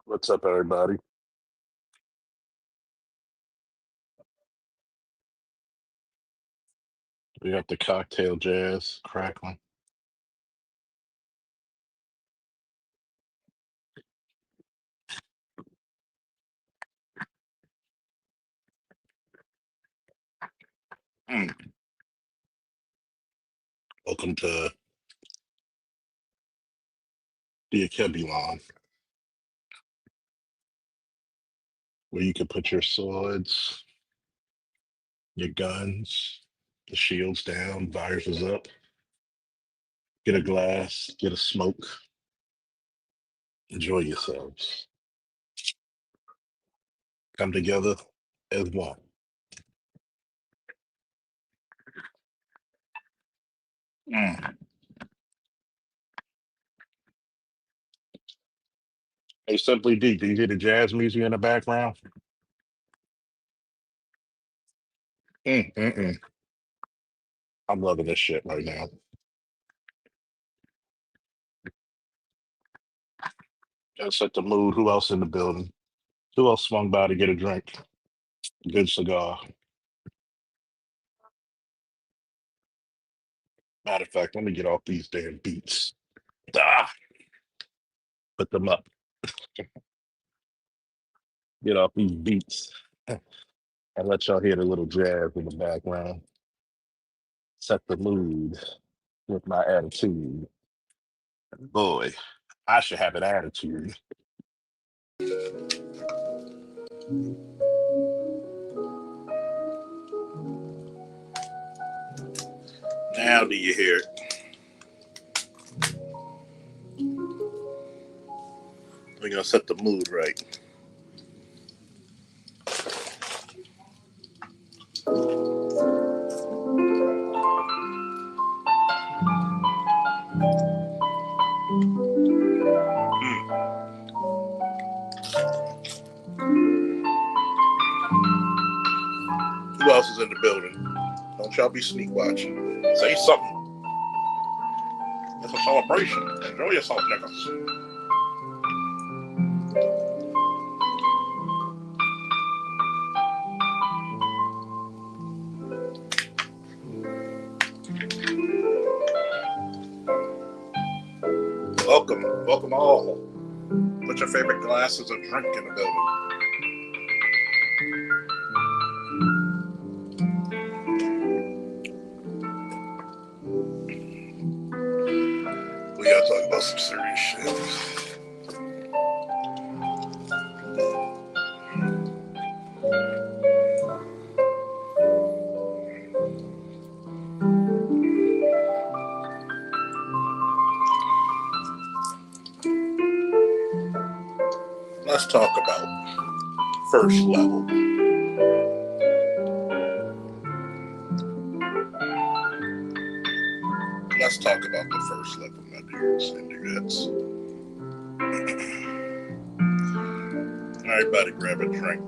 What's up, everybody? We got the cocktail jazz crackling. Mm. Welcome to the Akebi lawn, where you can put your swords, your guns, the shields down, visors up, get a glass, get a smoke, enjoy yourselves. Come together as one. Mm. Hey, Simply D, do you hear the jazz music in the background? Mm-mm-mm. I'm loving this shit right now. Gotta set the mood. Who else in the building? Who else swung by to get a drink? Good cigar. Matter of fact, let me get off these damn beats. Ah, put them up. Get off these beats and let y'all hear the little jazz in the background. Set the mood with my attitude. Boy, I should have an attitude. Now do you hear it? We're gonna set the mood right. Who else is in the building? Don't y'all be sneak watching. Say something. It's a celebration. Enjoy yourself, niggas. Welcome all. Put your favorite glasses of drink in the building. We gotta talk about some serious shit. Let's talk about first level. Let's talk about the first level, my dudes and dudettes. Everybody grab a drink.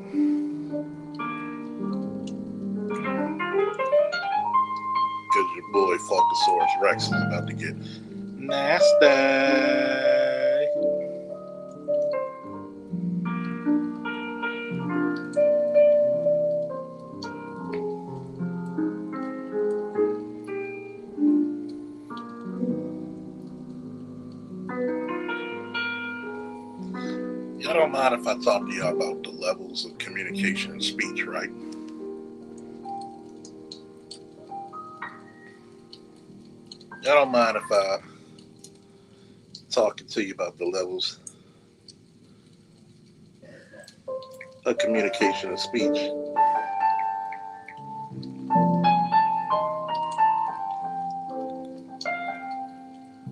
Because your boy Falcosaurus Rex is about to get nasty. Y'all don't mind if I talk to y'all about the levels of communication and speech, right? Y'all don't mind if I talking to you about the levels of communication and speech.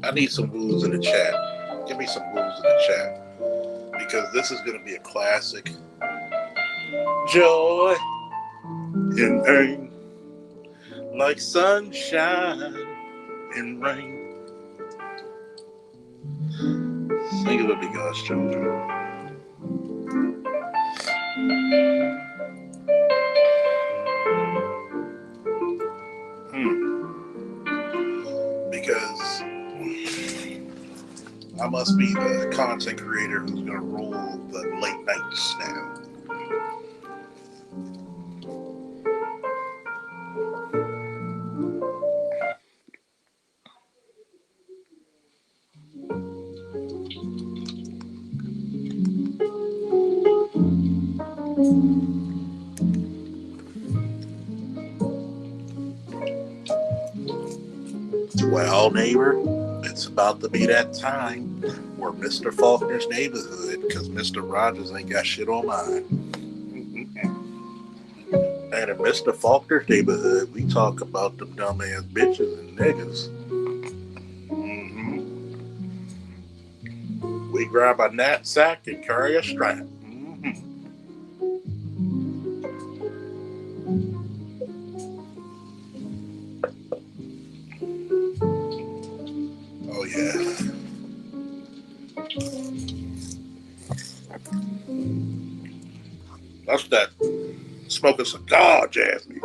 I need some woos in the chat. Give me some woos in the chat. Because this is going to be a classic. Joy in pain, like sunshine in rain. Sing it with me, God's children. Because I'm must be the content creator who's going to rule the late nights now. Well, neighbor, it's about to be that time where Mr. Faulkner's neighborhood, because Mr. Rogers ain't got shit on mine. And in Mr. Faulkner's neighborhood, we talk about them dumbass bitches and niggas. We grab a knapsack and carry a strap. Oh, yeah. That's that smoking cigar jazz music.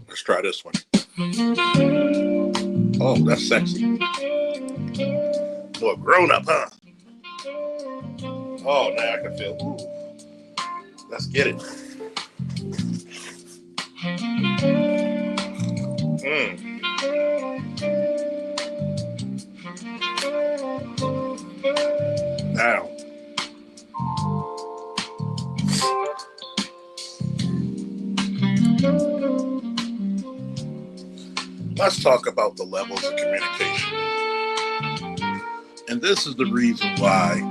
Let's try this one. Oh, that's sexy. More grown up, huh? Oh, now I can feel. Ooh. Let's get it. Now, let's talk about the levels of communication. And this is the reason why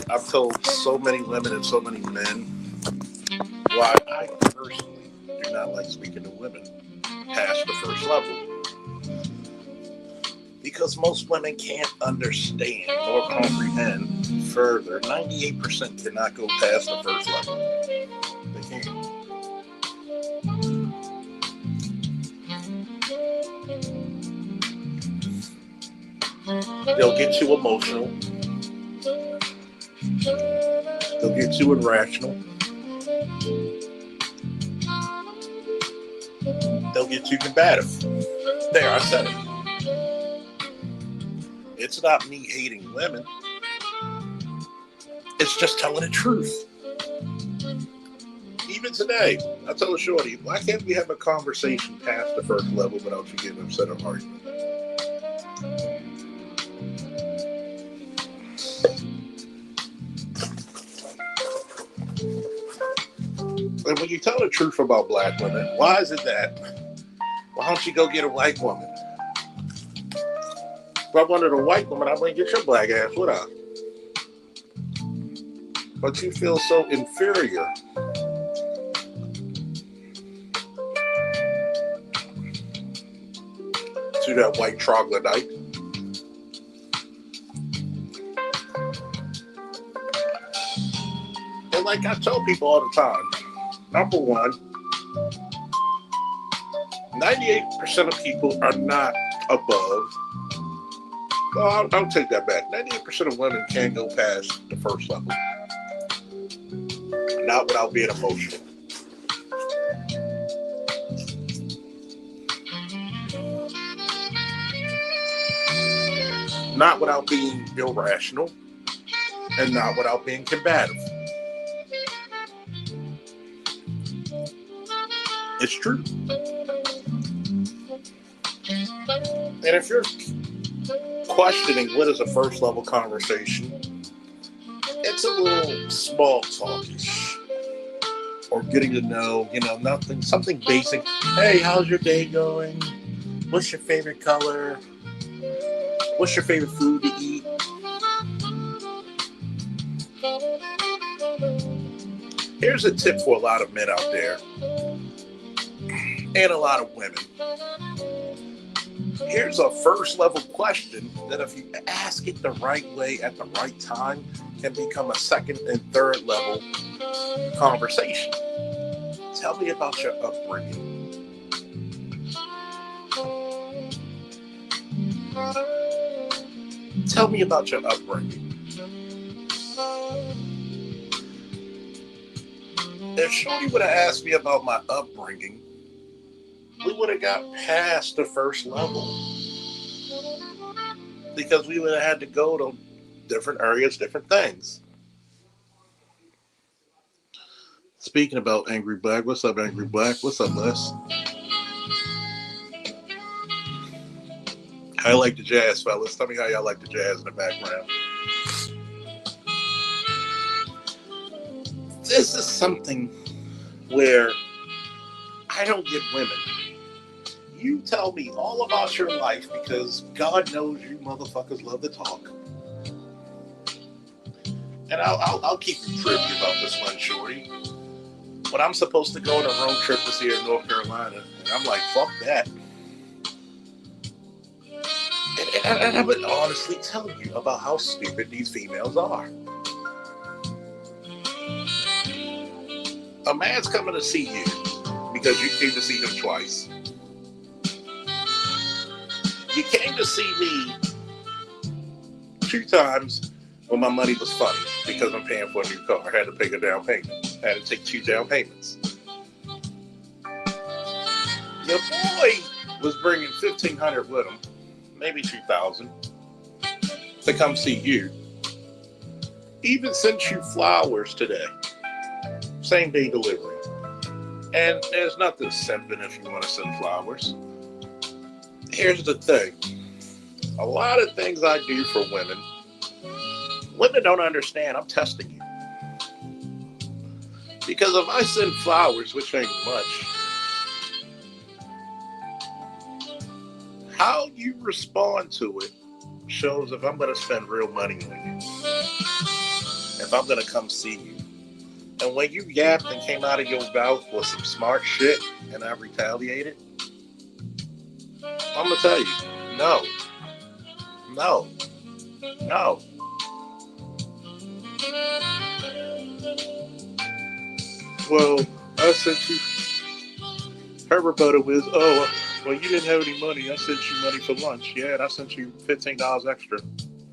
I've told so many women and so many men why I personally do not like speaking to women past the first level. Because most women can't understand or comprehend further. 98% cannot go past the first level. They can't. They'll get too emotional. They'll get too irrational. They'll get too combative. There, I said it. It's not me hating women. It's just telling the truth. Even today, I tell a shorty, why can't we have a conversation past the first level without you getting upset or arguing? And when you tell the truth about black women, why is it that, why don't you go get a white woman? If I wanted a white woman, I wouldn't get your black ass, would I? But you feel so inferior. To that white troglodyte. And like I tell people all the time, number one, 98% of people are not above. Well, I'll take that back. 98% of women can't go past the first level. Not without being emotional. Not without being irrational. And not without being combative. It's true. And if you're questioning what is a first level conversation, it's a little small talkish. Or getting to know, nothing, something basic. Hey, how's your day going? What's your favorite color? What's your favorite food to eat? Here's a tip for a lot of men out there. And a lot of women. Here's a first level question that if you ask it the right way at the right time can become a second and third level conversation. Tell me about your upbringing. Tell me about your upbringing. if Shorty would have asked me about my upbringing, we would have got past the first level because we would have had to go to different areas, different things. Speaking about Angry Black, what's up, Angry Black? What's up, Les? I like the jazz, fellas. Tell me how y'all like the jazz in the background. This is something where I don't get women. You tell me all about your life because God knows you motherfuckers love to talk. And I'll keep you privy about this one, Shorty. When I'm supposed to go on a road trip this year in North Carolina, and I'm like, fuck that. And I would honestly tell you about how stupid these females are. A man's coming to see you because you came to see him twice. You came to see me 2 times when my money was funny because I'm paying for a new car. I had to pay a down payment. I had to take 2 down payments. Your boy was bringing $1,500 with him, maybe $2,000, to come see you. Even sent you flowers today. Same day delivery. And there's nothing simping if you want to send flowers. Here's the thing. A lot of things I do for women don't understand. I'm testing you. Because if I send flowers, which ain't much, how you respond to it shows if I'm going to spend real money on you. If I'm going to come see you. And when you yapped and came out of your mouth with some smart shit and I retaliated, I'm going to tell you, no. Well, I sent you, her rebuttal is, oh, well, you didn't have any money. I sent you money for lunch. Yeah, and I sent you $15 extra.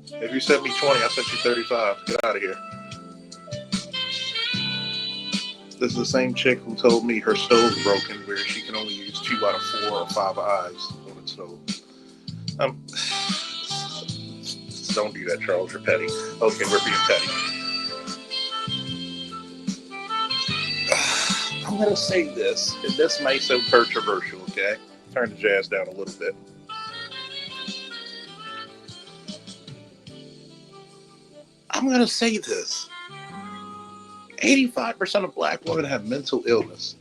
If you sent me 20, I sent you 35. Get out of here. This is the same chick who told me her stove's broken where she can only use 2 out of 4 or 5 eyes on the stove. Don't do that, Charles. You're petty. Okay, we're being petty. I'm going to say this, and this may sound controversial, okay? Turn the jazz down a little bit. I'm going to say this. 85% of black women have mental illness.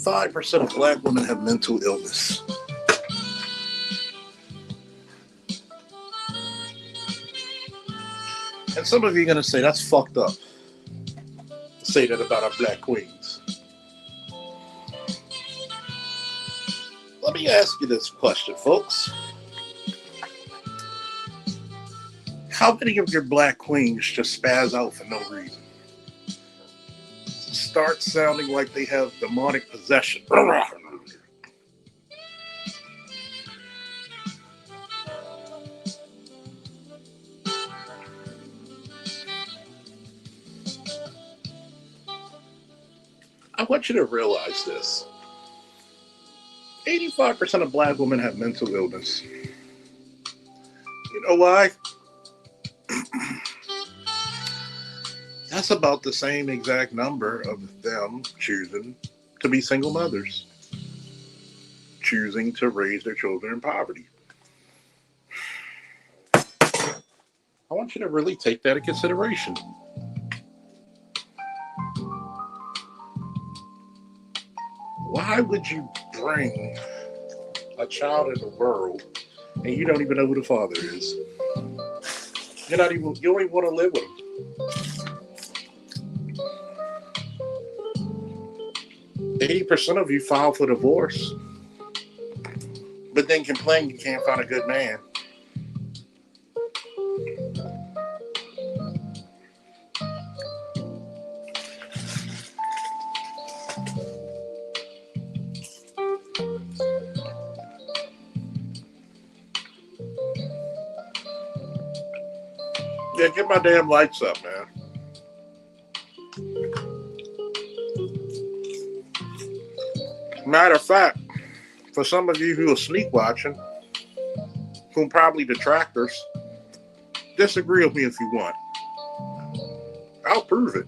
Five percent of black women have mental illness. And some of you are going to say, that's fucked up. To say that about our black queens. Let me ask you this question, folks. How many of your black queens just spaz out for no reason? Start sounding like they have demonic possession. I want you to realize this. 85% of black women have mental illness. You know why? That's about the same exact number of them choosing to be single mothers, choosing to raise their children in poverty. I want you to really take that into consideration. Why would you bring a child in the world and you don't even know who the father is? You don't even want to live with him. 80% of you file for divorce, but then complain you can't find a good man. Yeah, get my damn lights up, man. Matter of fact, for some of you who are sneak watching, who probably detractors, disagree with me if you want. I'll prove it.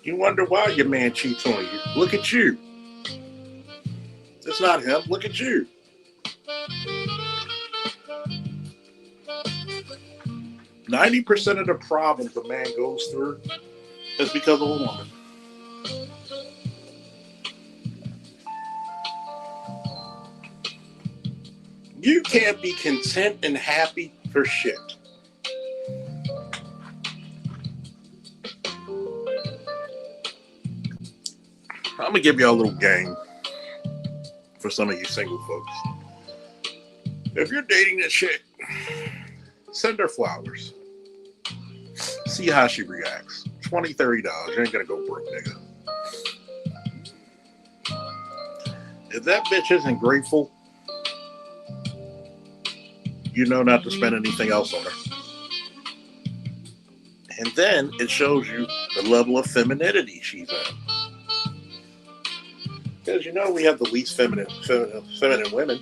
You wonder why your man cheats on you. Look at you. It's not him. Look at you. %90 of the problems a man goes through is because of a woman. You can't be content and happy for shit. I'm gonna give you a little game for some of you single folks. If you're dating this chick, send her flowers. See how she reacts. $20, $30. You ain't gonna go broke, nigga. If that bitch isn't grateful, you know not to spend anything else on her. And then it shows you the level of femininity she's in. Because you know we have the least feminine women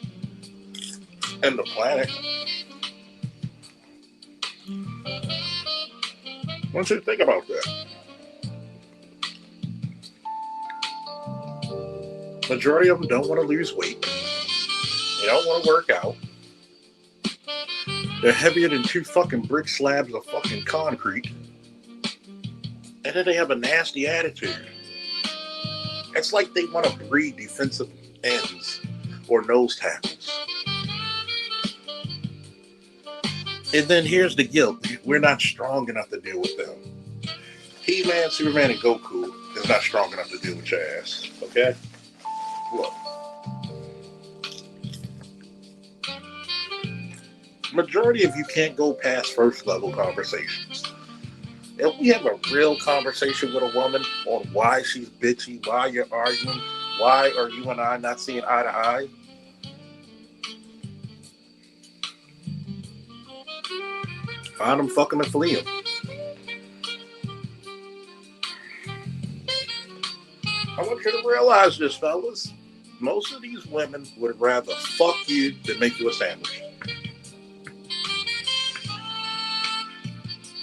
in the planet. I want you to think about that. Majority of them don't want to lose weight. They don't want to work out. They're heavier than 2 fucking brick slabs of fucking concrete. And then they have a nasty attitude. It's like they want to breed defensive ends or nose tackles. And then here's the guilt. We're not strong enough to deal with them. He-Man, Superman, and Goku is not strong enough to deal with your ass. Okay? Look. Majority of you can't go past first level conversations. If we have a real conversation with a woman on why she's bitchy, why you're arguing, why are you and I not seeing eye to eye, find them fucking and flee them. I want you to realize this, fellas. Most of these women would rather fuck you than make you a sandwich.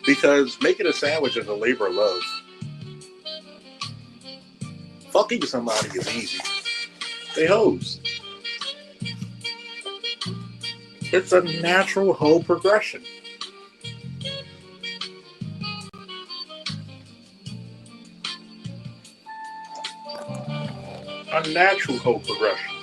Because making a sandwich is a labor of love. Fucking somebody is easy. They hoes. It's a natural hoe progression. A natural hoe progression.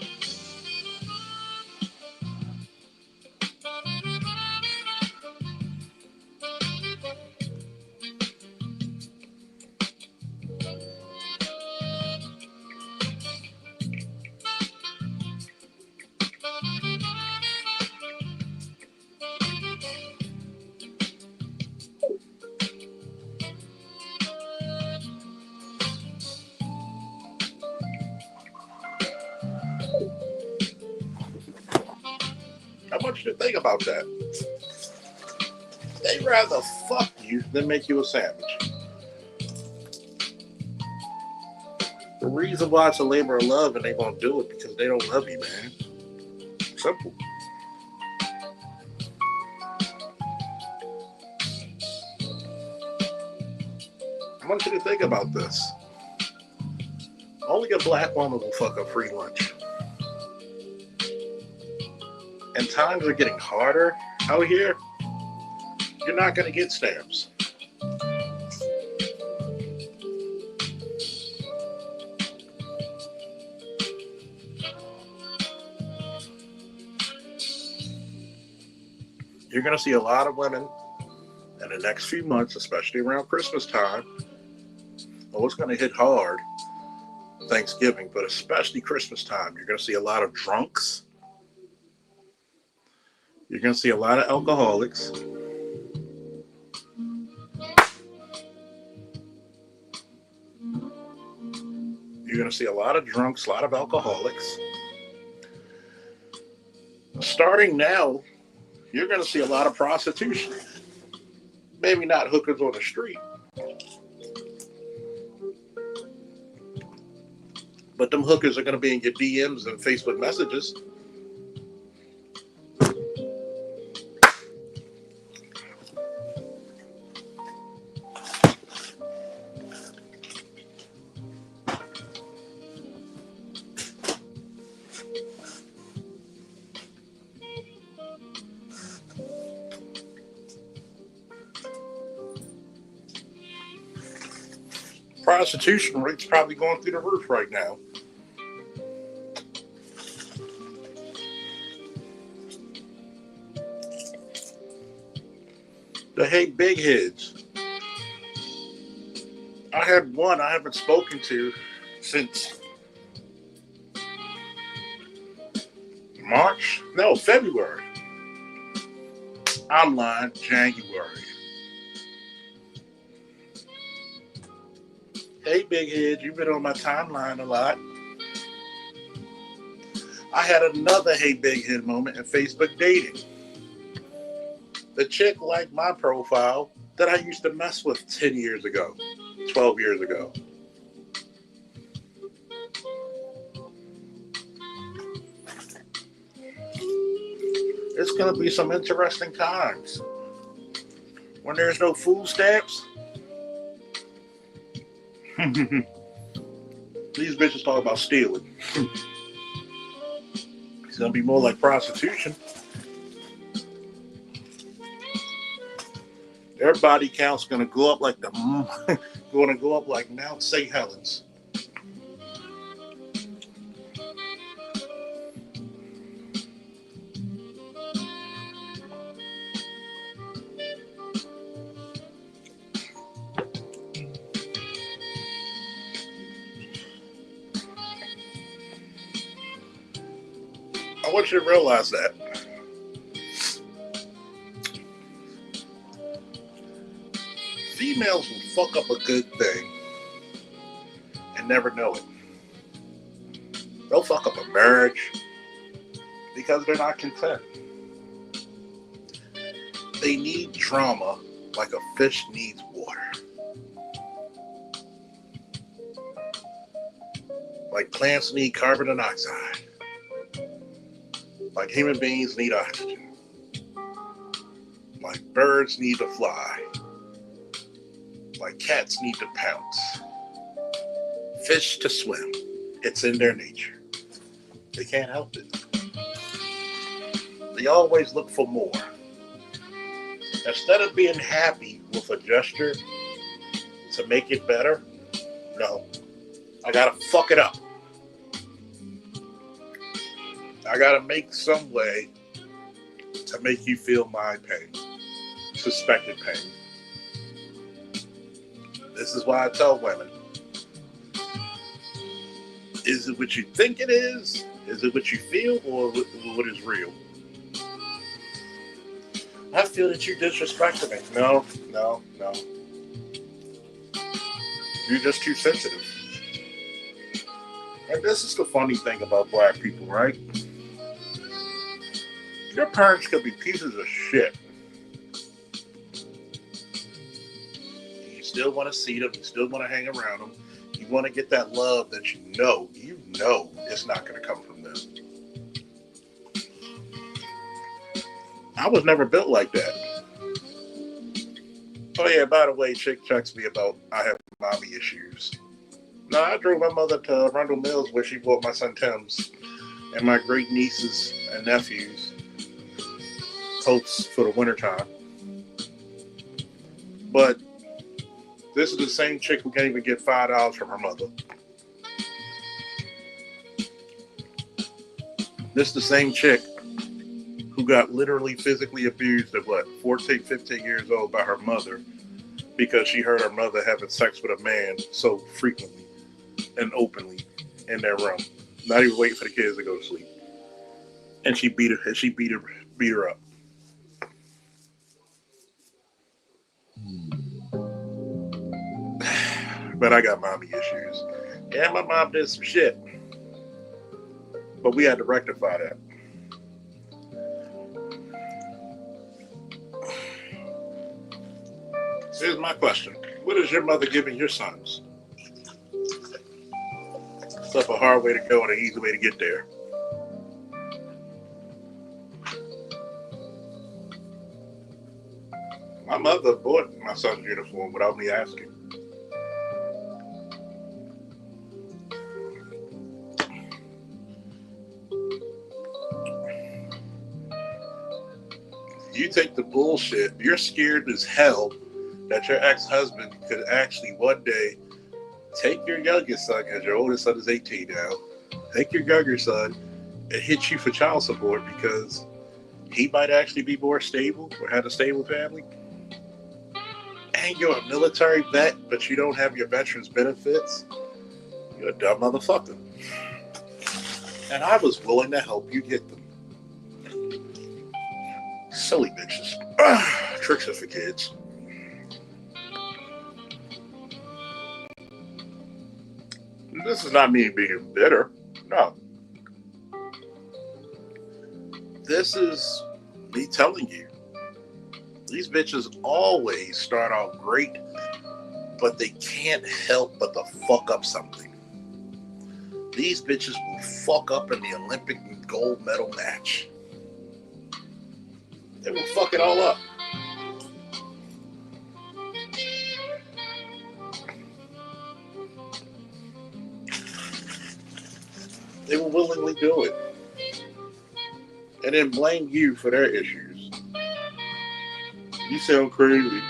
I want you to think about that. They'd rather fuck you than make you a sandwich. The reason why it's a labor of love and they won't do it because they don't love you, man. Simple. I want you to think about this. Only a black woman will fuck a free lunch. And times are getting harder out here. You're not going to get stamps. You're going to see a lot of women in the next few months, especially around Christmas time. Oh, it's going to hit hard Thanksgiving, but especially Christmas time. You're going to see a lot of drunks. You're going to see a lot of alcoholics. You're going to see a lot of drunks, a lot of alcoholics. Starting now, you're going to see a lot of prostitution. Maybe not hookers on the street, but them hookers are going to be in your DMs and Facebook messages. Prostitution rate's probably going through the roof right now. The Hey Big Heads. I had one I haven't spoken to since March? No, February. I'm lying, January. Hey Big Head, you've been on my timeline a lot. I had another Hey Big Head moment in Facebook dating. The chick liked my profile that I used to mess with 10 years ago, 12 years ago. It's going to be some interesting times. When there's no food stamps, these bitches talk about stealing. It's going to be more like prostitution. Their body count's going to go up like Mount St. Helens. I want you to realize that. Females will fuck up a good thing and never know it. They'll fuck up a marriage because they're not content. They need drama like a fish needs water. Like plants need carbon dioxide. Like human beings need oxygen. Like birds need to fly. Like cats need to pounce. Fish to swim. It's in their nature. They can't help it. They always look for more. Instead of being happy with a gesture to make it better, no. I gotta fuck it up. I gotta make some way to make you feel my pain. Suspected pain. This is why I tell women, is it what you think it is? Is it what you feel, or what is real? I feel that you disrespected me. No. You're just too sensitive. And this is the funny thing about black people, right? Your parents could be pieces of shit. You still want to see them. You still want to hang around them. You want to get that love that you know it's not going to come from them. I was never built like that. Oh yeah, by the way, chick checks me about I have mommy issues. No, I drove my mother to Arundel Mills where she bought my son Tim's and my great nieces and nephews coats for the wintertime. But this is the same chick who can't even get $5 from her mother. This is the same chick who got literally physically abused at 14, 15 years old by her mother because she heard her mother having sex with a man so frequently and openly in their room, not even waiting for the kids to go to sleep. And she beat her up. But I got mommy issues. Yeah, my mom did some shit, but we had to rectify that. So here's my question: what is your mother giving your sons? It's up a hard way to go and an easy way to get there. My mother bought my son's uniform without me asking. You take the bullshit. You're scared as hell that your ex-husband could actually one day take your youngest son, because your oldest son is 18 now, take your younger son and hit you for child support because he might actually be more stable or had a stable family. And you're a military vet, but you don't have your veterans benefits. You're a dumb motherfucker. And I was willing to help you get them. Silly bitches. Tricks are for kids. This is not me being bitter. No. This is me telling you. These bitches always start out great, but they can't help but to fuck up something. These bitches will fuck up in the Olympic gold medal match. They will fuck it all up. They will willingly do it. And then blame you for their issues. You sound crazy.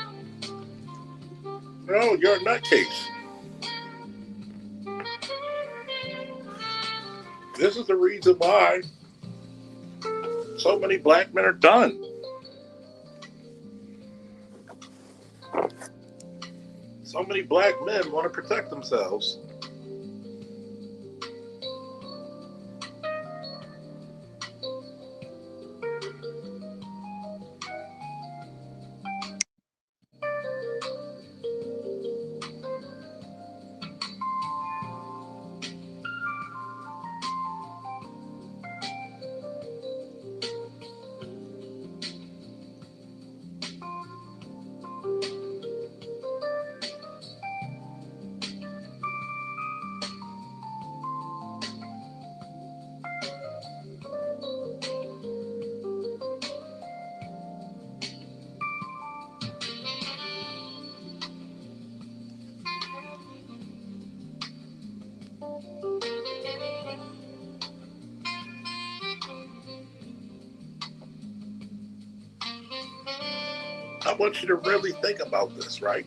No, you're a nutcase. This is the reason why so many black men are done. So many black men want to protect themselves. I want you to really think about this, right?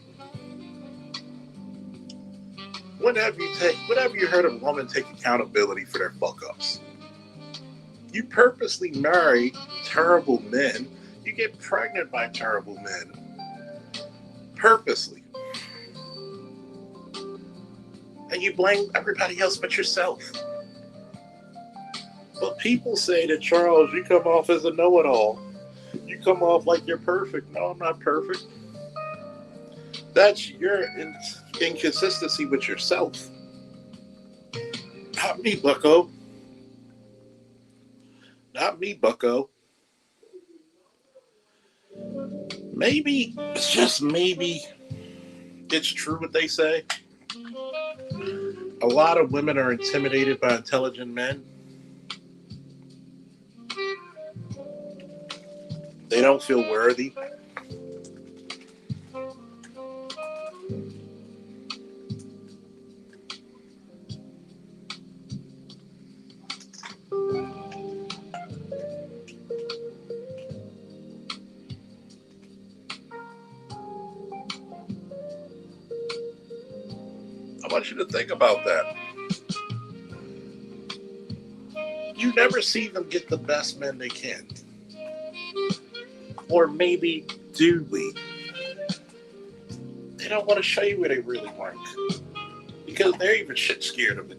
When have you heard a woman take accountability for their fuck ups? You purposely marry terrible men. You get pregnant by terrible men. Purposely. And you blame everybody else but yourself. But people say that, Charles, you come off as a know-it-all. You come off like you're perfect. No, I'm not perfect. That's your inconsistency with yourself. Not me, bucko. Not me, bucko. Maybe, it's just maybe, it's true what they say. A lot of women are intimidated by intelligent men. They don't feel worthy. I want you to think about that. You never see them get the best men they can. Or maybe do we? They don't want to show you where they really rank. Because they're even shit scared of it.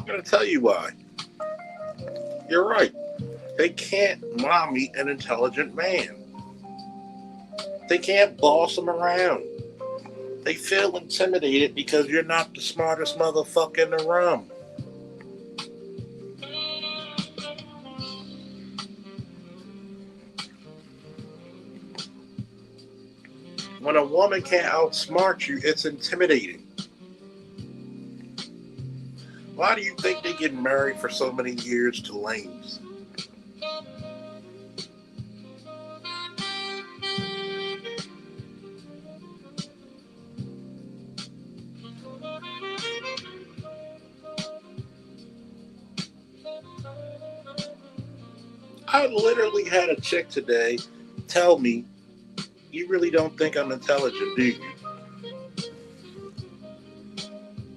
going to tell you why. You're right. They can't mommy an intelligent man. They can't boss him around. They feel intimidated because you're not the smartest motherfucker in the room. When a woman can't outsmart you, it's intimidating. Why do you think they get married for so many years to lames? I literally had a chick today tell me, "You really don't think I'm intelligent, do you?"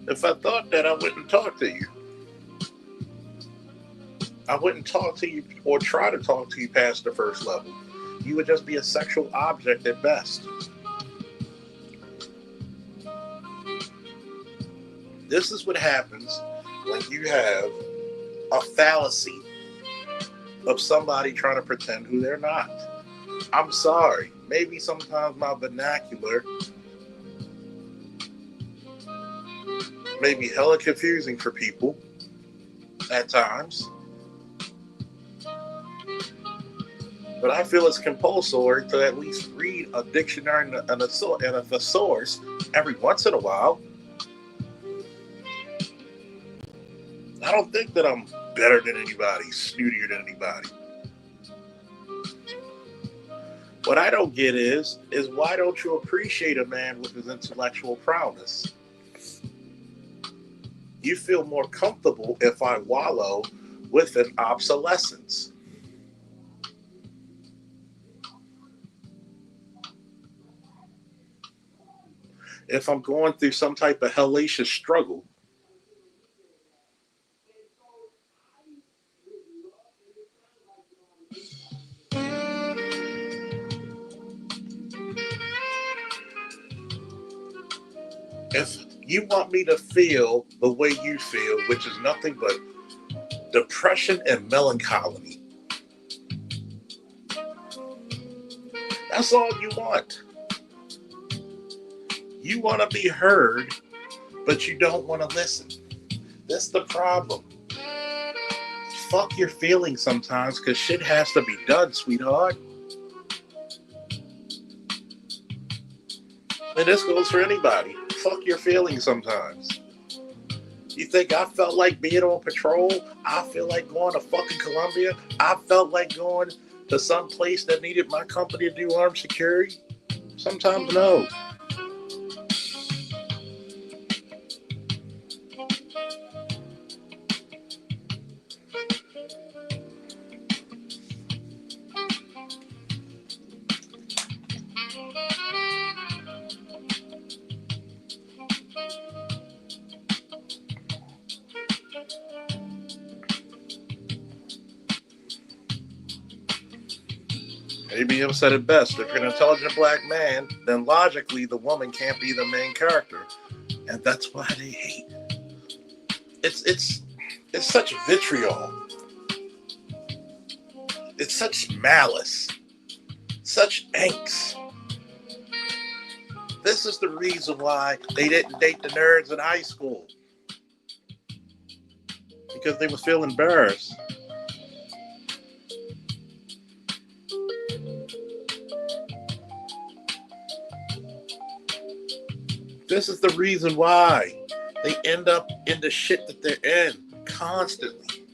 If I thought that, I wouldn't talk to you. I wouldn't talk to you or try to talk to you past the first level. You would just be a sexual object at best. This is what happens when you have a fallacy of somebody trying to pretend who they're not. I'm sorry. Maybe sometimes my vernacular may be hella confusing for people at times. But I feel it's compulsory to at least read a dictionary and a thesaurus every once in a while. I don't think that I'm better than anybody, snootier than anybody. What I don't get is why don't you appreciate a man with his intellectual prowess? You feel more comfortable if I wallow with an obsolescence. If I'm going through some type of hellacious struggle, if you want me to feel the way you feel, which is nothing but depression and melancholy, that's all you want. You want to be heard, but you don't want to listen. That's the problem. Fuck your feelings sometimes, because shit has to be done, sweetheart. And this goes for anybody. Fuck your feelings sometimes. You think I felt like being on patrol? I feel like going to fucking Colombia? I felt like going to some place that needed my company to do armed security? Sometimes no. ABM said it best. If you're an intelligent black man, then logically the woman can't be the main character. And that's why they hate. It's such vitriol. It's such malice. Such angst. This is the reason why they didn't date the nerds in high school. Because they would feel embarrassed. This is the reason why they end up in the shit that they're in constantly.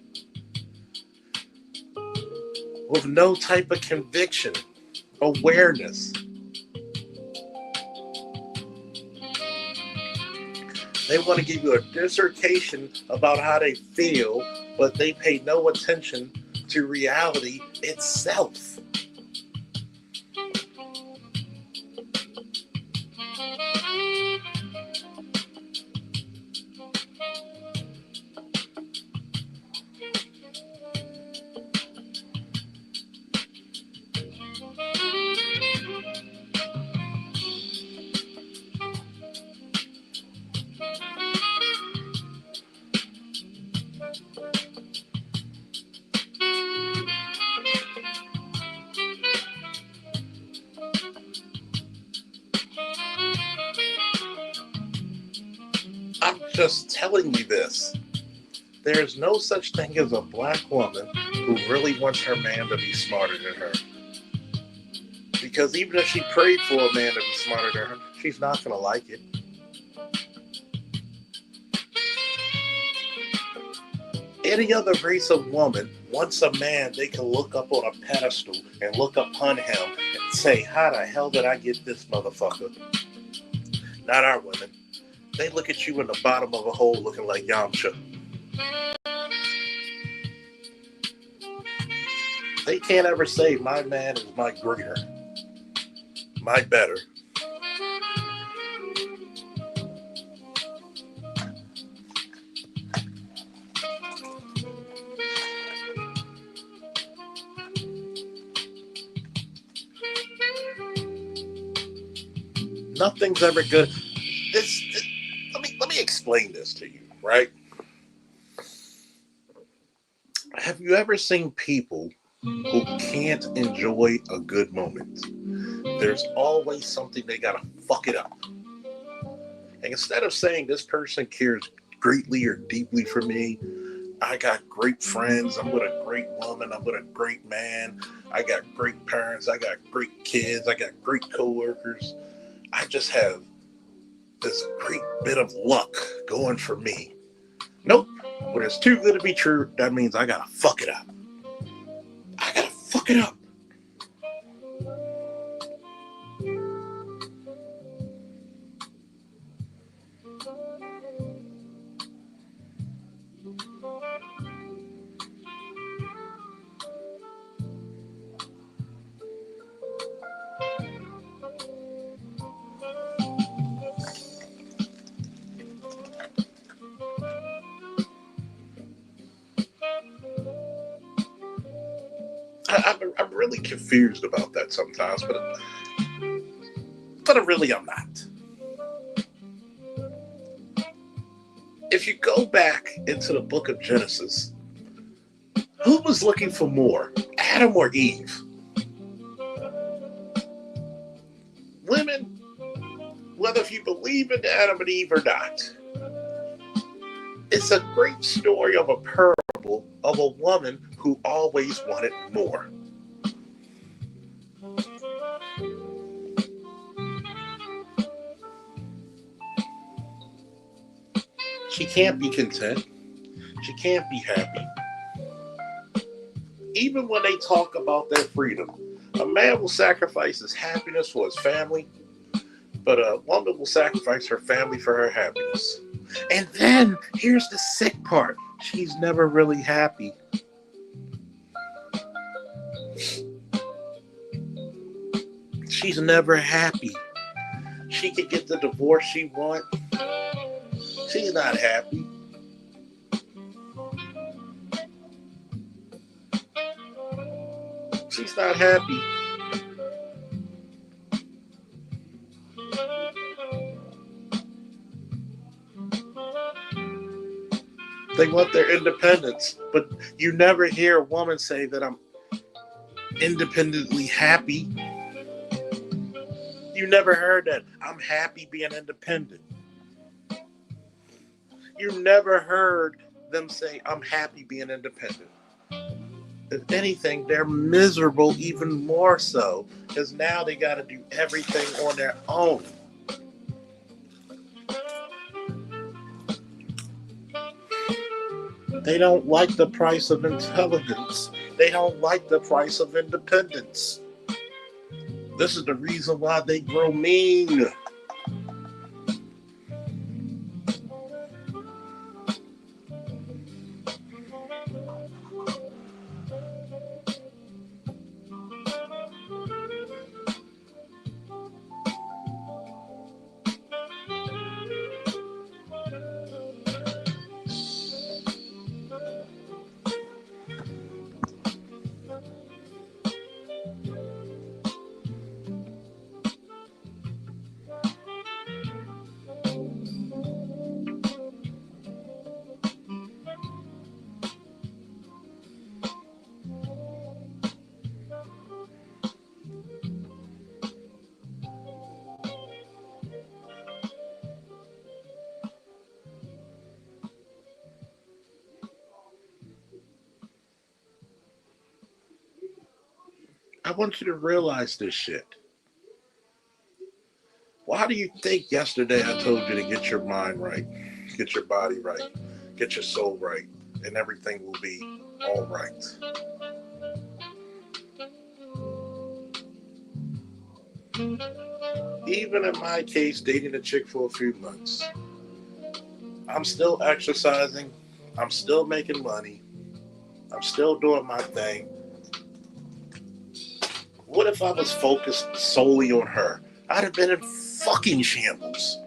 With no type of conviction, awareness. They want to give you a dissertation about how they feel, but they pay no attention to reality itself. just telling me this. There's no such thing as a black woman who really wants her man to be smarter than her. Because even if she prayed for a man to be smarter than her, she's not going to like it. Any other race of woman wants a man they can look up on a pedestal and look upon him and say, how the hell did I get this motherfucker? Not our women. They look at you in the bottom of a hole looking like Yamcha. They can't ever say, my man is my greater, my better. Nothing's ever good. Let me explain this to you, right? Have you ever seen people who can't enjoy a good moment? There's always something they gotta fuck it up. And instead of saying this person cares greatly or deeply for me, I got great friends, I'm with a great woman, I'm with a great man, I got great parents, I got great kids, I got great coworkers. I just have this great bit of luck going for me. Nope. When it's too good to be true, that means I gotta fuck it up. I gotta fuck it up. I'm really confused about that sometimes, but really I'm not. If you go back into the book of Genesis, who was looking for more, Adam or Eve? Women, whether if you believe in Adam and Eve or not, it's a great story of a parable of a woman who always wanted more. She can't be content. She can't be happy. Even when they talk about their freedom, a man will sacrifice his happiness for his family, but a woman will sacrifice her family for her happiness. And then, here's the sick part. She's never really happy. She's never happy. She can get the divorce she wants. She's not happy. She's not happy. They want their independence, but you never hear a woman say that I'm independently happy. You never heard that. I'm happy being independent. You never heard them say, I'm happy being independent. If anything, they're miserable even more so, because now they got to do everything on their own. They don't like the price of intelligence. They don't like the price of independence. This is the reason why they grow mean. I want you to realize this shit. Why do you think yesterday I told you to get your mind right, get your body right, get your soul right, and everything will be all right? Even in my case, dating a chick for a few months, I'm still exercising, I'm still making money, I'm still doing my thing. What if I was focused solely on her? I'd have been in fucking shambles.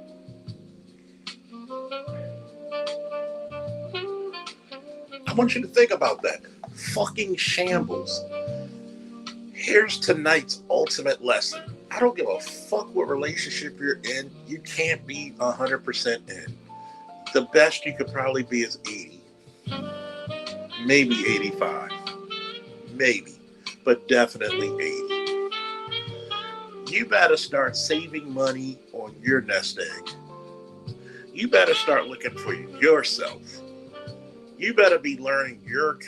I want you to think about that. Fucking shambles. Here's tonight's ultimate lesson. I don't give a fuck what relationship you're in. You can't be 100% in. The best you could probably be is 80. Maybe 85. Maybe. But definitely 80. You better start saving money on your nest egg. You better start looking for yourself. You better be learning your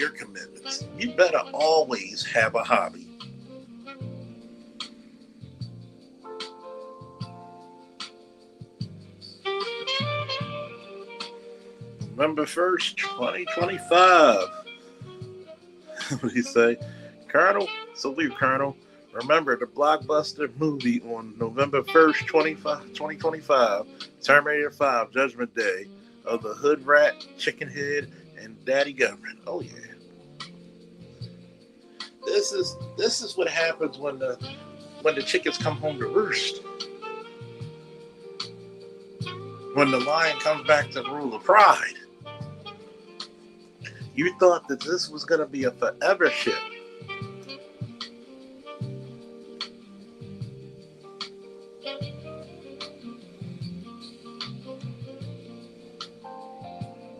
commitments. You better always have a hobby. November 1st, 2025. What do you say? Colonel, salute, Colonel. Remember the blockbuster movie on November 1st, 2025, Terminator 5, Judgment Day, of the Hood Rat, Chickenhead, and Daddy Government. Oh yeah. This is what happens when the chickens come home to roost. When the lion comes back to rule the pride. You thought that this was going to be a forever ship.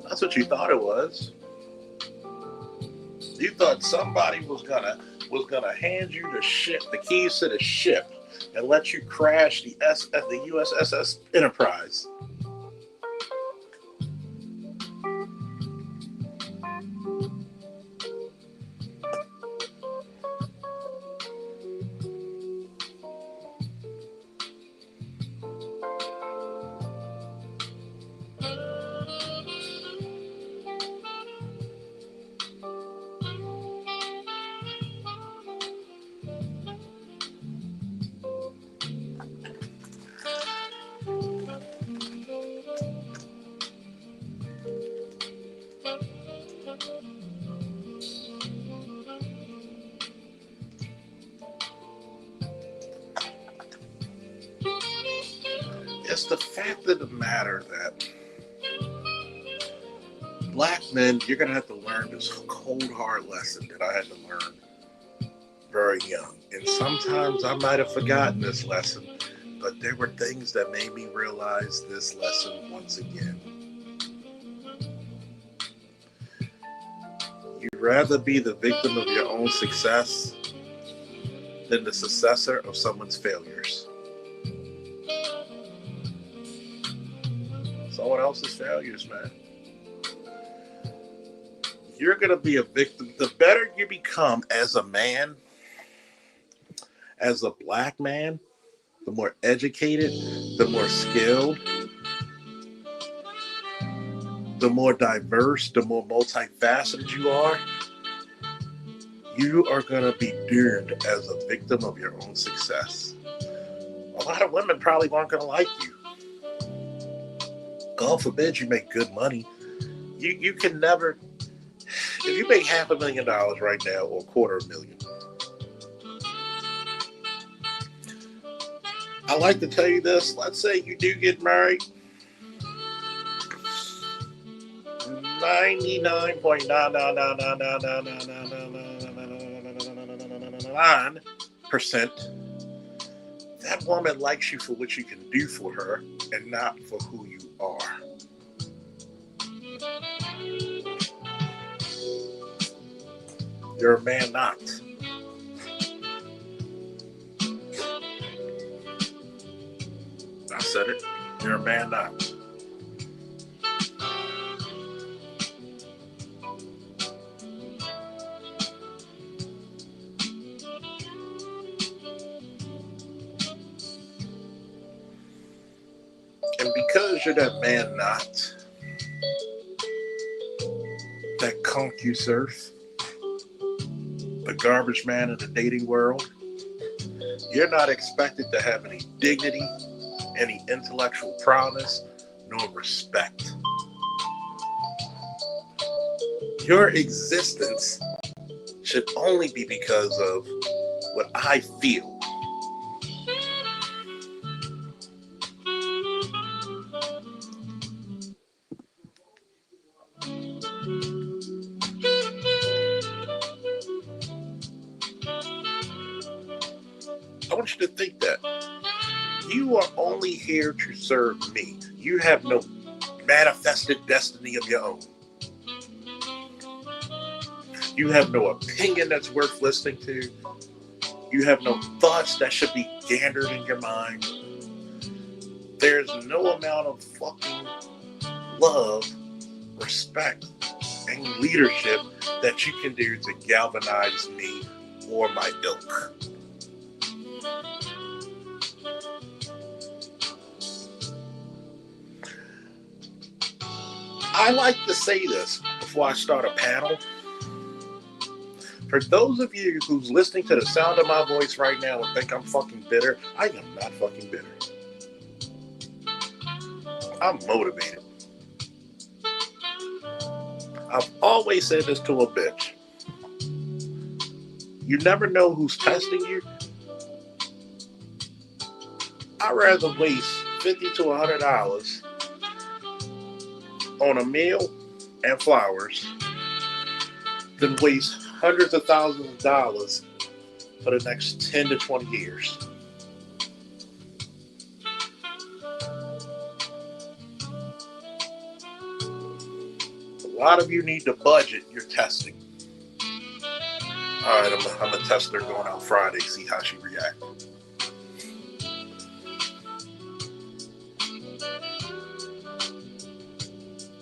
That's what you thought it was. You thought somebody was gonna hand you the keys to the ship, and let you crash the USS Enterprise. It's the fact of the matter that black men, you're going to have to learn this cold, hard lesson that I had to learn very young. And sometimes I might have forgotten this lesson, but there were things that made me realize this lesson once again. You'd rather be the victim of your own success than the successor of someone's failures. Someone else's failures, man. You're going to be a victim. The better you become as a man, as a black man, the more educated, the more skilled, the more diverse, the more multifaceted you are going to be doomed as a victim of your own success. A lot of women probably aren't going to like you. God forbid you make good money. You can never, if you make $500,000 right now or $250,000, I like to tell you this. Let's say you do get married. 99.9999999% that woman likes you for what you can do for her and not for who you are. You're a man not. I said it. You're a man not. because you're that man not, that CompuServe, the garbage man in the dating world, you're not expected to have any dignity, any intellectual prowess, nor respect. Your existence should only be because of what I feel. I want you to think that. You are only here to serve me. You have no manifested destiny of your own. You have no opinion that's worth listening to. You have no thoughts that should be gathered in your mind. There's no amount of fucking love, respect, and leadership that you can do to galvanize me or my ilk. I like to say this before I start a panel. For those of you who's listening to the sound of my voice right now and think I'm fucking bitter, I am not fucking bitter. I'm motivated. I've always said this to a bitch. You never know who's testing you. I'd rather waste $50 to $100 on a meal and flowers than waste hundreds of thousands of dollars for the next 10 to 20 years. A lot of you need to budget your testing. All right, I'm going to test her going out Friday, see how she reacts.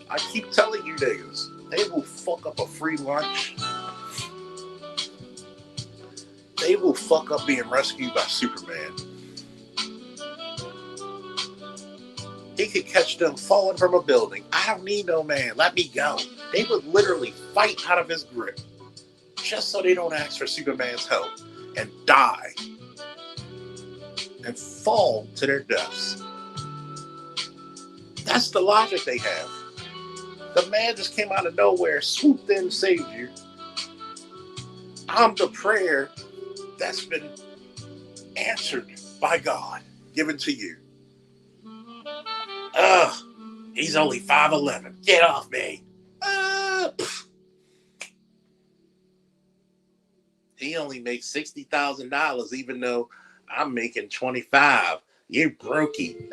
I keep telling you niggas, they will fuck up a free lunch. They will fuck up being rescued by Superman. He could catch them falling from a building. I don't need no man. Let me go. They would literally fight out of his grip just so they don't ask for Superman's help and die and fall to their deaths. That's the logic they have. The man just came out of nowhere, swooped in, saved you. I'm the prayer that's been answered by God, given to you. Ugh, he's only 5'11". Get off me. He only makes $60,000, even though I'm making 25. You brokey.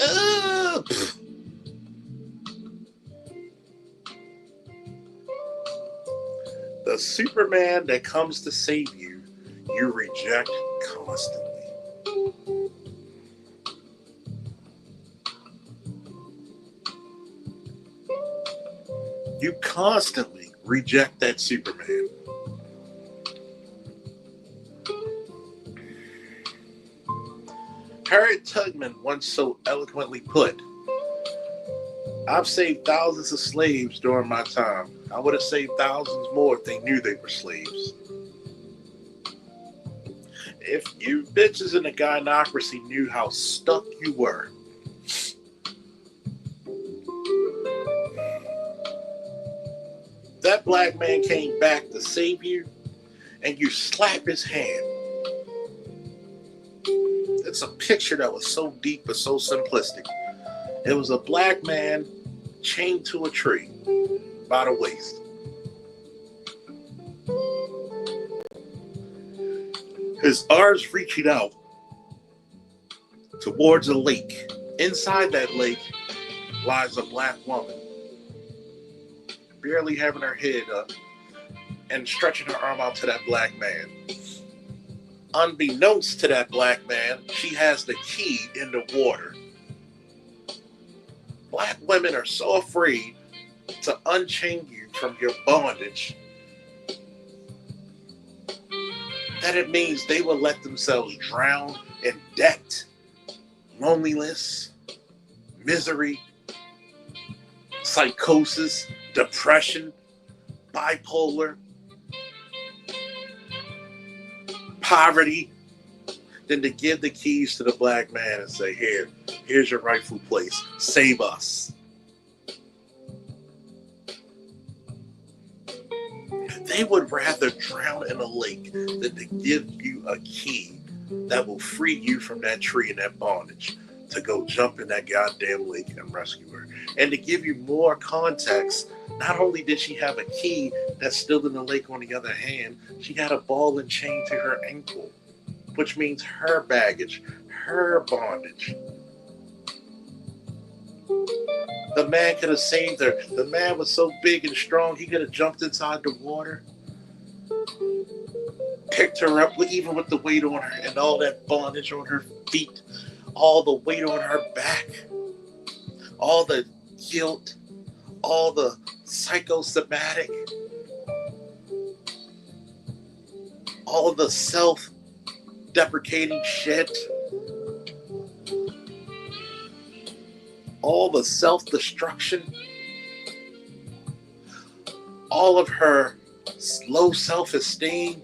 The Superman that comes to save you, you reject constantly. You constantly reject that Superman. Harriet Tubman once so eloquently put, I've saved thousands of slaves during my time. I would have saved thousands more if they knew they were slaves. If you bitches in the gynocracy knew how stuck you were, that black man came back to save you, and you slap his hand. It's a picture that was so deep but so simplistic. It was a black man chained to a tree by the waist. His arms reaching out towards a lake. Inside that lake lies a black woman, barely having her head up and stretching her arm out to that black man. Unbeknownst to that black man, she has the key in the water. Black women are so afraid to unchain you from your bondage that it means they will let themselves drown in debt, loneliness, misery, psychosis, depression, bipolar, poverty, than to give the keys to the black man and say, here's your rightful place. Save us. They would rather drown in a lake than to give you a key that will free you from that tree and that bondage to go jump in that goddamn lake and rescue her. And to give you more context, not only did she have a key that's still in the lake on the other hand, she had a ball and chain to her ankle, which means her baggage, her bondage. The man could have saved her. The man was so big and strong, he could have jumped inside the water, picked her up, even with the weight on her and all that bondage on her feet, all the weight on her back, all the guilt, all the psychosomatic, all the self-deprecating shit, all the self-destruction, all of her low self-esteem.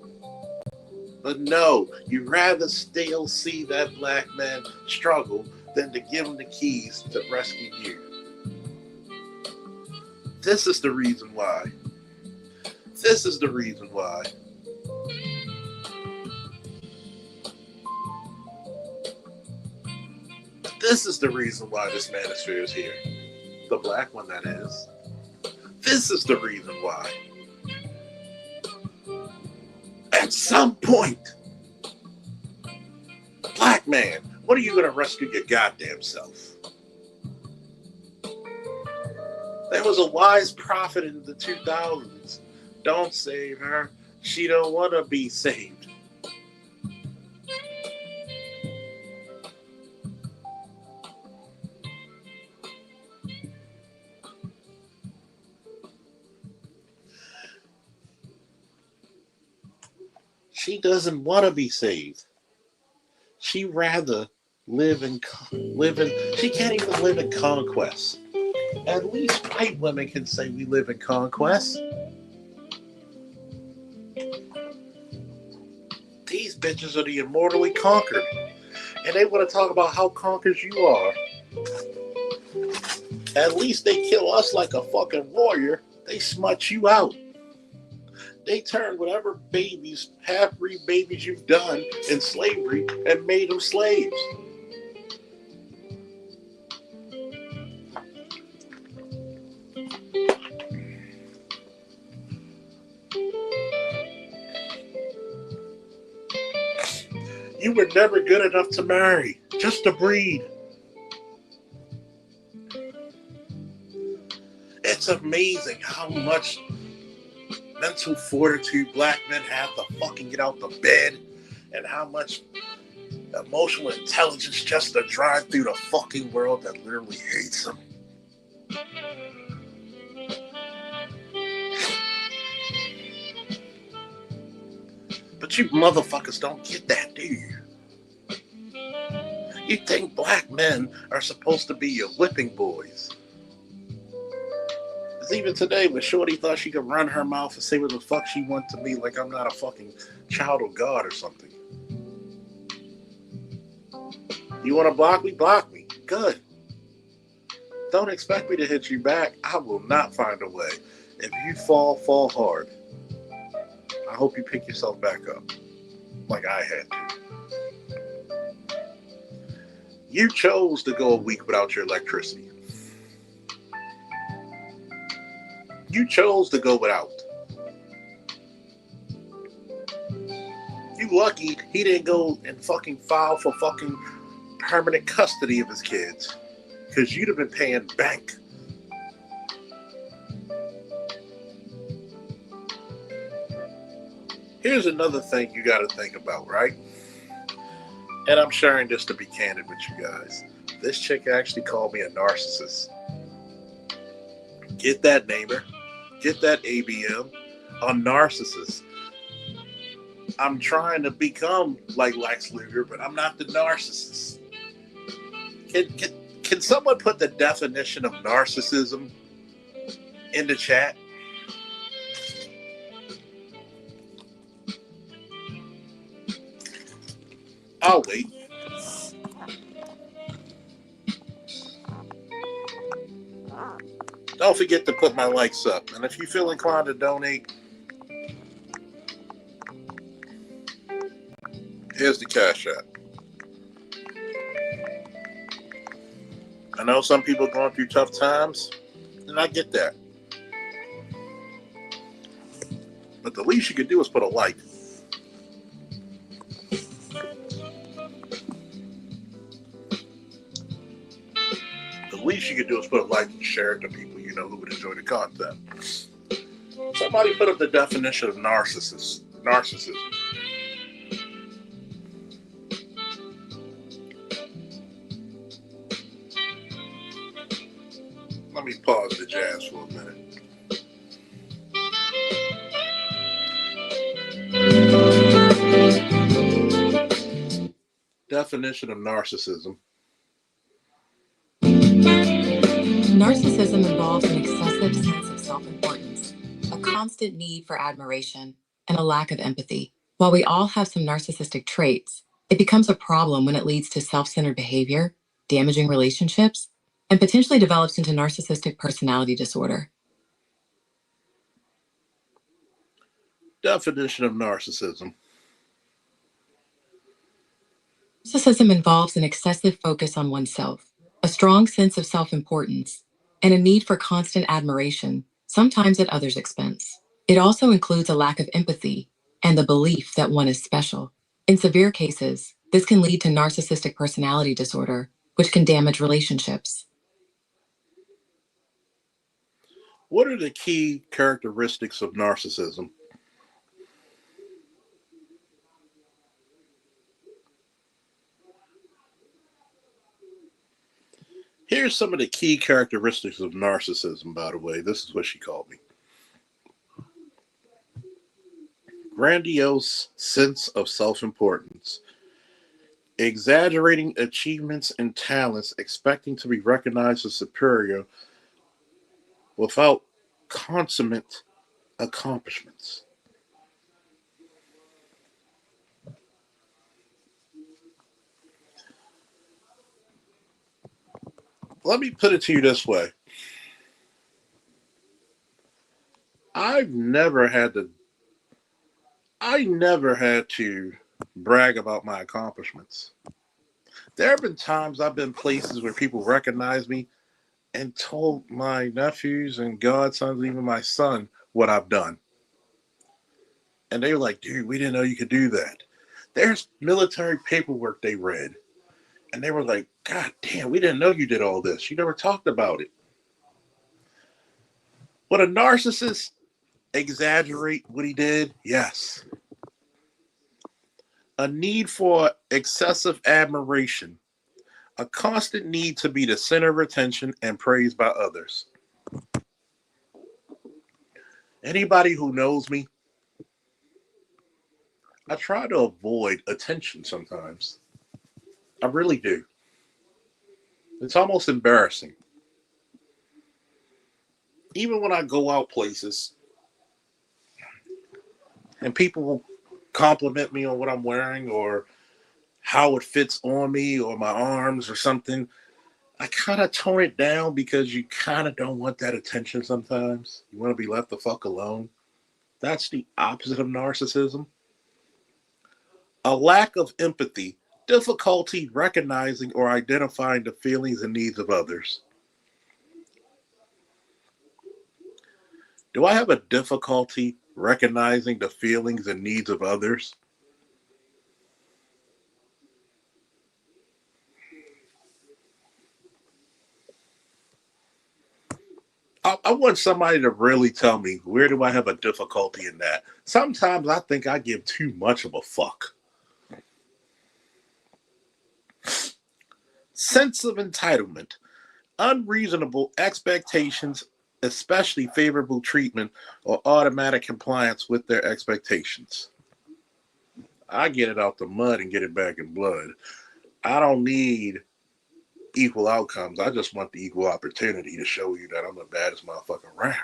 But no, you'd rather still see that black man struggle than to give him the keys to rescue you. This is the reason why. This is the reason why. This is the reason why this manosphere is here. The black one, that is. This is the reason why. At some point, black man, what are you going to rescue your goddamn self? There was a wise prophet in the 2000s. Don't save her. She don't want to be saved. She doesn't want to be saved. She rather live in. She can't even live in conquest. At least white women can say we live in conquest. These bitches are the immortally conquered, and they want to talk about how conquered you are. At least they kill us like a fucking warrior. They smut you out. They turned whatever babies, half-breed babies you've done in slavery and made them slaves. You were never good enough to marry, just to breed. It's amazing how much mental fortitude black men have to fucking get out the bed, and how much emotional intelligence just to drive through the fucking world that literally hates them. But you motherfuckers don't get that, do you? You think black men are supposed to be your whipping boys. Because even today, when Shorty thought she could run her mouth and say what the fuck she wants to me, like I'm not a fucking child of God or something. You want to block me? Block me. Good. Don't expect me to hit you back. I will not find a way. If you fall, fall hard. I hope you pick yourself back up, like I had to. You chose to go a week without your electricity. You chose to go without. You lucky he didn't go and fucking file for fucking permanent custody of his kids, because you'd have been paying bank. Here's another thing you got to think about, right? And I'm sharing this to be candid with you guys. This chick actually called me a narcissist. Get that, neighbor. Get that, ABM. A narcissist. I'm trying to become like Lex Luger, but I'm not the narcissist. Can someone put the definition of narcissism in the chat. I'll wait. Don't forget to put my likes up. And if you feel inclined to donate, here's the Cash App. I know some people are going through tough times, and I get that. But the least you could do is put a like. The least you could do is put a like and share it to people you know who would enjoy the content. Somebody put up the definition of narcissism. Let me pause the jazz for a minute. Definition of narcissism. Narcissism involves an excessive sense of self-importance, a constant need for admiration, and a lack of empathy. While we all have some narcissistic traits, it becomes a problem when it leads to self-centered behavior, damaging relationships, and potentially develops into narcissistic personality disorder. Definition of narcissism. Narcissism involves an excessive focus on oneself, a strong sense of self-importance, and a need for constant admiration, sometimes at others' expense. It also includes a lack of empathy and the belief that one is special. In severe cases, this can lead to narcissistic personality disorder, which can damage relationships. What are the key characteristics of narcissism? Here's some of the key characteristics of narcissism, by the way. This is what she called me. Grandiose sense of self-importance. Exaggerating achievements and talents, expecting to be recognized as superior without consummate accomplishments. Let me put it to you this way. I never had to brag about my accomplishments. There have been times I've been places where people recognize me and told my nephews and godsons, even my son, what I've done. And they were like, dude, we didn't know you could do that. There's military paperwork they read. And they were like, God damn, we didn't know you did all this. You never talked about it. Would a narcissist exaggerate what he did? Yes. A need for excessive admiration. A constant need to be the center of attention and praised by others. Anybody who knows me, I try to avoid attention sometimes. I really do. It's almost embarrassing. Even when I go out places and people compliment me on what I'm wearing or how it fits on me or my arms or something, I kind of tone it down because you kind of don't want that attention sometimes. You want to be left the fuck alone. That's the opposite of narcissism. A lack of empathy, difficulty recognizing or identifying the feelings and needs of others. Do I have a difficulty recognizing the feelings and needs of others? I want somebody to really tell me, where do I have a difficulty in that? Sometimes I think I give too much of a fuck. Sense of entitlement, unreasonable expectations, especially favorable treatment or automatic compliance with their expectations. I get it out the mud and get it back in blood. I don't need equal outcomes. I just want the equal opportunity to show you that I'm the baddest motherfucker around.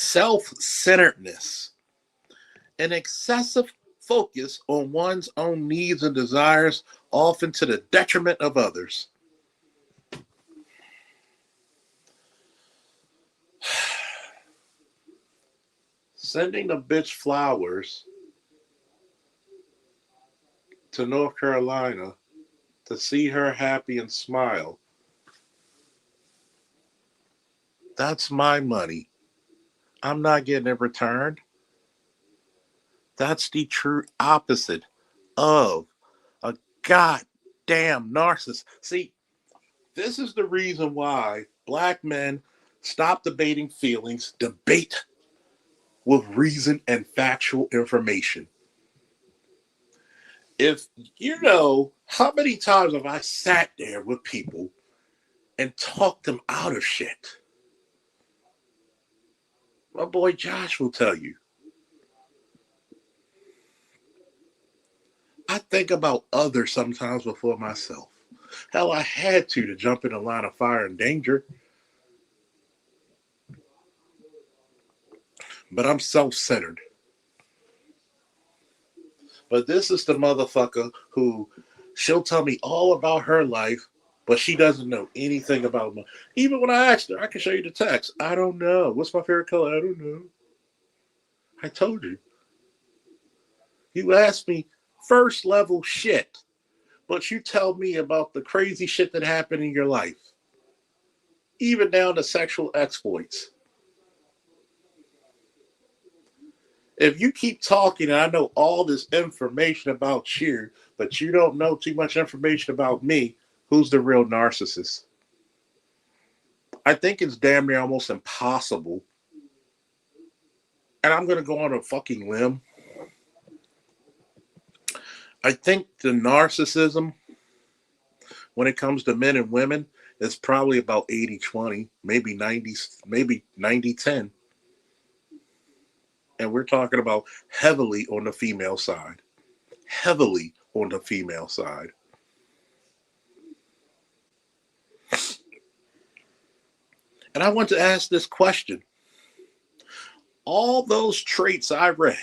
self-centeredness, an excessive focus on one's own needs and desires, often to the detriment of others. Sending the bitch flowers to North Carolina to see her happy and smile. That's my money. I'm not getting it returned. That's the true opposite of a goddamn narcissist. See, this is the reason why black men stop debating feelings, debate with reason and factual information. If you know how many times have I sat there with people and talked them out of shit? My boy Josh will tell you. I think about others sometimes before myself. Hell, I had to jump in the line of fire and danger. But I'm self-centered. But this is the motherfucker who she'll tell me all about her life, but she doesn't know anything about me. Even when I asked her, I can show you the text. I don't know. What's my favorite color? I don't know. I told you. You asked me first level shit, but you tell me about the crazy shit that happened in your life, even down to sexual exploits. If you keep talking and I know all this information about you, but you don't know too much information about me, who's the real narcissist? I think it's damn near almost impossible. And I'm going to go on a fucking limb. I think the narcissism, when it comes to men and women, is probably about 80-20, maybe 90-10. And we're talking about heavily on the female side. Heavily on the female side. And I want to ask this question. All those traits I read,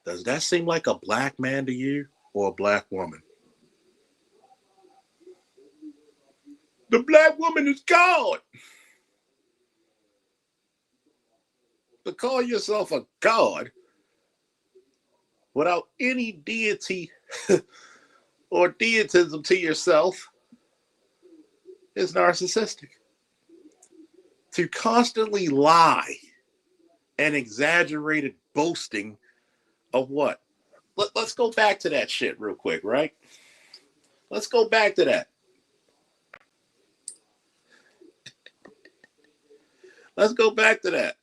does that seem like a black man to you or a black woman? The black woman is God. To call yourself a god without any deity or deitism to yourself is narcissistic. To constantly lie and exaggerated boasting of what? Let's go back to that shit real quick, right? Let's go back to that. Let's go back to that.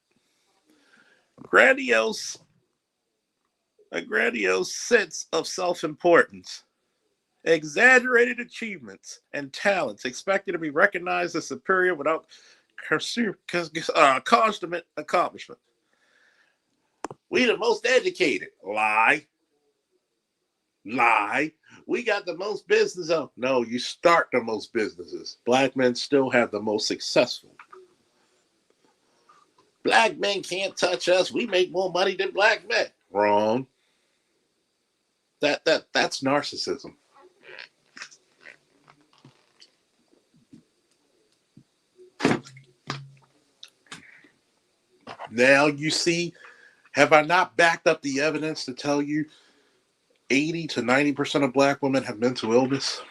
A grandiose sense of self-importance, exaggerated achievements and talents expected to be recognized as superior without consummate accomplishment. We the most educated. Lie. We got the most business. No, you start the most businesses. Black men still have the most successful. Black men can't touch us. We make more money than black men. Wrong. That's narcissism. Now you see, have I not backed up the evidence to tell you 80 to 90% of black women have mental illness?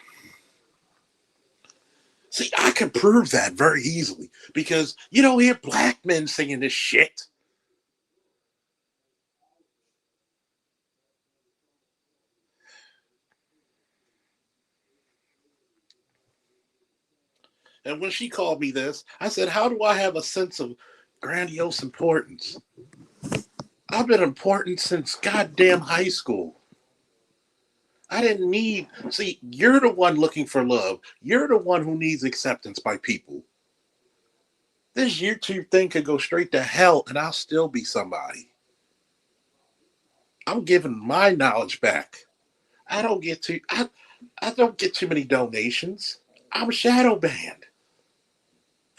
See, I can prove that very easily because you don't hear black men singing this shit. And when she called me this, I said, how do I have a sense of grandiose importance? I've been important since goddamn high school. I didn't need, see, you're the one looking for love. You're the one who needs acceptance by people. This YouTube thing could go straight to hell and I'll still be somebody. I'm giving my knowledge back. I don't get too many donations. I'm shadow banned.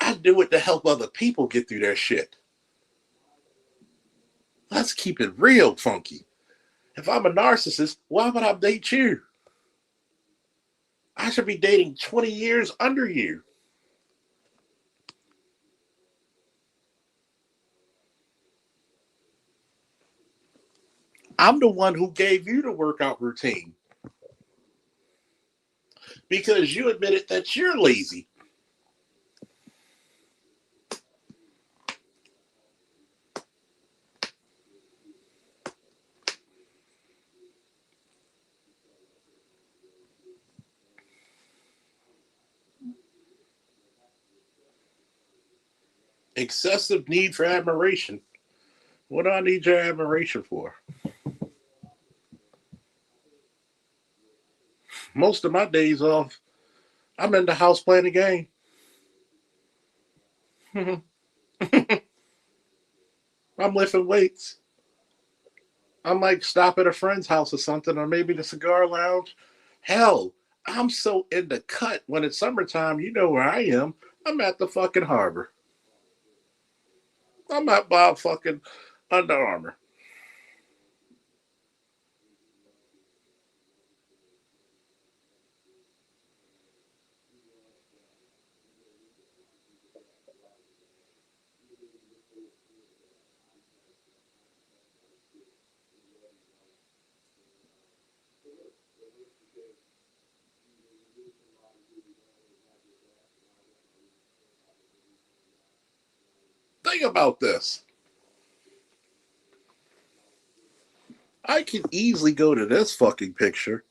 I do it to help other people get through their shit. Let's keep it real funky. If I'm a narcissist, why would I date you? I should be dating 20 years under you. I'm the one who gave you the workout routine because you admitted that you're lazy. Excessive need for admiration. What do I need your admiration for? Most of my days off, I'm in the house playing a game. I'm lifting weights. I might stop at a friend's house or something, or maybe the cigar lounge. Hell, I'm so in the cut when it's summertime. You know where I am. I'm at the fucking harbor. I'm at Bob fucking Under Armour. Think about this. I can easily go to this fucking picture.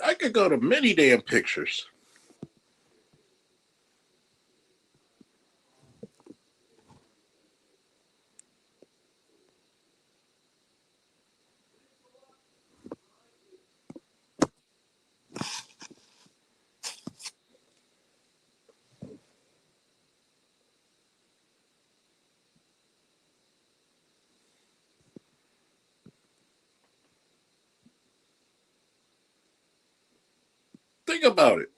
I could go to many damn pictures. Think about it.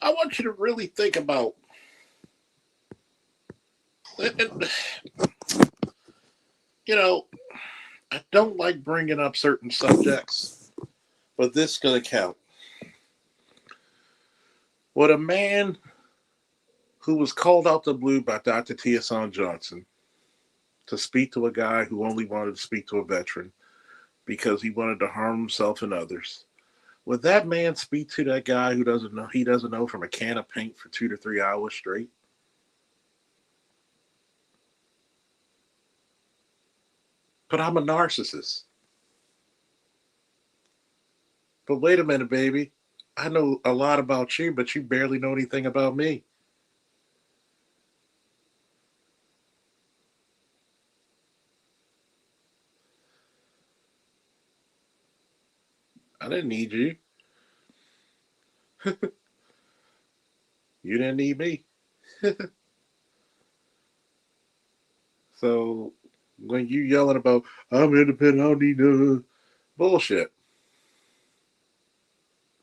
I want you to really think about. You know, I don't like bringing up certain subjects, but this is going to count. Would a man who was called out the blue by Dr. T.S. Johnson to speak to a guy who only wanted to speak to a veteran because he wanted to harm himself and others, would that man speak to that guy who doesn't know from a can of paint for 2 to 3 hours straight? But I'm a narcissist. But wait a minute, baby. I know a lot about you, but you barely know anything about me. I didn't need you. You didn't need me. So when you yelling about I'm independent, I don't need bullshit.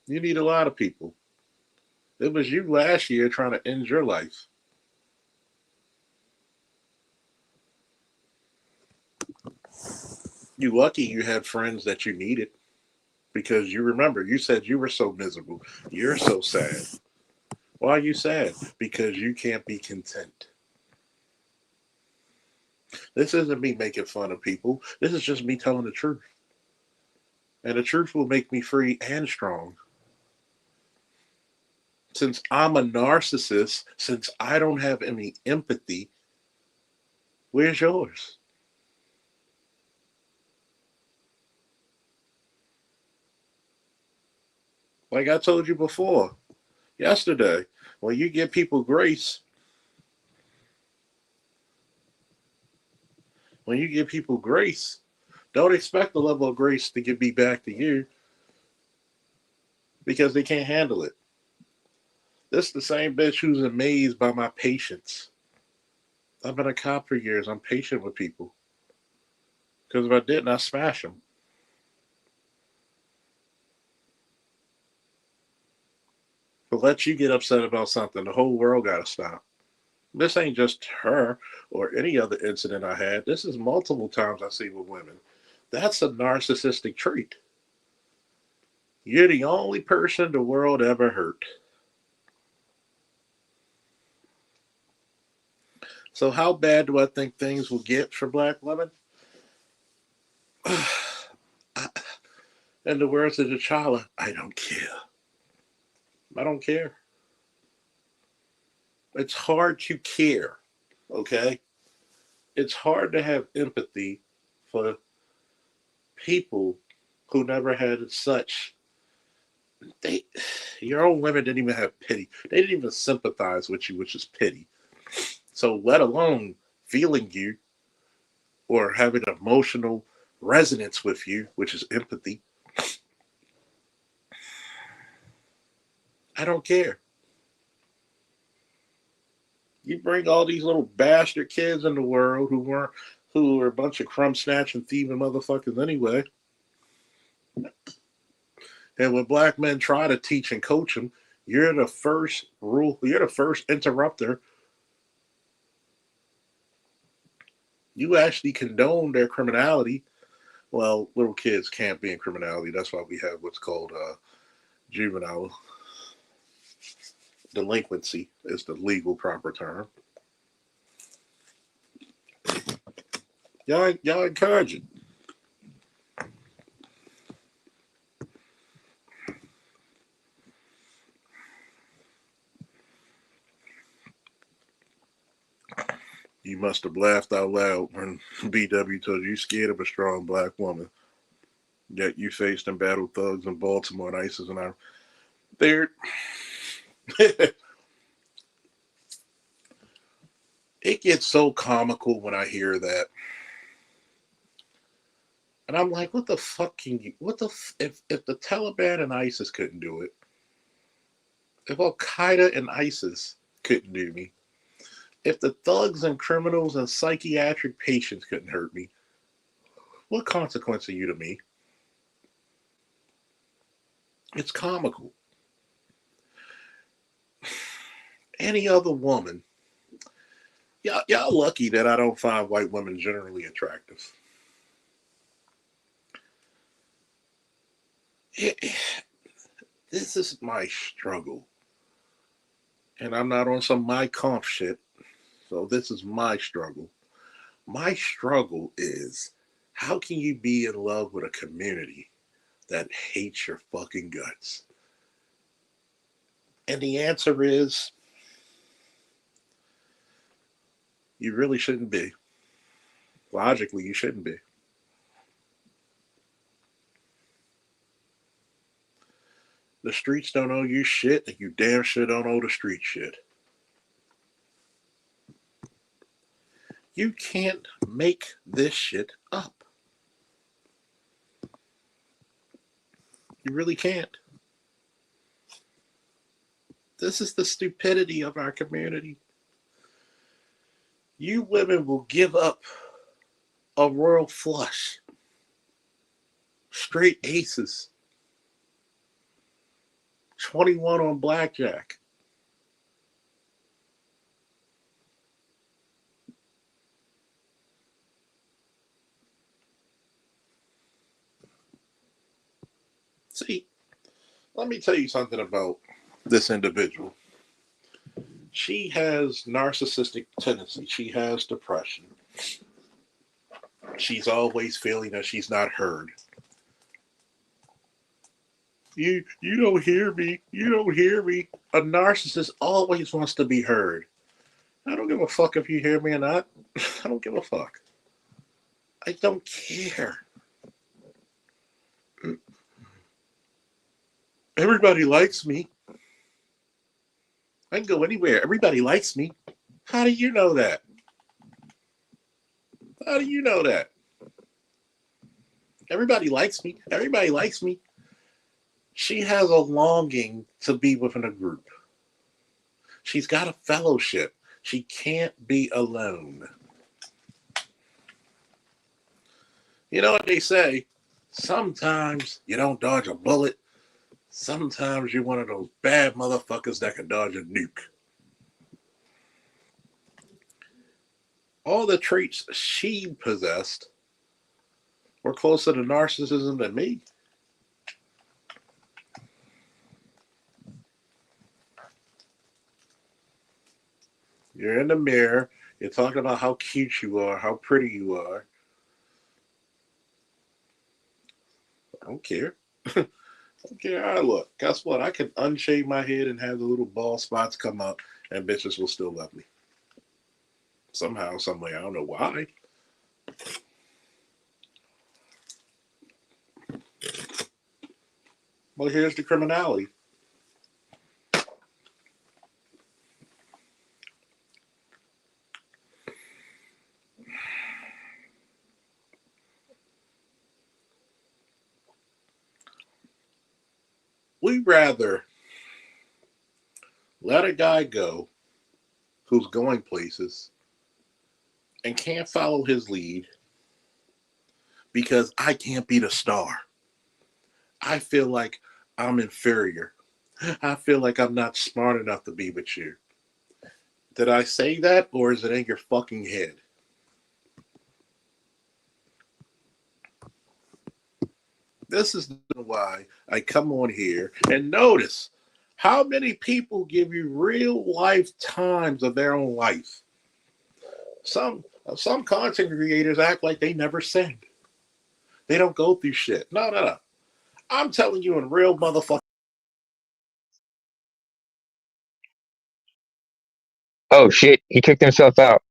You need a lot of people. It was you last year trying to end your life. You lucky you had friends that you needed because you remember you said you were so miserable. You're so sad. Why are you sad? Because you can't be content. This isn't me making fun of people. This is just me telling the truth. And the truth will make me free and strong. Since I'm a narcissist, since I don't have any empathy, where's yours? Like I told you before, yesterday, when you give people grace, when you give people grace, don't expect the level of grace to give me back to you. because they can't handle it. This is the same bitch who's amazed by my patience. I've been a cop for years. I'm patient with people. Because if I didn't, I'd smash them. But let you get upset about something, the whole world got to stop. This ain't just her or any other incident I had. This is multiple times I see with women. That's a narcissistic trait. You're the only person the world ever hurt. So how bad do I think things will get for black women? In the words of T'Challa, I don't care. I don't care. It's hard to care, okay? It's hard to have empathy for people who never had such. They, your own women didn't even have pity. They didn't even sympathize with you, which is pity. So let alone feeling you or having emotional resonance with you, which is empathy. I don't care. You bring all these little bastard kids in the world who were a bunch of crumb snatching, thieving motherfuckers anyway. And when black men try to teach and coach them, you're the first interrupter. You actually condone their criminality. Well, little kids can't be in criminality. That's why we have what's called juvenile delinquency is the legal proper term. Y'all encourage it. You must have laughed out loud when BW told you scared of a strong black woman. Yet you faced and battled thugs in Baltimore and ISIS and there. It gets so comical when I hear that. And I'm like, what the fuck can you, if the Taliban and ISIS couldn't do it, if Al Qaeda and ISIS couldn't do me, if the thugs and criminals and psychiatric patients couldn't hurt me, what consequence are you to me? It's comical. Any other woman, y'all lucky that I don't find white women generally attractive. This is my struggle. And I'm not on some my comp shit. So this is my struggle. My struggle is, how can you be in love with a community that hates your fucking guts? And the answer is, you really shouldn't be. Logically, you shouldn't be. The streets don't owe you shit, and you damn sure don't owe the street shit. You can't make this shit up. You really can't. This is the stupidity of our community. You women will give up a royal flush, straight aces, 21 on blackjack. See, let me tell you something about this individual. She has narcissistic tendencies. She has depression. She's always feeling that she's not heard. You don't hear me. You don't hear me. A narcissist always wants to be heard. I don't give a fuck if you hear me or not. I don't give a fuck. I don't care. Everybody likes me. I can go anywhere. Everybody likes me. How do you know that? How do you know that? Everybody likes me. Everybody likes me. She has a longing to be within a group. She's got a fellowship. She can't be alone. You know what they say? Sometimes you don't dodge a bullet. Sometimes you're one of those bad motherfuckers that can dodge a nuke. All the traits she possessed were closer to narcissism than me. You're in the mirror. You're talking about how cute you are, how pretty you are. I don't care. I don't care how I look. Guess what? I can unshave my head and have the little bald spots come up, and bitches will still love me. Somehow, some way. I don't know why. Well, here's the criminality. We'd rather let a guy go who's going places and can't follow his lead because I can't be the star. I feel like I'm inferior. I feel like I'm not smart enough to be with you. Did I say that, or is it in your fucking head? This is why I come on here and notice how many people give you real life times of their own life. Some content creators act like they never sinned. They don't go through shit. No. I'm telling you in real motherfucker. Oh shit, he kicked himself out.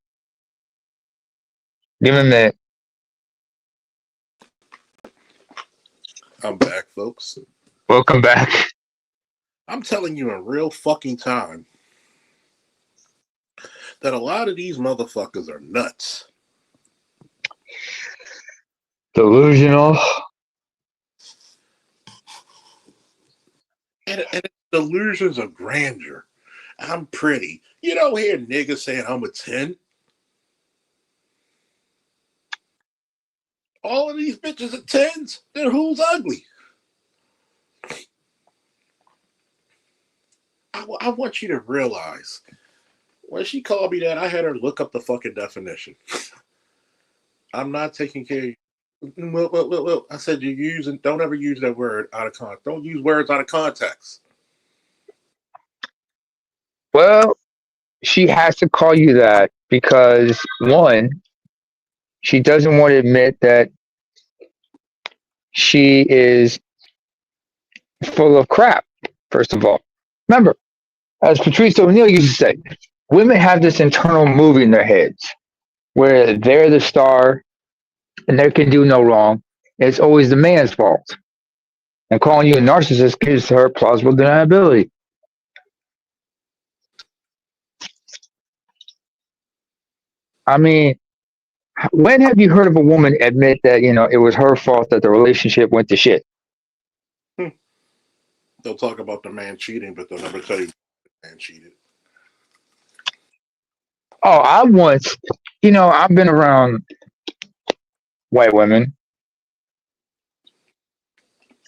Give him that. I'm back, folks. Welcome back. I'm telling you in real fucking time that a lot of these motherfuckers are nuts. Delusional. And it's delusions of grandeur. I'm pretty. You don't hear niggas saying I'm a 10. All of these bitches are 10s. Then who's ugly? I want you to realize, when she called me that, I had her look up the fucking definition. I'm not taking care of you. Well, I said don't ever use that word out of context. Don't use words out of context. Well, she has to call you that because one, she doesn't want to admit that she is full of crap, first of all. Remember, as Patrice O'Neill used to say, women have this internal movie in their heads where they're the star and they can do no wrong. It's always the man's fault. And calling you a narcissist gives her plausible deniability. I mean, when have you heard of a woman admit that, it was her fault that the relationship went to shit? They'll talk about the man cheating, but they'll never tell you the man cheated. Oh, I've been around white women,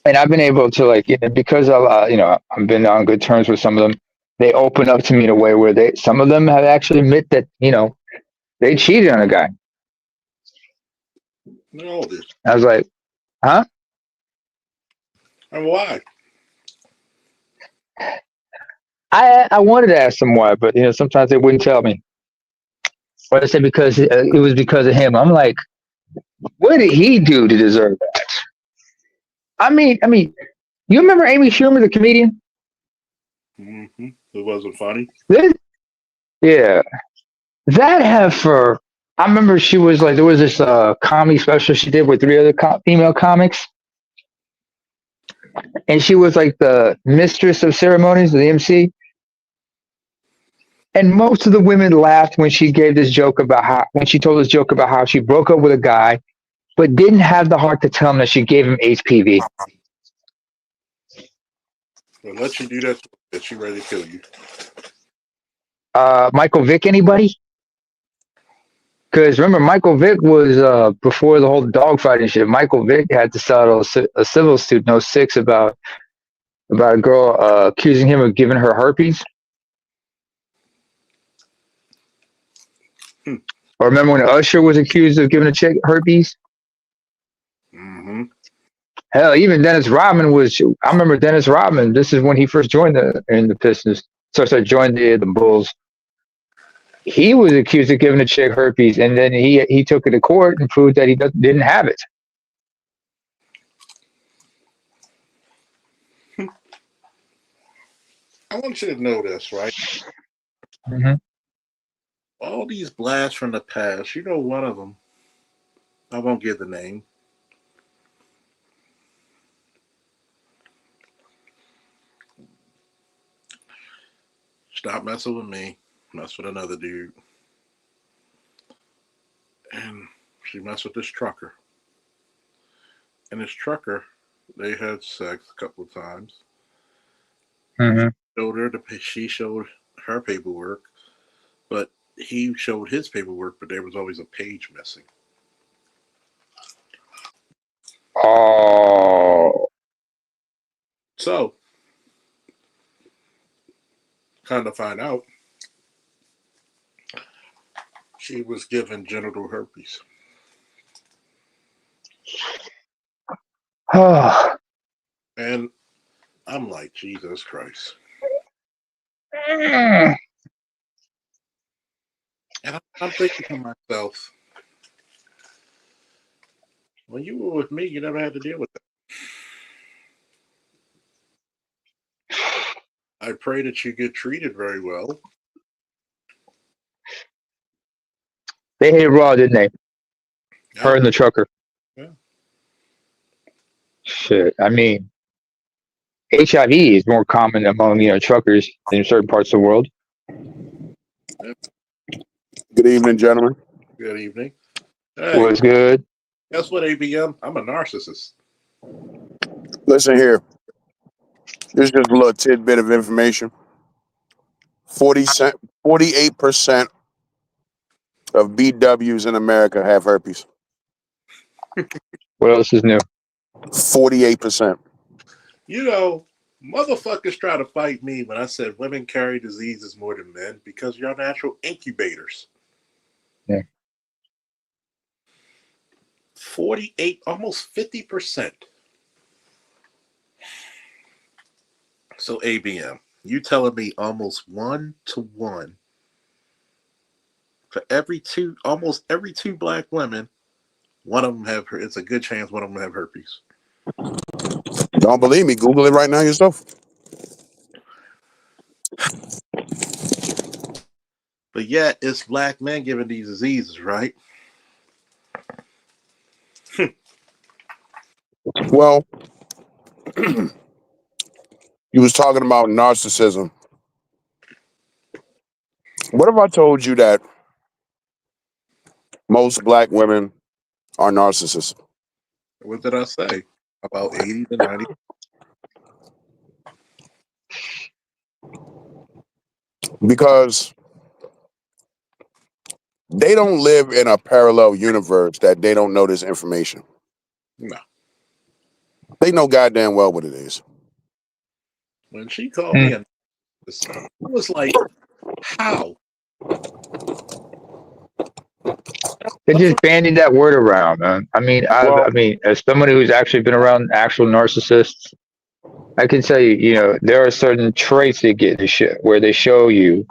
and I've been able to because I've been on good terms with some of them. They open up to me in a way where some of them have actually admit that they cheated on a guy. No, this. I was like, huh? And why? I wanted to ask them why, but sometimes they wouldn't tell me. Or they said because it was because of him. I'm like, what did he do to deserve that? I mean, you remember Amy Schumer, the comedian? Mm-hmm. It wasn't funny. Yeah, that heifer. I remember she was like, there was this comedy special she did with 3 other female comics, and she was like the mistress of ceremonies, the MC. And most of the women laughed when she told this joke about how she broke up with a guy, but didn't have the heart to tell him that she gave him HPV. They'll let you do that. That she ready to kill you. Michael Vick, anybody? Because remember, Michael Vick was before the whole dogfight and shit. Michael Vick had to settle a civil suit, no six, about a girl accusing him of giving her herpes. Or remember when Usher was accused of giving a chick herpes? Mm-hmm. Hell, even Dennis Rodman was. I remember Dennis Rodman. This is when he first joined the Pistons. So joined the Bulls. He was accused of giving a chick herpes, and then he took it to court and proved that he didn't have it. I want you to know this, right? Mm-hmm. All these blasts from the past, you know, one of them, I won't give the name. Stop messing with me, mess with another dude. And she messed with this trucker. And this trucker, they had sex a couple of times. Mm-hmm. She showed her paperwork, but he showed his paperwork, but there was always a page missing. Oh. So, kind of find out, she was given genital herpes. And I'm like, Jesus Christ. And I'm thinking to myself, when you were with me, you never had to deal with that. I pray that you get treated very well. They hated Raw, didn't they? Her and the trucker. Yeah. Shit. I mean, HIV is more common among truckers in certain parts of the world. Good evening, gentlemen. Good evening. Hey, Was good. guess what, ABM? I'm a narcissist. Listen here. This is just a little tidbit of information. 48% of BWs in America have herpes. What else is new? 48%. You know, motherfuckers try to fight me when I said women carry diseases more than men because you're natural incubators. Yeah. 48, almost 50%. So ABM, you telling me almost 1-to-1 for almost every two black women, one of them have it's a good chance one of them have herpes. Don't believe me? Google it right now yourself. But yet it's black men giving these diseases, right? Well, you was talking about narcissism. What if I told you that most black women are narcissists? What did I say? About 80 to 90. Because they don't live in a parallel universe that they don't know this information. No. They know goddamn well what it is. When she called me a narcissist, I was like, how? They just bandied that word around, man. I mean, Well- I mean, as somebody who's actually been around actual narcissists, I can tell you, there are certain traits they get to shit where they show you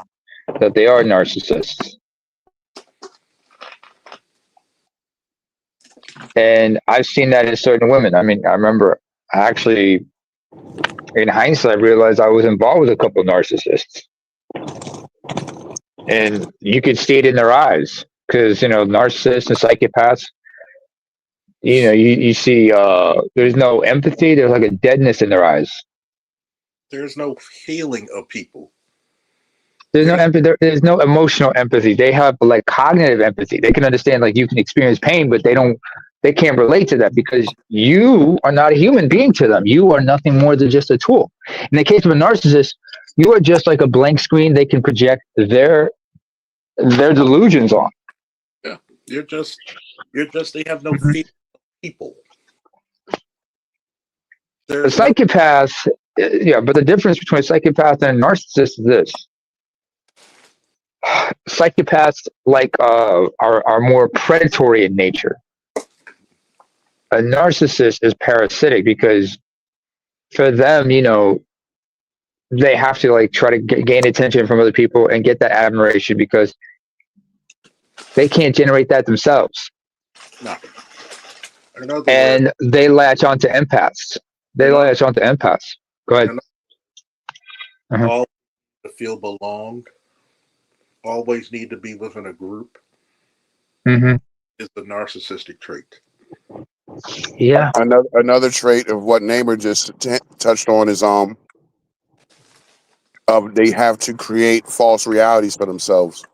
that they are narcissists. And I've seen that in certain women. I mean, I remember actually, in hindsight, I realized I was involved with a couple of narcissists. And you could see it in their eyes because, narcissists and psychopaths, you see there's no empathy. There's like a deadness in their eyes. There's no healing of people. There's no empathy. There's no emotional empathy. They have like cognitive empathy. They can understand, like, you can experience pain, but they don't They can't relate to that because you are not a human being to them. You are nothing more than just a tool. In the case of a narcissist, you are just like a blank screen they can project their delusions on. Yeah, you're just they have no fear of people. A There's no psychopath, yeah, but the difference between a psychopath and a narcissist is this. Psychopaths are more predatory in nature. A narcissist is parasitic because for them, they have to like try to gain attention from other people and get that admiration because they can't generate that themselves. no. In other words, And they latch onto empaths. in other, Go ahead. in Uh-huh. all to feel belonged, always need to be within a group Mm-hmm. is the narcissistic trait. Yeah. Another trait of what Namer just touched on is they have to create false realities for themselves.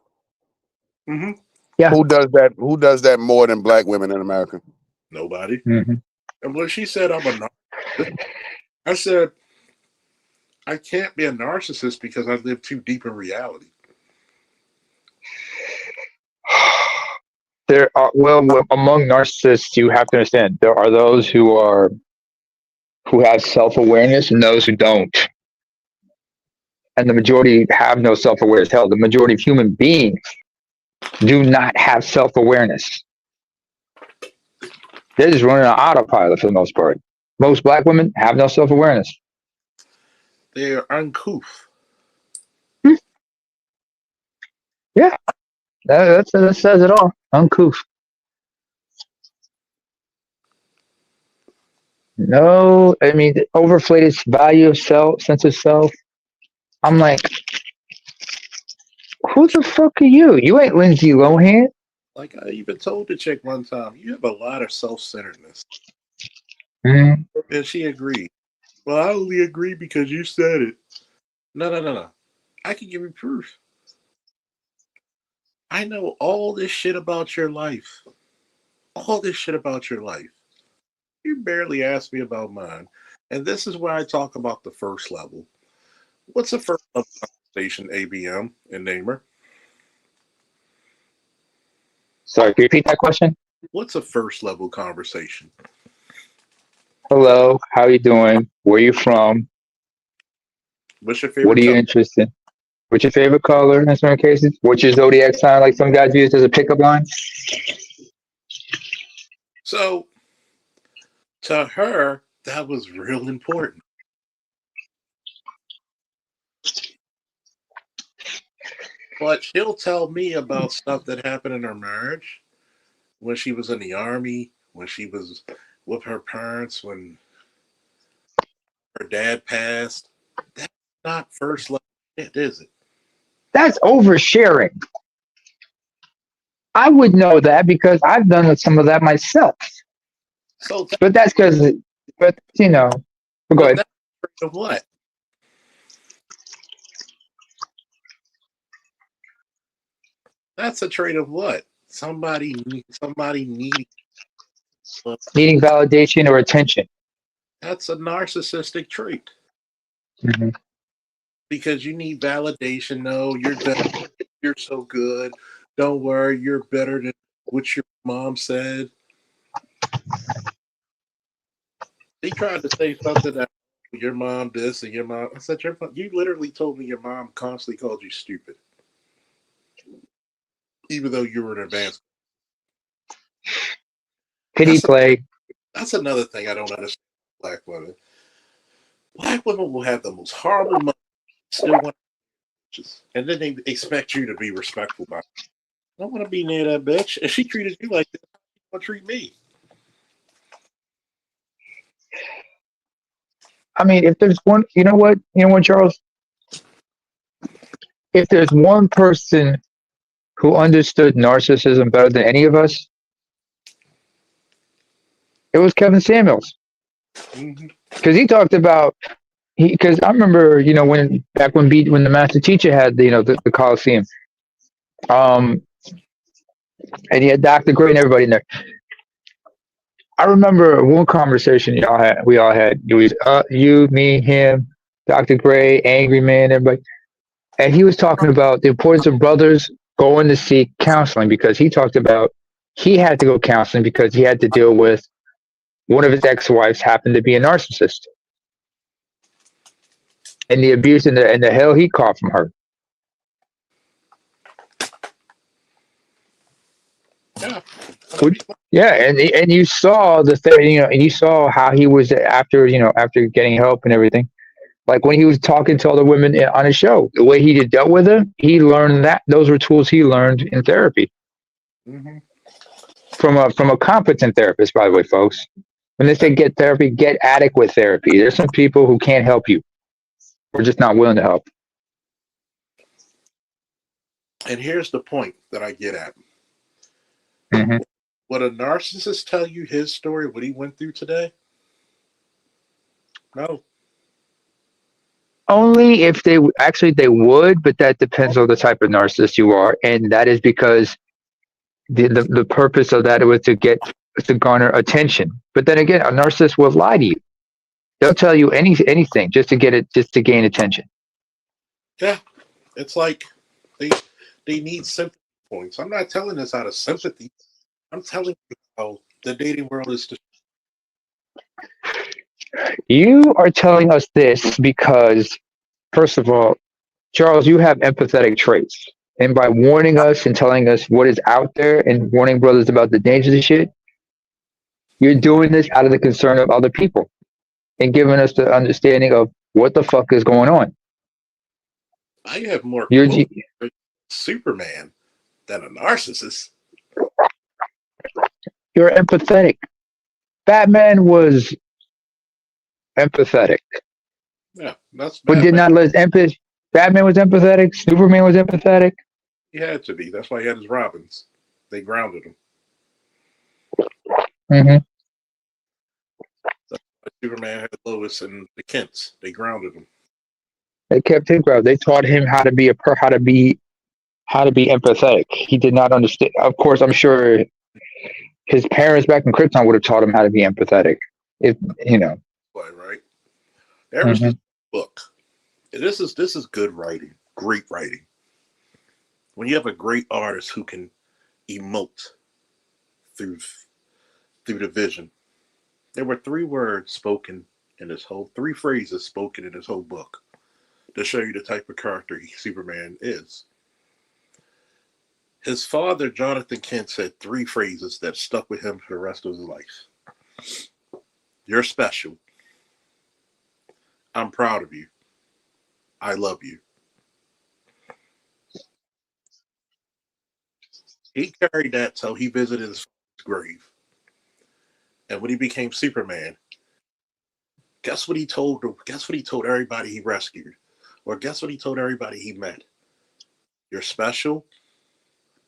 Mm-hmm. Yeah. Who does that? Who does that more than black women in America? Nobody. Mm-hmm. And when she said I'm a narcissist, I said I can't be a narcissist because I live too deep in reality. There are among narcissists, you have to understand there are those who have self-awareness and those who don't. And the majority have no self-awareness. Hell, the majority of human beings do not have self-awareness. They're just running on autopilot for the most part. Most black women have no self-awareness. They are uncouth. Yeah, that says it all. Uncouth. No, I mean, overflated value of self, sense of self. I'm like, who the fuck are you? You ain't Lindsay Lohan. Like I even told the chick one time, you have a lot of self-centeredness. Mm-hmm. And she agreed. Well, I only agree because you said it. No. I can give you proof. I know all this shit about your life. All this shit about your life. You barely asked me about mine. And this is where I talk about the first level. What's the first level conversation, ABM and Namer? Sorry, can you repeat that question? What's a first level conversation? Hello, how you doing? Where you from? What's your favorite What are you color? interested in? What's your favorite color in some cases? What's your zodiac sign? Like some guys use as a pickup line. So, to her, that was real important. But she'll tell me about stuff that happened in her marriage, when she was in the army, when she was with her parents, when her dad passed. That's not first level shit, is it? That's oversharing. I would know that because I've done some of that myself. So, But that's because, go ahead. that's a trait of what? That's a trait of what? Somebody needing. Needing validation or attention. That's a narcissistic trait Mm-hmm. because you need validation. No, you're better. You're so good. Don't worry, you're better than what your mom said. He tried to say something that your mom this and your mom. I said, you literally told me your mom constantly called you stupid, even though you were in advance. Pity play. That's another thing I don't understand. Black women. Black women will have the most horrible money, still want bitches, and then they expect you to be respectful about it. I don't want to be near that bitch. If she treated you like this, how you want to treat me? I mean, if there's one, you know what, Charles? If there's one person who understood narcissism better than any of us, it was Kevin Samuels. Because he talked about, because I remember, when the master teacher had the Coliseum, and he had Dr. Gray and everybody in there. I remember one conversation we all had. It was you, me, him, Dr. Gray, Angry Man, everybody. And he was talking about the importance of brothers going to seek counseling because he talked about he had to go counseling because he had to deal with one of his ex-wives happened to be a narcissist and the abuse and the hell he caught from her. Yeah. Yeah, and you saw the thing, and you saw how he was after after getting help and everything. Like when he was talking to all the women on his show, the way he dealt with them, he learned that those were tools he learned in therapy Mm-hmm. from a competent therapist. By the way, folks, when they say get therapy, get adequate therapy. There's some people who can't help you, or just not willing to help. And here's the point that I get at. Mm-hmm. Would a narcissist tell you his story, what he went through today? No. Only if they would, but that depends on the type of narcissist you are, and that is because the purpose of that was to garner attention. But then again, a narcissist will lie to you. They'll tell you anything just to gain attention. Yeah. It's like they need sympathy points. I'm not telling this out of sympathy. I'm telling you how the dating world is just. You are telling us this because, first of all, Charles, you have empathetic traits. And by warning us and telling us what is out there and warning brothers about the dangers of shit, you're doing this out of the concern of other people and giving us the understanding of what the fuck is going on. I have more You're quotes for Superman than a narcissist. you're empathetic. Batman was empathetic, Yeah, that's but did Batman. not let empathy. Batman was empathetic. Superman was empathetic. He had to be. That's why he had his Robins. They grounded him. Mm-hmm. Superman had Lois and the Kents. They grounded him. They kept him grounded. They taught him how to be how to be empathetic. He did not understand. Of course, I'm sure his parents back in Krypton would have taught him how to be empathetic. If you know. Why, right? There was Mm-hmm. this book. This is good writing. Great writing. When you have a great artist who can emote through the vision. There were three words spoken in this whole three phrases spoken in this whole book to show you the type of character Superman is. His father, Jonathan Kent, said three phrases that stuck with him for the rest of his life. You're special. I'm proud of you. I love you. He carried that till he visited his grave. And when he became Superman, guess what he told everybody he rescued? Or guess what he told everybody he met? You're special.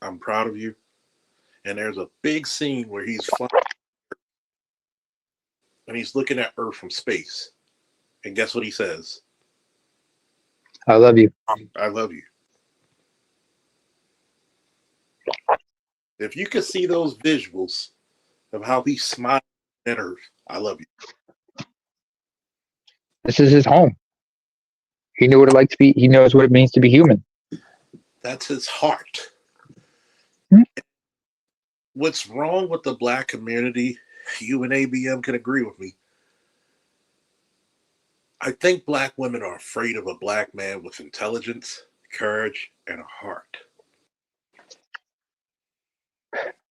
I'm proud of you. And there's a big scene where he's flying and he's looking at Earth from space. And guess what he says? I love you. I love you. If you could see those visuals of how he smiled at Earth, I love you. This is his home. He knew what it like to be. He knows what it means to be human. That's his heart. Hmm? What's wrong with the black community? You and ABM can agree with me. I think black women are afraid of a black man with intelligence, courage, and a heart.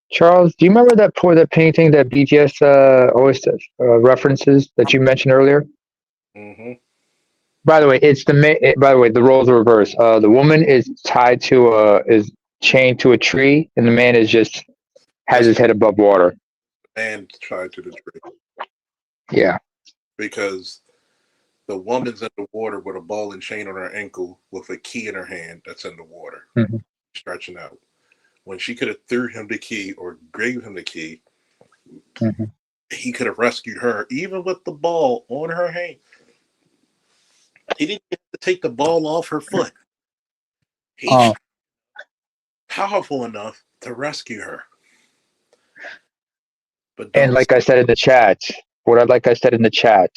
Charles, do you remember that painting that BGS always references that you mentioned earlier? Mm-hmm. By the way, the roles are reversed. The woman is tied is chained to a tree, and the man is just has his head above water. And tied to the tree. Yeah. Because the woman's in the water with a ball and chain on her ankle with a key in her hand that's in the water, Mm-hmm. stretching out. When she could have threw him the key or gave him the key, Mm-hmm. he could have rescued her, even with the ball on her hand. He didn't get to take the ball off her foot. He's powerful enough to rescue her. But And don't. like I said in the chat, like I said in the chat,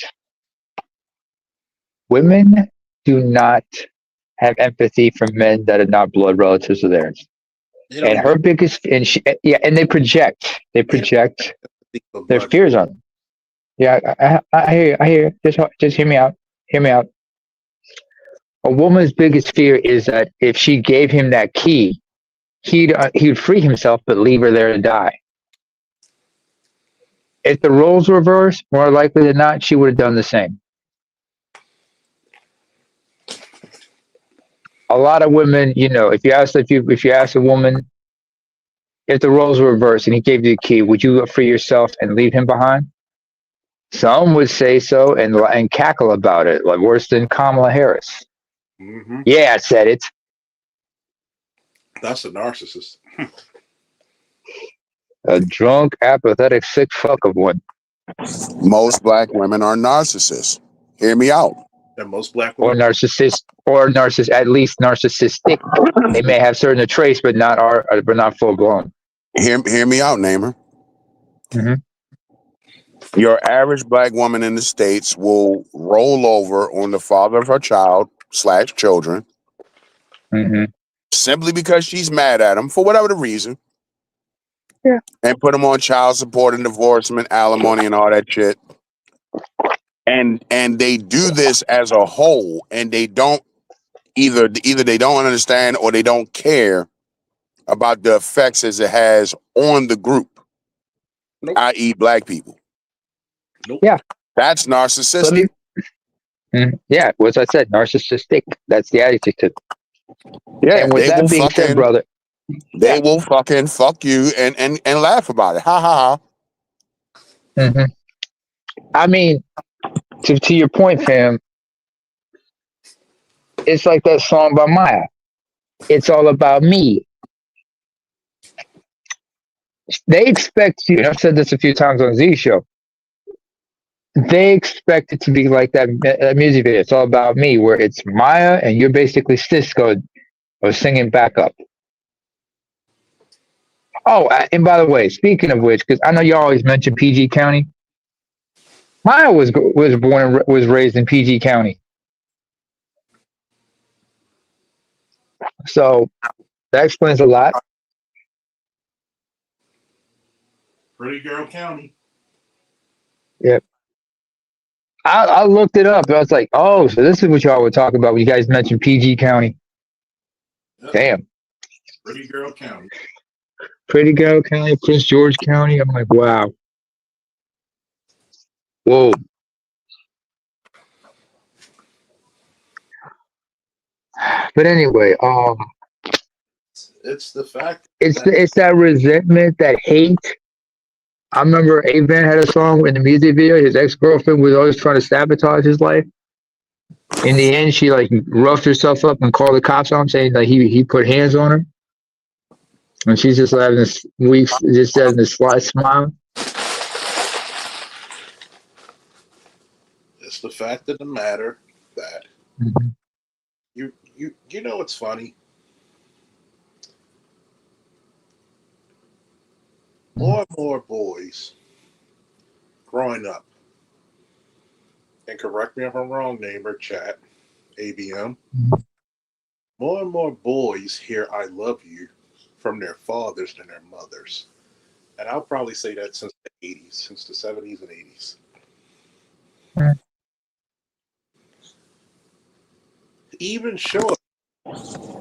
women do not have empathy for men that are not blood relatives of theirs. They don't And even. her biggest, and she, yeah, and they They don't project think of their blood. fears on them. Yeah, I hear you. I hear you. Just hear me out. Hear me out. A woman's biggest fear is that if she gave him that key, he'd free himself, but leave her there to die. If the roles were reversed, more likely than not, she would have done the same. A lot of women, if you ask a woman if the roles were reversed and he gave you the key, would you free yourself and leave him behind? Some would say so and cackle about it, like worse than Kamala Harris. Mm-hmm. Yeah, I said it. That's a narcissist. A drunk, apathetic, sick fuck of one. Most black women are narcissists. Hear me out. And most black Or women. at least narcissistic. They may have certain traits, but not full blown. Hear me out, Namer. Mm-hmm. Your average black woman in the States will roll over on the father of her child/children Mm-hmm. simply because she's mad at him for whatever the reason. Yeah. And put them on child support and divorcement, alimony, and all that shit. And they do this as a whole, and they don't either they don't understand or they don't care about the effects as it has on the group, Nope. i.e., black people. Nope. Yeah. That's narcissistic. Yeah, as I said, narcissistic. That's the adjective. Yeah, And with that being said, brother, they will fucking fuck you and laugh about it. Ha ha ha. mm-hmm. I mean, to your point, fam, it's like that song by Maya. It's all about me. They expect you, and I've said this a few times on Z Show, they expect it to be like that music video. It's all about me, where it's Maya and you're basically Cisco or singing backup. Oh, and by the way, speaking of which, because I know you always mention PG County, Maya was born and was raised in PG County, so that explains a lot. Pretty Girl County. Yep. I looked it up. I was like, oh, so this is what y'all were talking about when you guys mentioned PG County. Yep. Damn. Pretty Girl County. Pretty Girl County, Prince George County. I'm like, wow. Whoa. But anyway, It's the fact. it's that resentment, that hate. I remember Avan had a song in the music video. His ex-girlfriend was always trying to sabotage his life. In the end, she like roughed herself up and called the cops on him, saying that he put hands on her. And she's just having this weak, just having this slight smile. It's the fact of the matter that Mm-hmm. you know it's funny. More and more boys growing up, and correct me if I'm wrong, neighbor, chat, ABM. More and more boys hear "I love you" from their fathers than their mothers, and I'll probably say that since the '80s, since the '70s and '80s. Mm-hmm. Even Short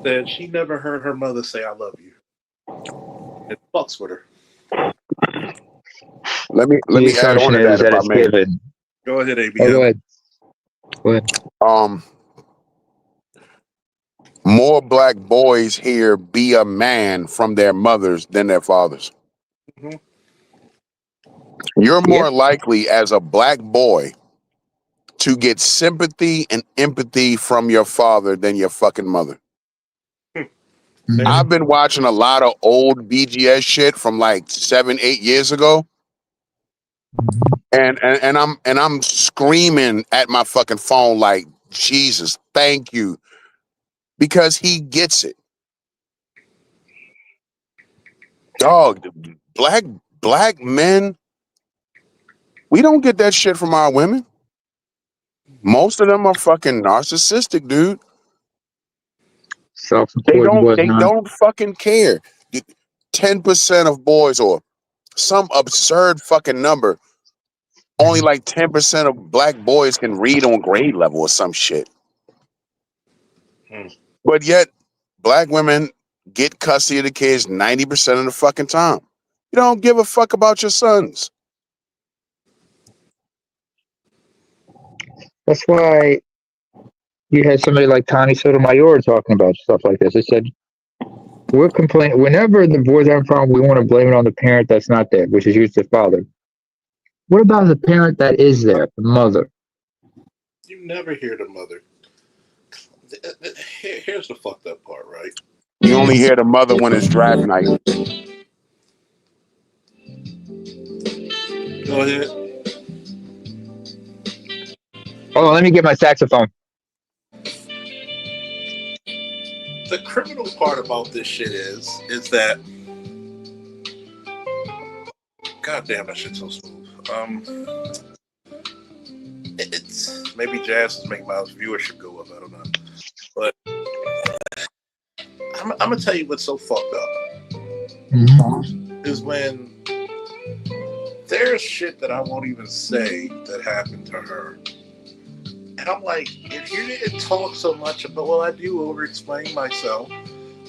said she never heard her mother say "I love you." It fucks with her. Let me The add on assumption to is that if that I it's may. given. Go ahead, ABM. Oh, go ahead. Go ahead. More black boys here be a man from their mothers than their fathers. Mm-hmm. You're more likely as a black boy to get sympathy and empathy from your father than your fucking mother. Mm-hmm. I've been watching a lot of old BGS shit from like 7-8 years ago. And I'm screaming at my fucking phone like, Jesus, thank you. Because he gets it. Dog, black men We don't get that shit from our women. Most of them are fucking narcissistic, dude. Self-important was They not. don't fucking care. 10% of boys, or some absurd fucking number, only like 10% of black boys can read on grade level or some shit. But yet, black women get custody of the kids 90% of the fucking time. You don't give a fuck about your sons. That's why you had somebody like Tony Sotomayor talking about stuff like this. They said, we're complaining whenever the boys have a problem, we want to blame it on the parent that's not there, which is usually the father. What about the parent that is there, the mother? You never hear the mother. Here's the fucked up part, right? You only hear the mother when it's draft night. Go ahead. Hold on, let me get my saxophone. The criminal part about this shit is that, god damn, that shit's so smooth. It's maybe jazz is making my viewership go up. I don't know, but I'm gonna tell you what's so fucked up is when there's shit that I won't even say that happened to her. And I'm like, if you didn't talk so much about, well, I do over-explain myself.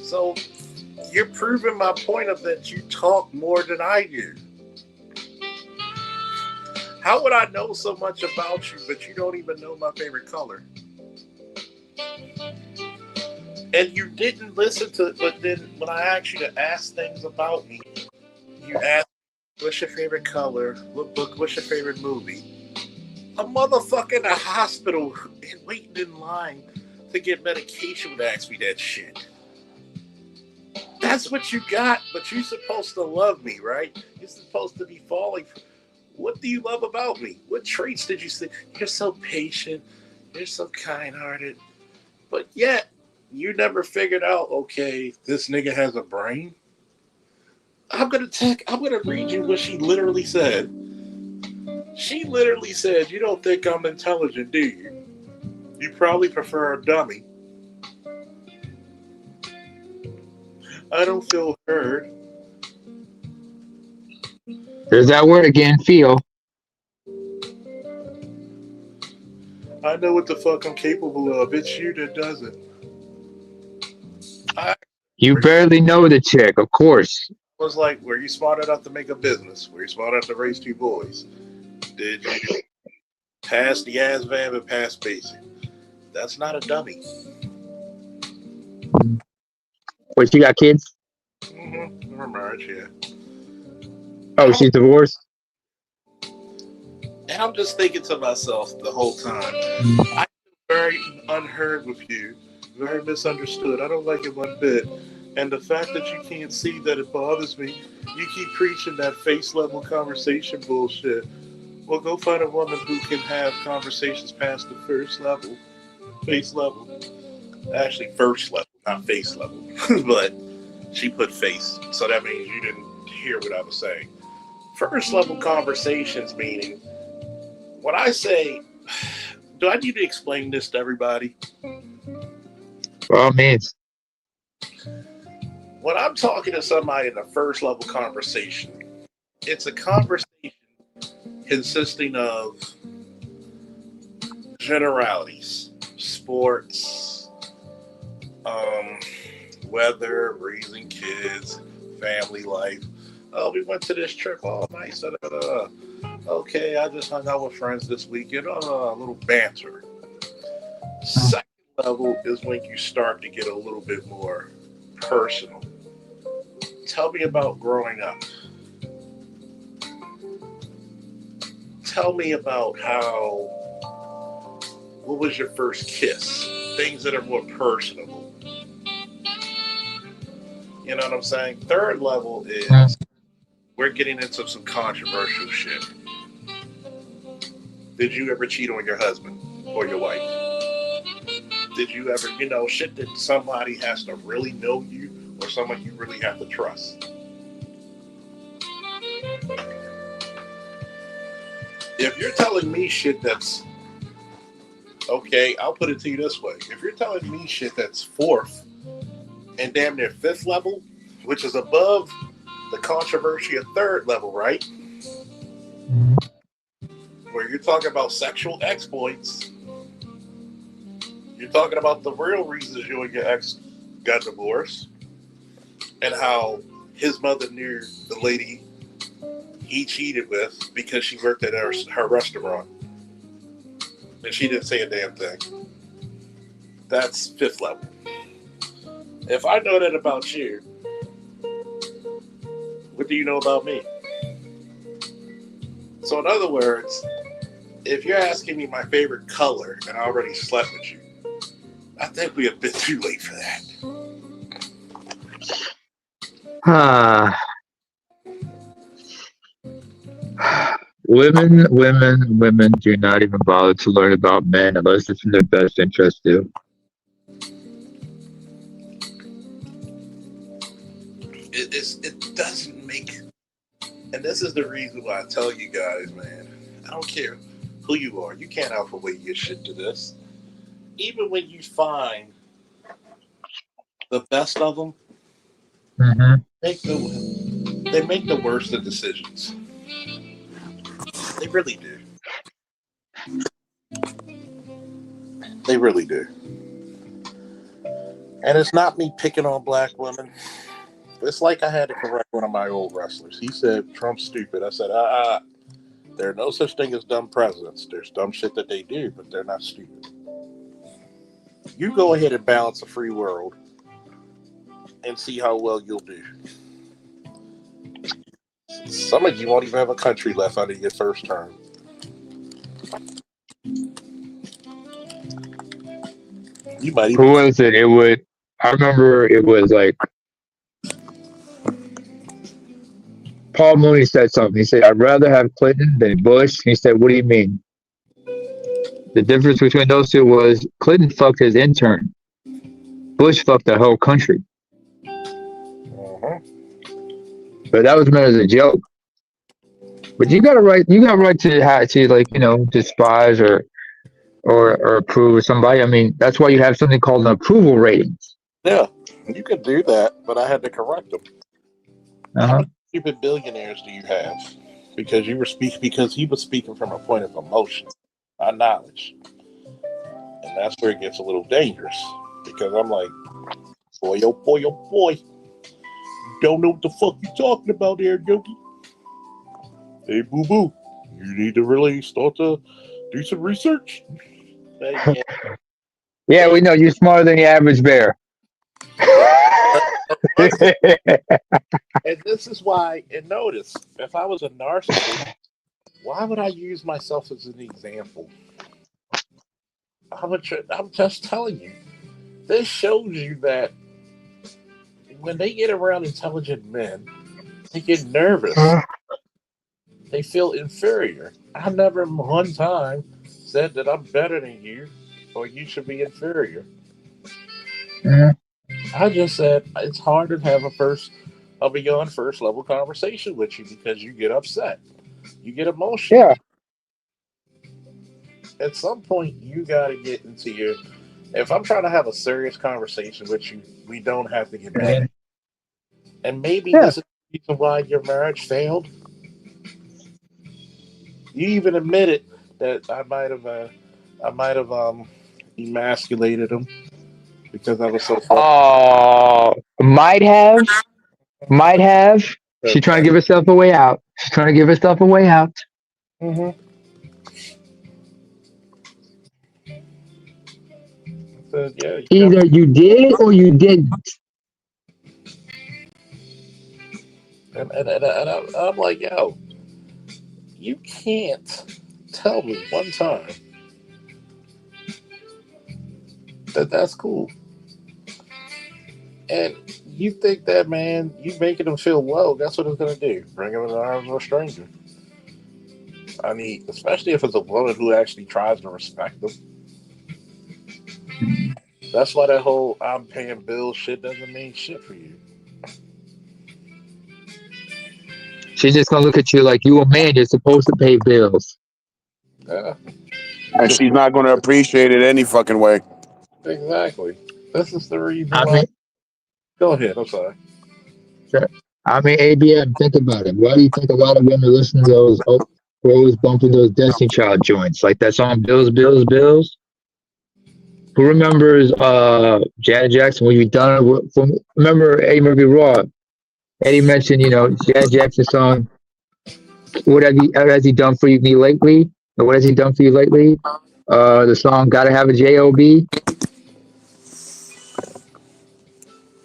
So you're proving my point of that you talk more than I do. How would I know so much about you, but you don't even know my favorite color? And you didn't listen to it, but then when I asked you to ask things about me, you asked, what's your favorite color? What book? What's your favorite movie? A motherfucker in a hospital and waiting in line to get medication would ask me that shit. That's what you got, but you're supposed to love me, right? You're supposed to be falling. What do you love about me? What traits did you say? You're so patient. You're so kind-hearted. But yet, you never figured out, okay, this nigga has a brain. I'm gonna read you what she literally said. She literally said, you don't think I'm intelligent, do you? You probably prefer a dummy. I don't feel heard. There's that word again, feel. I know what the fuck I'm capable of. It's you that doesn't. You barely know the chick, of course. Was like, were you smart enough to make a business? Were you smart enough to raise two boys? Did you pass the ASVAB and pass basic? That's not a dummy. Wait, she got kids? Mm-hmm. Her marriage, yeah. Oh, she's divorced? And I'm just thinking to myself the whole time, I'm very unheard with you, very misunderstood. I don't like it one bit. And the fact that you can't see that it bothers me, you keep preaching that face level conversation bullshit. Well, go find a woman who can have conversations past the first level, face level. Actually, first level, not face level. But she put face, so that means you didn't hear what I was saying. First level conversations meaning, when I say, do I need to explain this to everybody? Well, means. When I'm talking to somebody in a first level conversation, it's a conversation consisting of generalities, sports, weather, raising kids, family life. Oh, we went to this trip. Oh, nice. Okay, I just hung out with friends this weekend. A little banter. Second level is when you start to get a little bit more personal. Tell me about growing up. Tell me about what was your first kiss? Things that are more personable. You know what I'm saying? Third level is we're getting into some controversial shit. Did you ever cheat on your husband or your wife? Did you ever, shit that somebody has to really know you or someone you really have to trust? if you're telling me shit that's okay, I'll put it to you this way: if you're telling me shit that's fourth and damn near fifth level, which is above the controversy of third level, right? Where you're talking about sexual exploits, you're talking about the real reasons you and your ex got divorced, and how his mother knew the lady he cheated with because she worked at her restaurant, and she didn't say a damn thing. That's fifth level. If I know that about you, what do you know about me? So in other words, if you're asking me my favorite color and I already slept with you, I think we're a bit too late for that. Women do not even bother to learn about men unless it's in their best interest to. It doesn't make, and this is the reason why I tell you guys, man, I don't care who you are, you can't outweight your shit to this. Even when you find the best of them, they make the worst of decisions. They really do. They really do. And it's not me picking on black women. It's like I had to correct one of my old wrestlers. He said, Trump's stupid. I said, there are no such thing as dumb presidents. There's dumb shit that they do, but they're not stupid. You go ahead and balance a free world and see how well you'll do. Some of you won't even have a country left under your first term. You might even. Who was it? I remember it was like Paul Mooney said something. He said, I'd rather have Clinton than Bush. He said, what do you mean? The difference between those two was Clinton fucked his intern. Bush fucked the whole country. But that was meant as a joke. But you got a right to like, despise or approve of somebody. I mean, that's why you have something called an approval rating. Yeah, you could do that, but I had to correct them. How many stupid billionaires do you have? Because he was speaking from a point of emotion, not knowledge. And that's where it gets a little dangerous. Because I'm like, boy, oh boy, oh boy. Don't know what the fuck you talking about there, Yogi. Hey, boo-boo. You need to really start to do some research. Yeah, we know you're smarter than the average bear. And this is why, and notice, if I was a narcissist, why would I use myself as an example? I'm just telling you. This shows you that when they get around intelligent men, they get nervous. They feel inferior. I never one time said that I'm better than you or you should be inferior. I just said it's hard to have a beyond first level conversation with you because you get upset. You get emotional. Yeah. At some point, you got to get into your. If I'm trying to have a serious conversation with you, we don't have to get mad. And maybe this is the reason why your marriage failed. You even admitted that I might have emasculated him because I was so. Oh, might have. She's trying to give herself a way out. Mm-hmm. So, yeah, Either you did or you didn't. And I'm like, yo, you can't tell me one time that's cool. And you think that, man, you making them feel low, that's what it's going to do. Bring them in the arms of a stranger. I mean, especially if it's a woman who actually tries to respect them. That's why that whole I'm paying bills shit doesn't mean shit for you. She's just going to look at you like you a man. You're supposed to pay bills. Yeah, And she's not going to appreciate it any fucking way. exactly. This is the reason I why. mean, Go ahead. I'm sorry. sure. I mean, ABM, think about it. Why do you think a lot of women listen to those? Oh, we're always bumping those Destiny Child joints, like that song "Bills, Bills, Bills." Who remembers Janet Jackson? When you done from remember Eddie Murphy Raw? Eddie mentioned, Janet Jackson song. What has he done for you lately? Or what has he done for you lately? The song "Gotta Have a Job."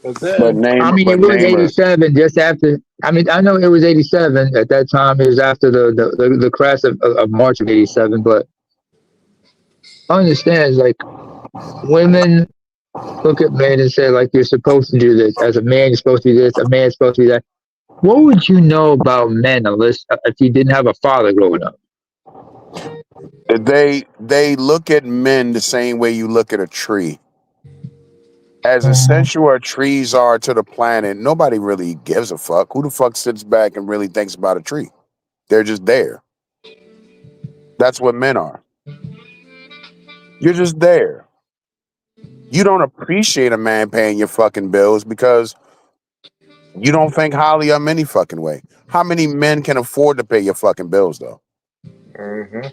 But But then, name, I mean, it but was name her. 87, just after. I mean, I know it was 87 at that time. It was after the crash of March of 87. But I understand, it's like women look at men and say, like, you're supposed to do this. As a man, you're supposed to do this. A man's supposed to do that. What would you know about men unless if you didn't have a father growing up? They look at men the same way you look at a tree. As Mhm. essential as trees are to the planet, nobody really gives a fuck. Who the fuck sits back and really thinks about a tree? They're just there. That's what men are. You're just there. You don't appreciate a man paying your fucking bills because you don't think highly of him any fucking way. How many men can afford to pay your fucking bills though? mm-hmm.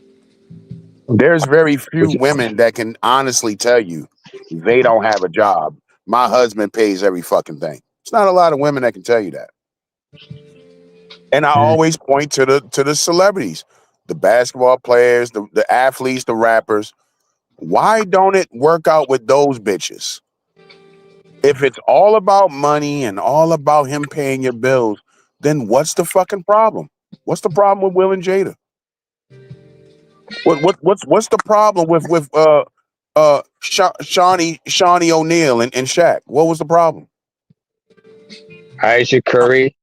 There's very few Which, women that can honestly tell you they don't have a job. My husband pays every fucking thing. It's not a lot of women that can tell you that. And I Mhm. always point to the celebrities, the basketball players, the athletes, the rappers. Why don't it work out with those bitches? If it's all about money and all about him paying your bills, then what's the fucking problem? What's the problem with Will and Jada? What's the problem with Shawnee O'Neal and Shaq? What was the problem? Aisha Curry.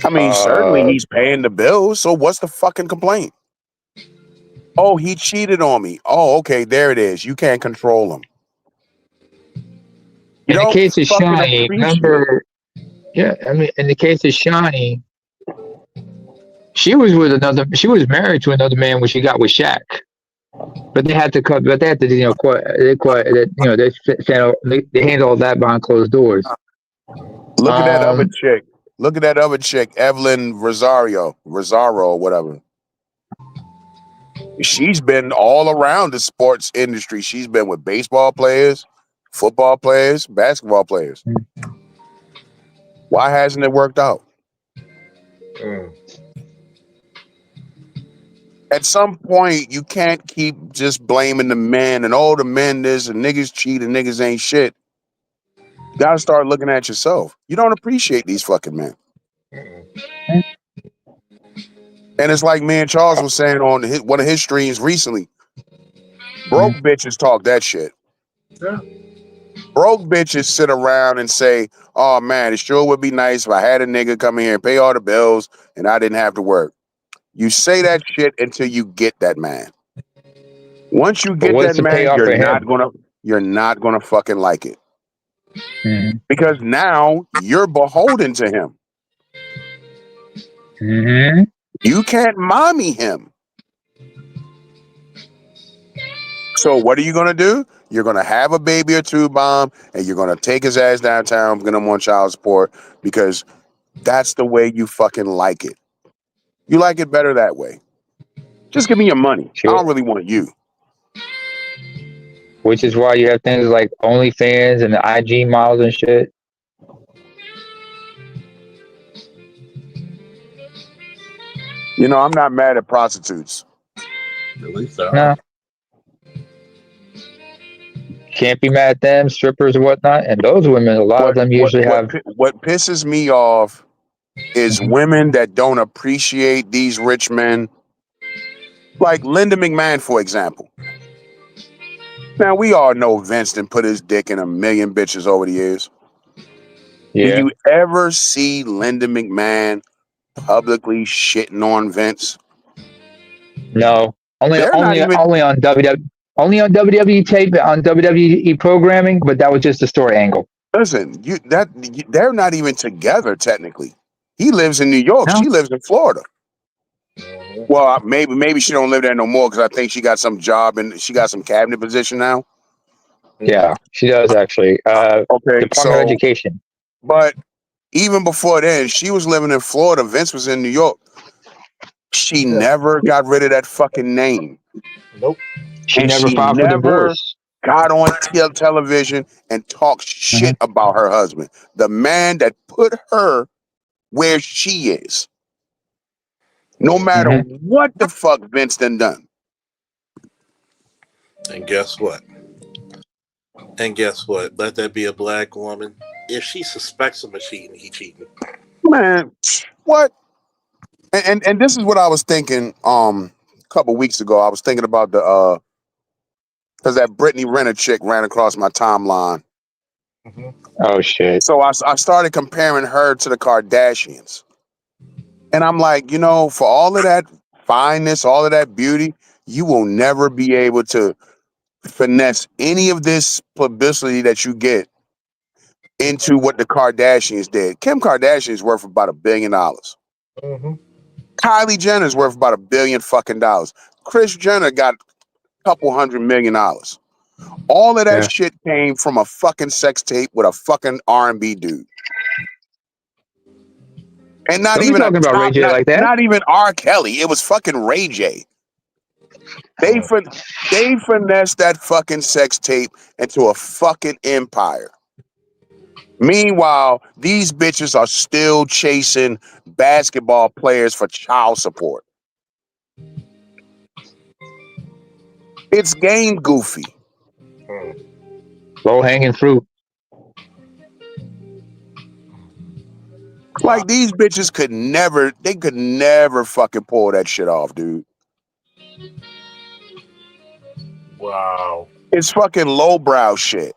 I mean, certainly Uh, he's paying the bills, so what's the fucking complaint? Oh, he cheated on me. Oh, okay, there it is. You can't control him. You in the don't case of fucking Shawnee, appreciate. remember? Yeah, I mean, in the case of Shawnee, she was with another. She was married to another man when she got with Shaq. But they had to cut. But they had to, they handle all that behind closed doors. Look at that other Um, chick. Look at that other chick, Evelyn Rosario, or whatever. She's been all around the sports industry. She's been with baseball players, football players, basketball players. Why hasn't it worked out? Mm. At some point, you can't keep just blaming the men and the men this and niggas cheat and niggas ain't shit. You gotta start looking at yourself. You don't appreciate these fucking men. Mm-mm. And it's like me and Charles was saying on one of his streams recently. Broke bitches talk that shit. Yeah. Broke bitches sit around and say, "Oh man, it sure would be nice if I had a nigga come in here and pay all the bills and I didn't have to work." You say that shit until you get that man. Once you but get that what's the man, payoff for him? you're not gonna fucking like it. Mm-hmm. Because now you're beholden to him. Mm-hmm. You can't mommy him. So what are you gonna do? You're gonna have a baby or two bomb, and you're gonna take his ass downtown, get him on child support because that's the way you fucking like it. You like it better that way. Just give me your money. I Sure. don't really want you. Which is why you have things like OnlyFans and the IG models and shit. You know, I'm not mad at prostitutes. At least there are. No, can't be mad at them, strippers or whatnot. And those women, a lot of them usually have. What pisses me off is women that don't appreciate these rich men. Like Linda McMahon, for example. Now we all know Vince done put his dick in a million bitches over the years. Do Yeah. you ever see Linda McMahon publicly shitting on Vince? No. Only They're not only even only on WWE. Only on WWE tape, on WWE programming, but that was just a story angle. listen. They're not even together technically. He lives in New York. No. She lives in Florida. Well, maybe she don't live there no more because I think she got some job and she got some cabinet position now. Yeah, she does actually. Okay, Department of Education. but even before then, she was living in Florida. Vince was in New York. She never got rid of that fucking name. Nope. She And never she filed for never divorce. got on television and talked shit about her husband, the man that put her where she is. No matter what the fuck Vince done. And guess what? Let that be a black woman. If she suspects him of cheating, he cheating. Man, what? And this is what I was thinking a couple weeks ago. I was thinking about the because that Brittany Renner chick ran across my timeline. Oh shit. So I started comparing her to the Kardashians. And I'm like, for all of that fineness, all of that beauty, you will never be able to finesse any of this publicity that you get into what the Kardashians did. Kim Kardashian is worth about $1 billion. Kylie Jenner is worth about $1 billion fucking dollars. Kris Jenner got a couple $100 million. All of that shit came from a fucking sex tape with a fucking R&B dude. And not Don't be even talking about Ray J like that. not even R. Kelly. It was fucking Ray J. They finessed that fucking sex tape into a fucking empire. Meanwhile, these bitches are still chasing basketball players for child support. It's game goofy. Low hanging fruit. Like these bitches could never fucking pull that shit off, dude. Wow. It's fucking lowbrow shit.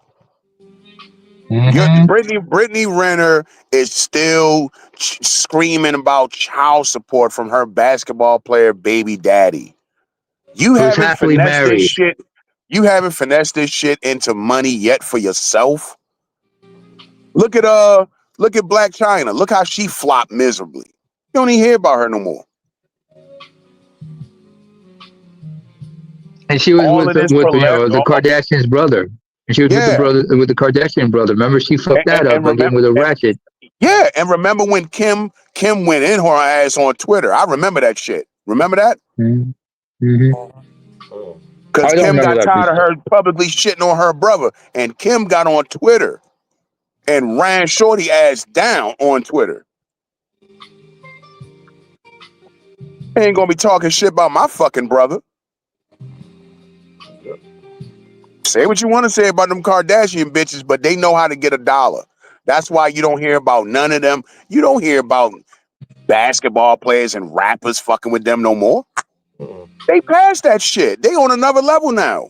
Brittany Renner is still screaming about child support from her basketball player baby daddy. You haven't finessed this shit. You haven't finessed this shit into money yet for yourself. Look at Black China. Look how she flopped miserably. You don't even hear about her no more. And she was with the Kardashians' brother. And she was with the Kardashian brother. Remember, she fucked that up by getting with a ratchet. Yeah, and remember when Kim went in her ass on Twitter? I remember that shit. Remember that? Because Kim got tired of her publicly shitting on her brother, and Kim got on Twitter and ran Shorty ass down on Twitter. Ain't gonna be talking shit about my fucking brother. Say what you want to say about them Kardashian bitches, but they know how to get $1. That's why you don't hear about none of them. You don't hear about basketball players and rappers fucking with them no more. They passed that shit. They on another level now.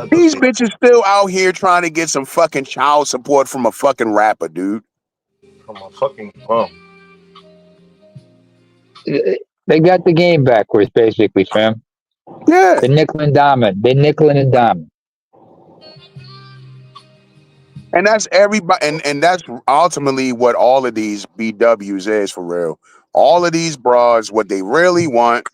These bitches still out here trying to get some fucking child support from a fucking rapper, dude. From a fucking bum. They got the game backwards, basically, fam. Yeah. They're nickel and diamond. And that's everybody, and that's ultimately what all of these BWs is for real. All of these bras, what they really want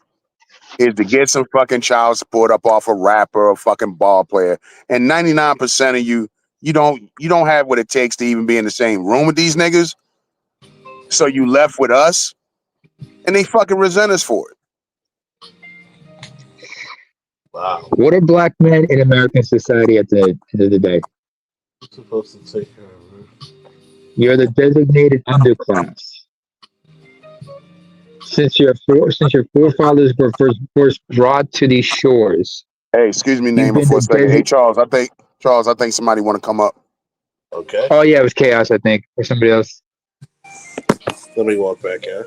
is to get some fucking child support up off a rapper or fucking ball player. And 99% of you don't have what it takes to even be in the same room with these niggas. So you left with us, and they fucking resent us for it. Wow. What are black men in American society at the end of the day? You're supposed to take care of it. You're the designated underclass. Since your forefathers were first brought to these shores. Hey, excuse me, name for a second. Hey, Charles, I think somebody want to come up. Okay. Oh yeah, it was Chaos, I think, or somebody else. Let me walk back in.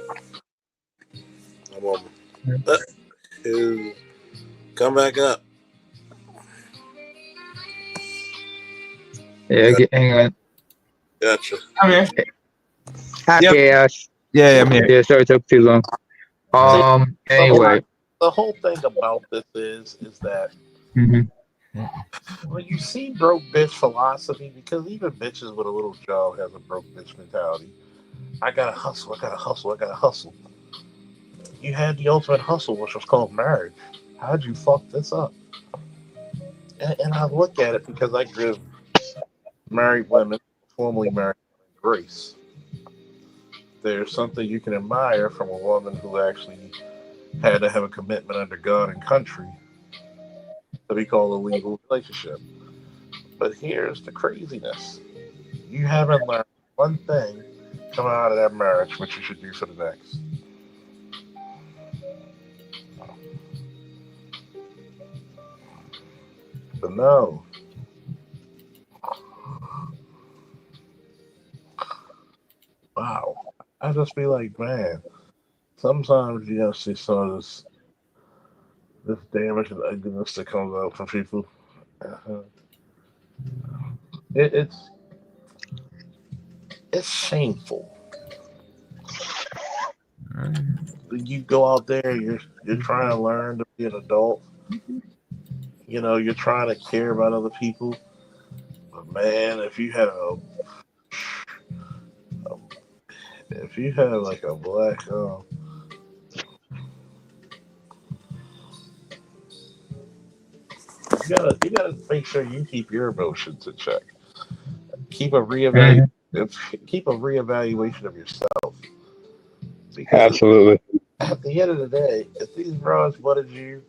I'm on. Come back up. Yeah, hang on. Gotcha. I'm here. Hi, Yep. Chaos. Yeah, I'm here. Yeah, sorry it took too long. Anyway. The whole thing about this is that when you see broke bitch philosophy, because even bitches with a little job have a broke bitch mentality. I gotta hustle. you had the ultimate hustle, which was called marriage. How'd you fuck this up? And I look at it because I give married women, formerly married women, grace. There's something you can admire from a woman who actually had to have a commitment under God and country to be called a legal relationship. But here's the craziness. You haven't learned one thing coming out of that marriage, which you should do for the next. But no. Wow. I just be like, man, sometimes you see some of this damage and ugliness that comes out from people. Uh, it's shameful. You go out there, you're trying to learn to be an adult. You're trying to care about other people. But man, a if you have like a black, you gotta make sure you keep your emotions in check. Keep a reevaluate. Mhm. Keep a reevaluation of yourself because Absolutely. at the end of the day, if these bros wanted you,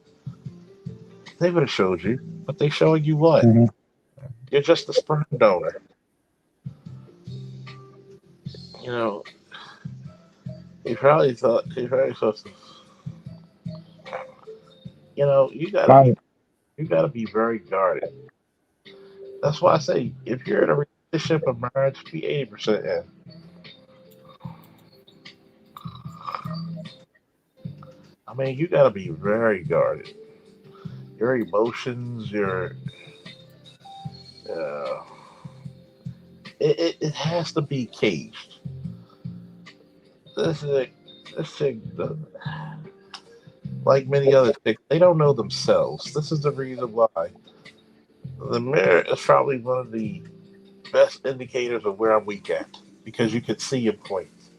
they would have showed you. But they showing you what? Mhm. You're just a sperm donor. You know, he probably thought, you gotta be Fine. you gotta be very guarded. That's why I say if you're in a relationship or marriage, be 80% in. I mean, you gotta be very guarded. Your emotions, uh, it has to be caged. This is a, this thing, like many other things, they don't know themselves. This is the reason why the mirror is probably one of the best indicators of where I'm weak at because you can see in points.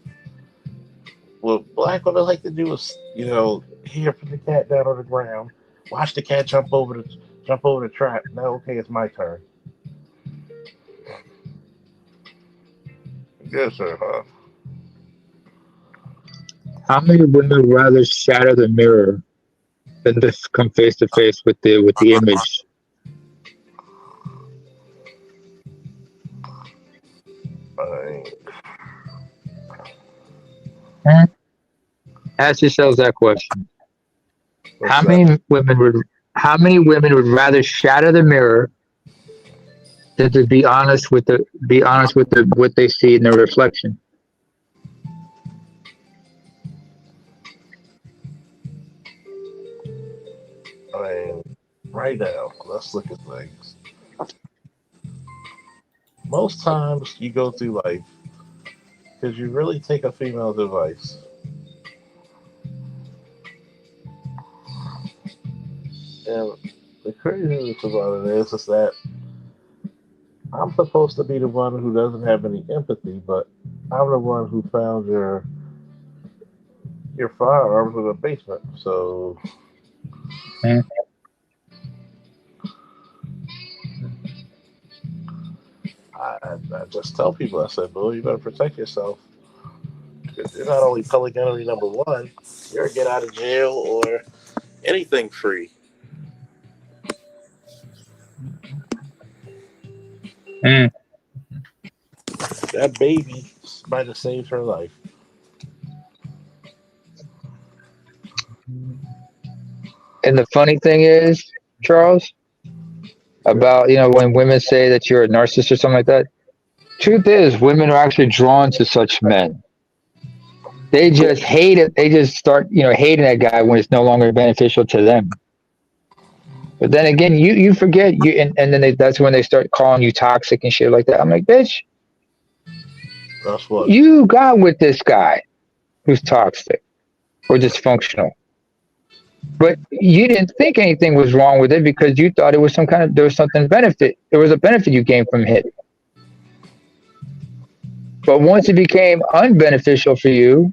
What black women like to do is, here put the cat down on the ground, watch the cat jump over the trap. Now, okay, it's my turn. Yes, sir, huh? How many women would rather shatter the mirror than just come face to face with the image? I Mhm. Ask yourselves that question. what's How that? many women would how many women would rather shatter the mirror than to be honest with what they see in their reflection? I mean, right now, let's look at things. Most times you go through life because you really take a female's advice. And the craziness about it is that I'm supposed to be the one who doesn't have any empathy, but I'm the one who found your firearms in the basement. So Mhm. I just tell people, I said, "Boy, you better protect yourself because you're not only public enemy number one, you're a get out of jail or anything free." Mm. That baby might have saved her life. And the funny thing is, Charles, about when women say that you're a narcissist or something like that. Truth is, women are actually drawn to such men. They just hate it. They just start hating that guy when it's no longer beneficial to them. But then again, you forget and then that's when they start calling you toxic and shit like that. I'm like, bitch, That's what. you got with this guy who's toxic or dysfunctional. But you didn't think anything was wrong with it because you thought it was there was something benefit. There was a benefit you gained from it. But once it became unbeneficial for you,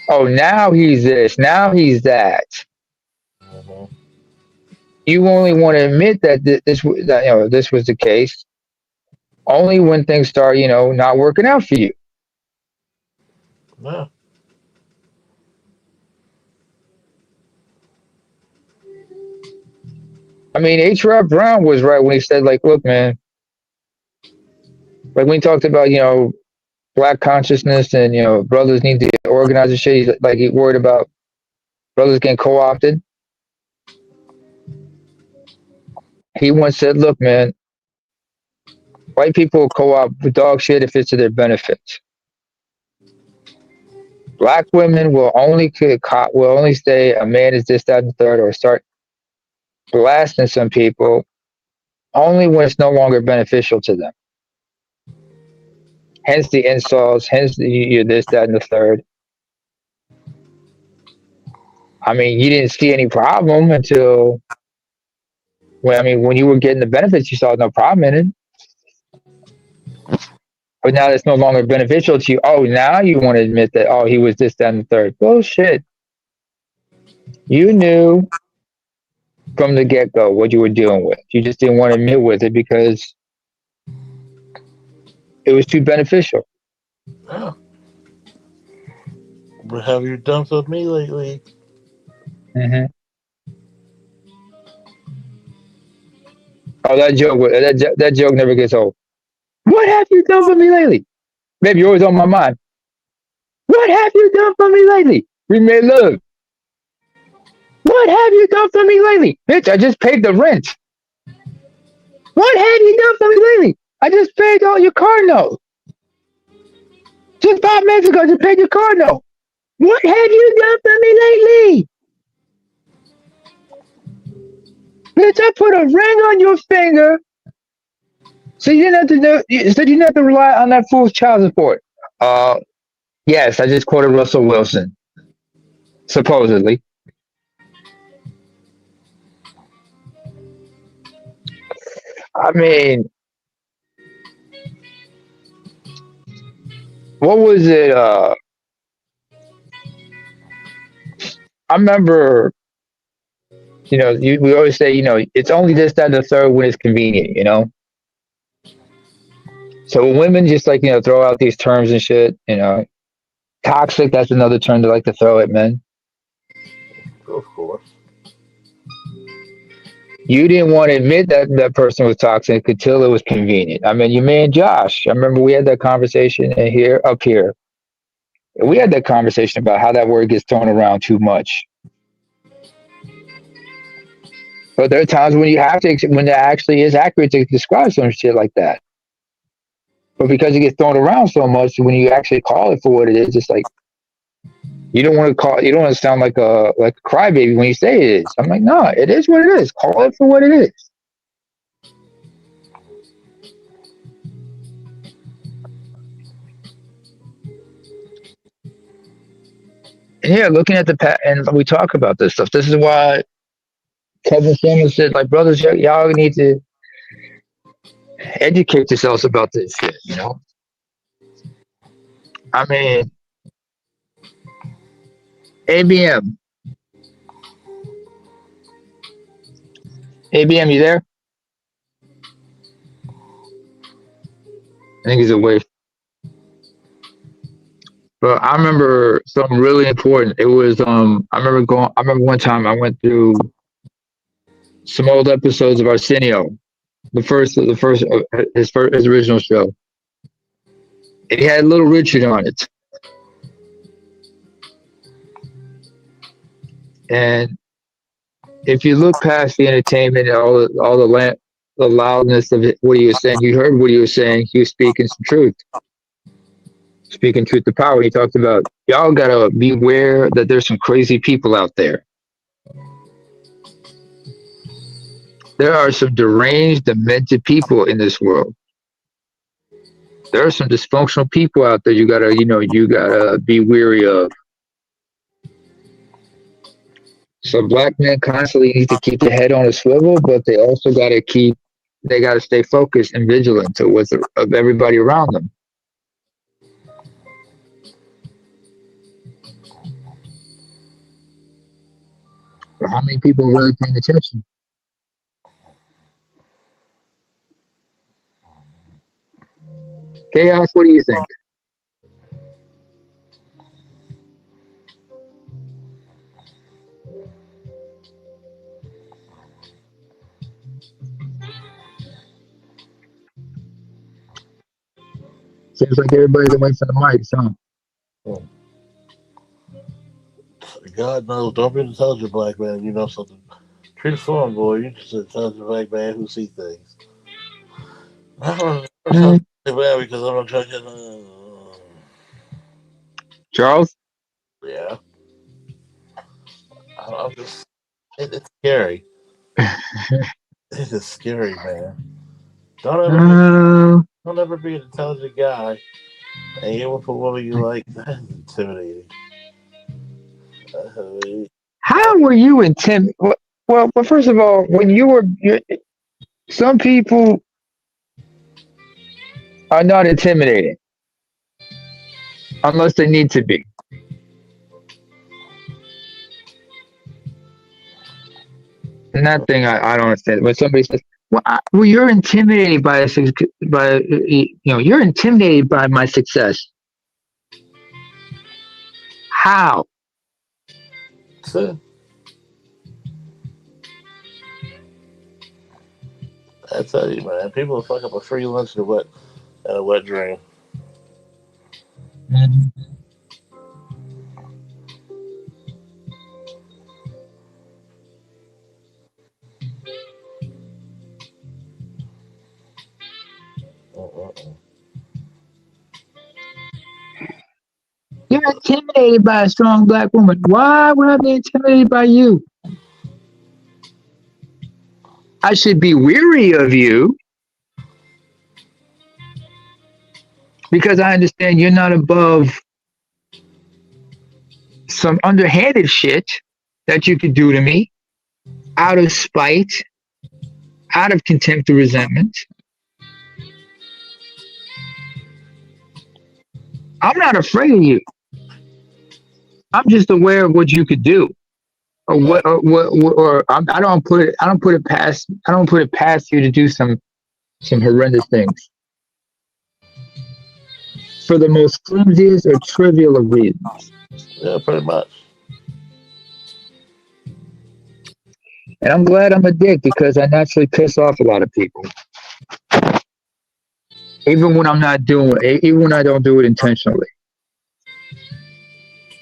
Oh, now he's this. Now he's that. Mhm. You only want to admit that this was the case only when things start not working out for you. Yeah. I mean, H. Rod Brown was right when he said, like, look, man, like when he talked about black consciousness and brothers need to organize and shit. He's like he worried about brothers getting co-opted. He once said, look, man, white people co-opt dog shit if it's to their benefits. Black women will only say a man is this, that, and the third, or start blasting some people only when it's no longer beneficial to them. Hence the insults, hence the this, that, and the third. I mean, you didn't see any problem until when you were getting the benefits, you saw no problem in it. But now it's no longer beneficial to you. Oh, now you want to admit that, oh, he was this, that, and the third. Bullshit. You knew from the get-go what you were dealing with. You just didn't want to admit with it because it was too beneficial. Yeah. What have you done for me lately? Mm-hmm. Oh, that joke never gets old. What have you done for me lately? Baby, you're always on my mind. What have you done for me lately? We made love. What have you done for me lately? Bitch, I just paid the rent. What have you done for me lately? I just paid all your car note. Just 5 minutes ago, I just paid your car note. What have you done for me lately? Bitch, I put a ring on your finger so you didn't have to rely on that fool's child support. Yes, I just quoted Russell Wilson. Supposedly. I mean, what was it? I remember, we always say, it's only this, that, and the third when it's convenient. So when women just throw out these terms and shit, toxic, that's another term they like to throw at men. Of course. You didn't want to admit that that person was toxic until it was convenient. I mean, your man Josh, I remember we had that conversation up here. We had that conversation about how that word gets thrown around too much. But there are times when when it actually is accurate to describe some shit like that. But because it gets thrown around so much, when you actually call it for what it is, it's like you don't want to sound like a crybaby when you say it is. I'm like, no, it is what it is. Call it for what it is. And yeah, looking at and we talk about this stuff. This is why Kevin Samuels said, like, brothers, y'all need to educate yourselves about this shit. I mean, ABM, you there? I think he's away. But I remember something really important. It was I remember one time I went through some old episodes of Arsenio, his original show. And he had Little Richard on it. And if you look past the entertainment and all the loudness of what he was saying, you heard what he was saying. He was speaking some truth, speaking truth to power. He talked about y'all gotta beware that there's some crazy people out there. There are some deranged, demented people in this world. There are some dysfunctional people out there. You gotta be weary of. So black men constantly need to keep their head on a swivel, but they also gotta stay focused and vigilant of everybody around them. But how many people are really paying attention? Chaos, what do you think? Seems like everybody's away from the mics, huh? God knows, don't be an intelligent black man. You know something. Treat it for him, boy. You just an intelligent black man who sees things. I'm an Mm. intelligent black man because I'm not trying to. Charles? Yeah, I'm just. It's scary. It is scary, man. Don't ever be. Uh, Don't ever be an intelligent guy and you with a woman you like. That's intimidating. how were you intimidated? Well, first of all, when some people are not intimidating unless they need to be. And that thing I don't understand. When somebody says, well, you're intimidated you're intimidated by my success. How? So, I tell you, man, people will fuck up a free lunch and a wet dream. Mhm. Uh-uh. You're intimidated by a strong black woman. Why would I be intimidated by you? I should be weary of you because I understand you're not above some underhanded shit that you could do to me out of spite, out of contempt or resentment. I'm not afraid of you. I'm just aware of what you could do, I don't put it past you to do some horrendous things for the most flimsiest or trivial of reasons. Yeah, pretty much. And I'm glad I'm a dick because I naturally piss off a lot of people, even when even when I don't do it intentionally.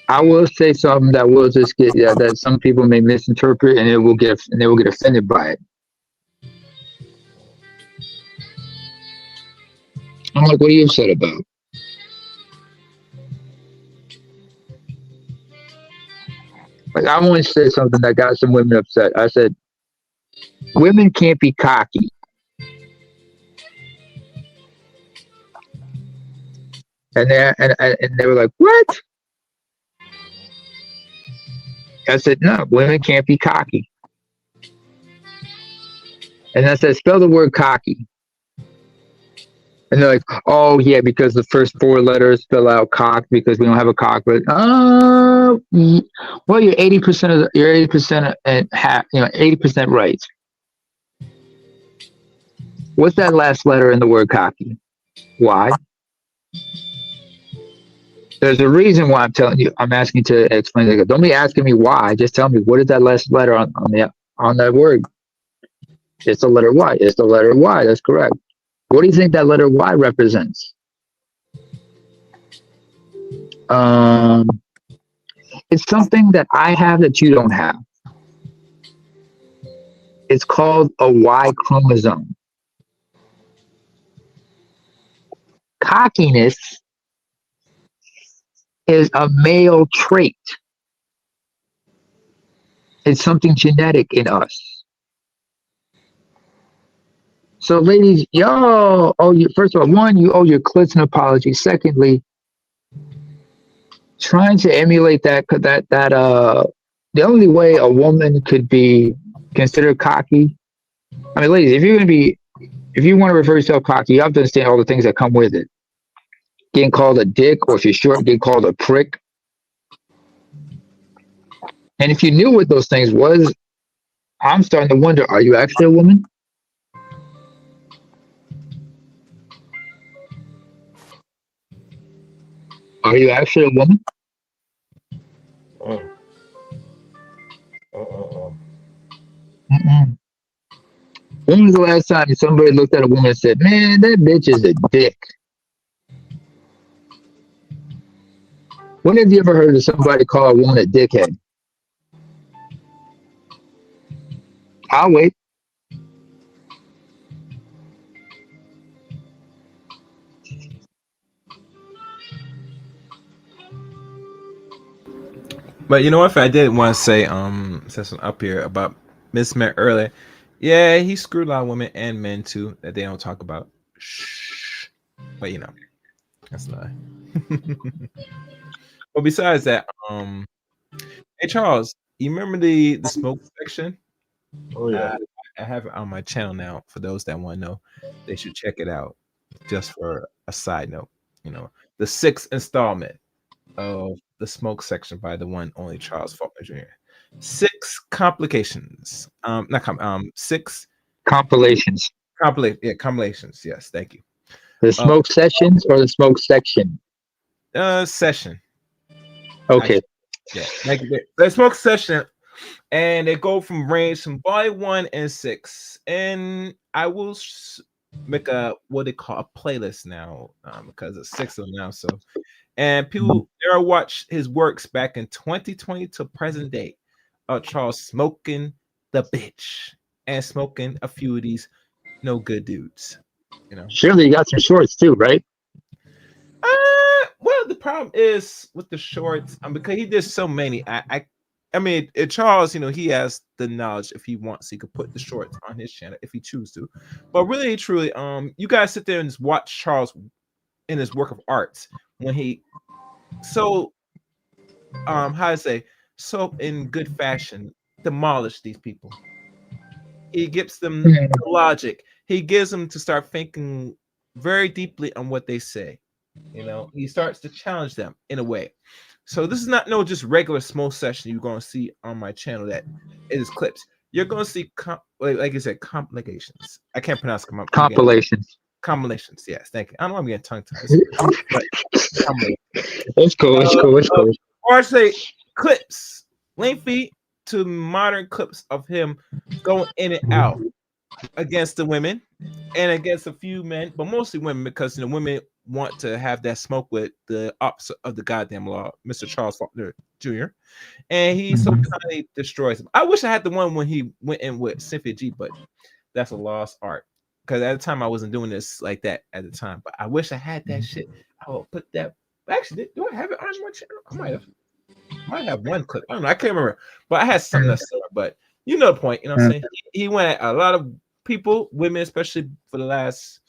I will say something that will just get that some people may misinterpret, and they will get offended by it. I'm like, what are you upset about? Like, I once said something that got some women upset. I said, women can't be cocky. And they were like, what? I said, no, women can't be cocky. And I said, spell the word cocky. And they're like, oh yeah, because the first four letters spell out cock because we don't have a cock. But well, you're 80% and half, 80% right. What's that last letter in the word cocky? Why? There's a reason why I'm telling you. I'm asking you to explain it. Don't be asking me why. Just tell me what is that last letter on that word. It's the letter Y. It's the letter Y. That's correct. What do you think that letter Y represents? It's something that I have that you don't have. It's called a Y chromosome. Cockiness is a male trait. It's something genetic in us. So, ladies, y'all owe you, first of all, one, you owe your clits an apology. Secondly, trying to emulate the only way a woman could be considered cocky. I mean, ladies, if you want to refer yourself cocky, you have to understand all the things that come with it. Getting called a dick, or if you're short, getting called a prick. And if you knew what those things was, I'm starting to wonder: are you actually a woman? Are you actually a woman? Mm. Uh. Mm-mm. When was the last time somebody looked at a woman and said, "Man, that bitch is a dick"? When have you ever heard of somebody call a woman a dickhead? I'll wait. But you know what? I did want to say, said something up here about Miss Met earlier. Yeah, he screwed a lot of women and men too that they don't talk about. Shh. But you know, that's not. But besides that, hey Charles, you remember the smoke section? Oh yeah. I have it on my channel now. For those that want to know, they should check it out. Just for a side note, you know, the 6th installment of the smoke section by the one only Charles Faulkner Jr. 6 complications. Not com. 6 Compilations. compilations. Yes, thank you. The smoke sessions or the smoke section? Session. Okay. Yeah, thank you. The smoke session, and they go from range from volume 1 and 6, and I will make a what they call a playlist now, because it's 6 of them now. So, and people there watch his works back in 2020 to present day. Charles smoking the bitch and smoking a few of these no good dudes. You know. Surely you got some shorts too, right? Well, the problem is with the shorts, because he did so many. I mean, Charles, you know, he has the knowledge. If he wants, he could put the shorts on his channel if he chooses to. But really, truly, you guys sit there and just watch Charles in his work of arts when he how to say, so in good fashion demolish these people. He gives them logic. He gives them to start thinking very deeply on what they say. You know, he starts to challenge them in a way. So this is not no just regular smoke session you're going to see on my channel that it is clips. You're going to see like I said, compilations. I can't pronounce Compilations. Combinations. Yes, thank you. I don't know why I'm getting tongue tied. It's cool. It's cool. It's cool. Or I say clips, lengthy to modern clips of him going in and out against the women and against a few men, but mostly women, because the women want to have that smoke with the opposite of the goddamn law, Mr. Charles Faulkner Jr. And he so kindly destroys him. I wish I had the one when he went in with Cynthia G, but that's a lost art. Because at the time I wasn't doing this like that at the time, but I wish I had that shit. I will put that. Actually, do I have it on my channel? I might have one clip. I don't know. I can't remember, but I had something that's similar. But you know the point. You know what I'm saying? He went at a lot of people, women, especially for the last,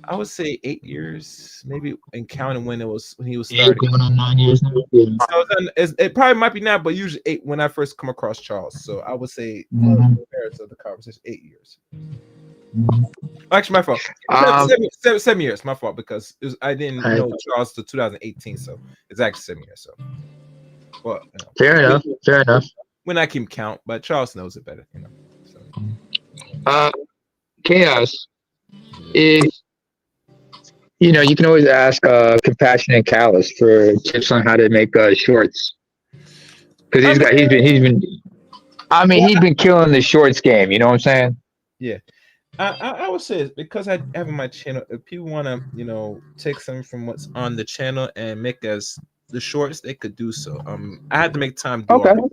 I would say 8 years, maybe, and counting when he was starting. Going on 9 years now. Yeah. So it probably might be now, but usually 8 when I first come across Charles. So I would say parents of the conversation 8 years. Actually, my fault. 7 years, my fault, because I didn't know Charles till 2018, so it's actually 7 years. So, well, you know, fair enough. Fair enough. When I can count, but Charles knows it better, you know. So. Chaos is, you know, you can always ask Compassionate Callus for tips on how to make shorts, because he's been killing the shorts game. You know what I'm saying? Yeah. I would say, because I have my channel, if people want to, you know, take something from what's on the channel and make as the shorts, they could do so. I had to make time to do all.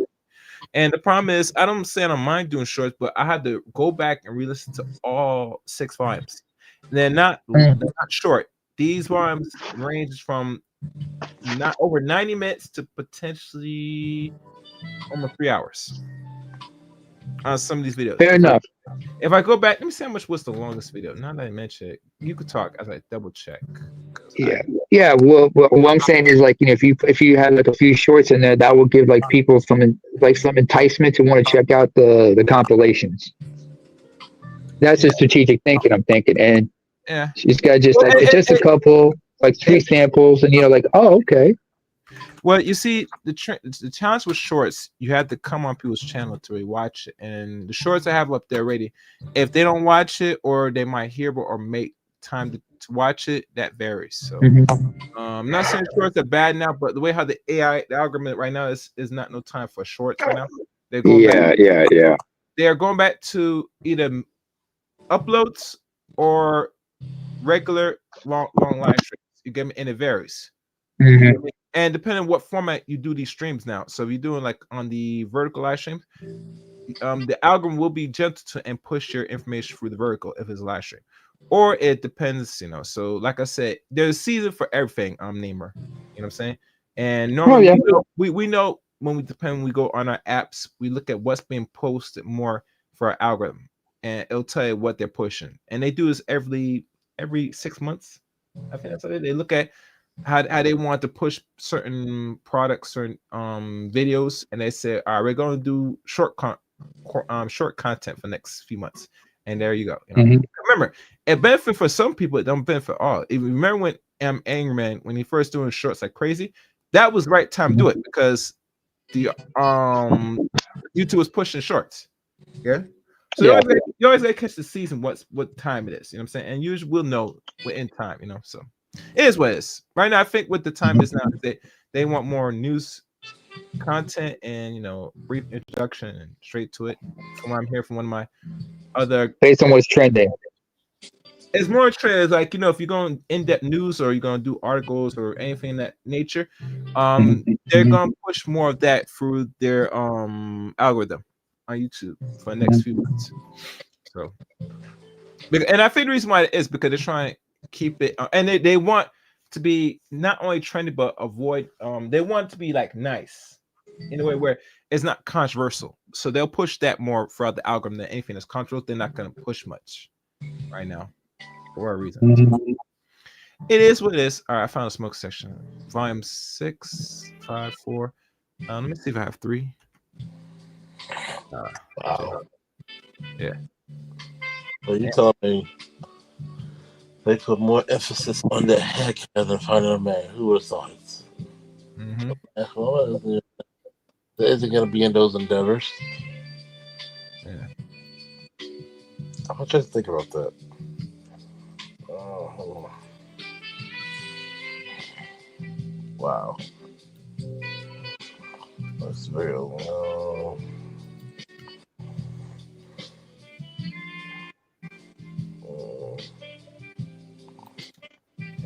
And the problem is, I don't say I don't mind doing shorts, but I had to go back and re-listen to all 6 volumes. They're not short. These volumes range from not over 90 minutes to potentially almost 3 hours on some of these videos. Fair enough. If I go back, let me see how much was the longest video. Now that I mention it, you could talk as I double check. Yeah. Well, what I'm saying is, like, you know, if you had like a few shorts in there, that will give like people some enticement to want to check out the compilations. That's a strategic thinking, I'm thinking, and yeah, she's got just a couple, like 3 samples, and you know, like, oh, okay. Well, you see, the challenge with shorts, you have to come on people's channel to really watch it, and the shorts I have up there already, if they don't watch it or they might hear it or make time to watch it, that varies. So, I'm not saying shorts are bad now, but the way how the AI, the algorithm right now is not no time for shorts right now. They're going back. Yeah. They are going back to either uploads or regular long live streams. You get me, and it varies. Mhm. And depending on what format you do these streams now. So if you're doing like on the vertical live stream, the algorithm will be gentle to and push your information through the vertical if it's a live stream. Or it depends, you know. So like I said, there's a season for everything, Namer. You know what I'm saying? And normally we know when we go on our apps, we look at what's being posted more for our algorithm, and it'll tell you what they're pushing. And they do this every 6 months. I think that's what they look at how they want to push certain products, certain videos, and they say, all right, we're going to do short content for the next few months, and there you go. You know, remember, it benefit for some people, it don't benefit all. If you remember when Angry Man, when he first doing shorts like crazy, that was the right time to do it because the YouTube was pushing shorts. Yeah. So you always gotta catch the season, what time it is, you know what I'm saying? And usually we'll know in time, you know. So it is what it is. Right now, I think what the time is now, they want more news content and, you know, brief introduction and straight to it. From what I'm hearing from one of my other, based on what's trending. It's more trends, like, you know, if you're going in-depth news or you're going to do articles or anything in that nature, they're going to push more of that through their algorithm on YouTube for the next few months. So, and I think the reason why it is because they're trying to keep it, and they want to be not only trendy but avoid. They want it to be like nice in a way where it's not controversial. So they'll push that more throughout the algorithm than anything that's controversial. They're not going to push much right now for a reason. It is what it is. All right, I found a smoke section, volume 654. Let me see if I have 3. Wow. Yeah. So you telling me they put more emphasis on the heck than finding a man? Who would have thought it? Well, isn't going to be in those endeavors. Yeah. I'm going to think about that. Hold on. Wow. That's real.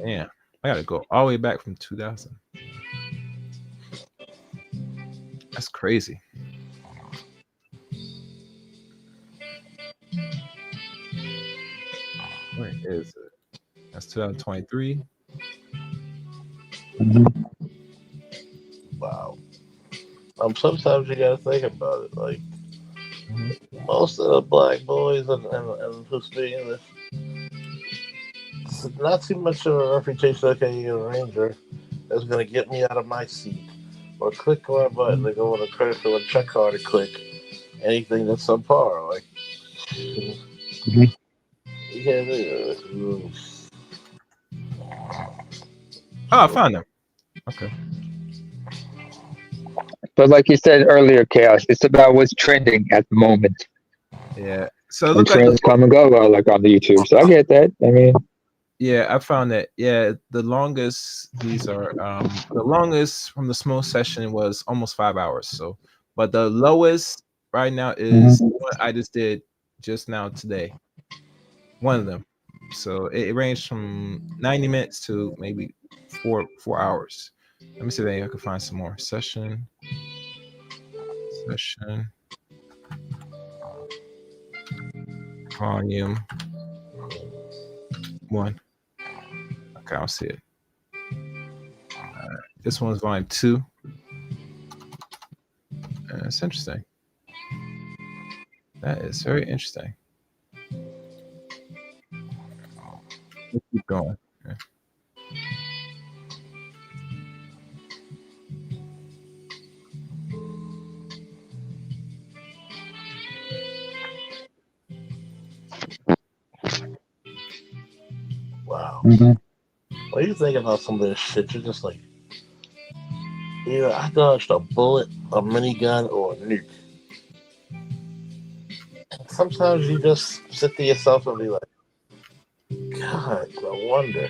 Yeah, I gotta go all the way back from 2000. That's crazy. Where is it? That's 2023. Wow. Sometimes you gotta think about it. Like most of the black boys and who speak English, it's not too much of a reputation. Okay, you're a ranger. That's gonna get me out of my seat, or click on a button to go on a credit card, check card, to click anything that's subpar. Like, yeah. Oh, I found them. Okay. But like you said earlier, Chaos, it's about what's trending at the moment. Yeah. So and trends come and go, like on the YouTube. So I get that. I mean, yeah, I found that. Yeah, the longest these are the longest from the small session was almost 5 hours. So, but the lowest right now is what I just did just now today. One of them. So it ranged from 90 minutes to maybe 4 hours. Let me see if I can find some more. Session. Volume 1. Okay, I'll see it. This one's volume 2. It's interesting. That is very interesting. Let's keep going. Yeah. Wow. When you think about some of this shit, you're just like, Either I dodged a bullet, a minigun, or a nuke. Sometimes you just sit to yourself and be like, God, no wonder.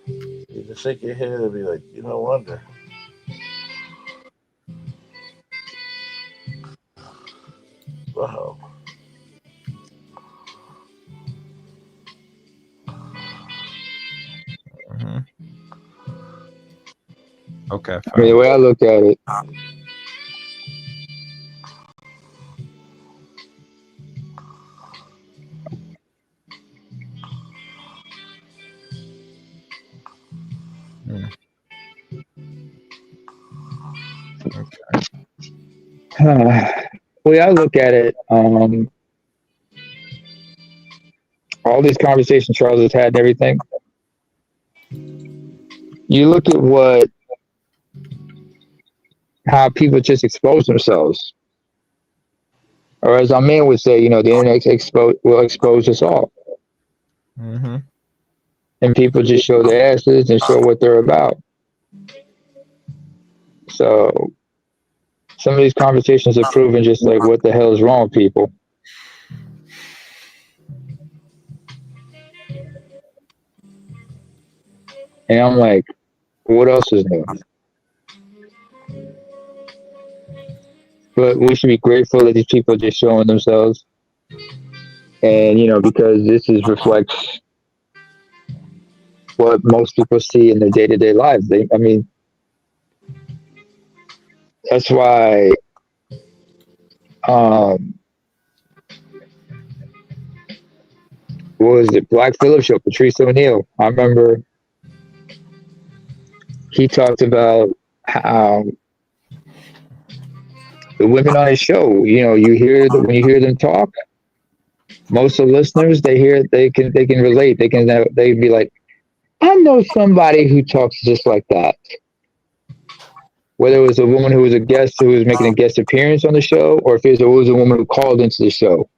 You just shake your head and be like, you no wonder. Wow. Mm-hmm. Okay, I mean, the fine. way I look at it, Mm. the way I look at it, all these conversations Charles has had and everything, you look at how people just expose themselves. Or as our man would say, the internet will expose us all. Mm-hmm. And people just show their asses and show what they're about. So some of these conversations are proven just like, what the hell is wrong with people? And I'm like, what else is new? But we should be grateful that these people are just showing themselves. And, because this reflects what most people see in their day-to-day lives. That's why what was it, Black Phillip show, Patrice O'Neill. I remember he talked about how the women on his show, when you hear them talk, most of the listeners they can relate. They'd be like, I know somebody who talks just like that. Whether it was a woman who was a guest who was making a guest appearance on the show, or if it was a woman who called into the show.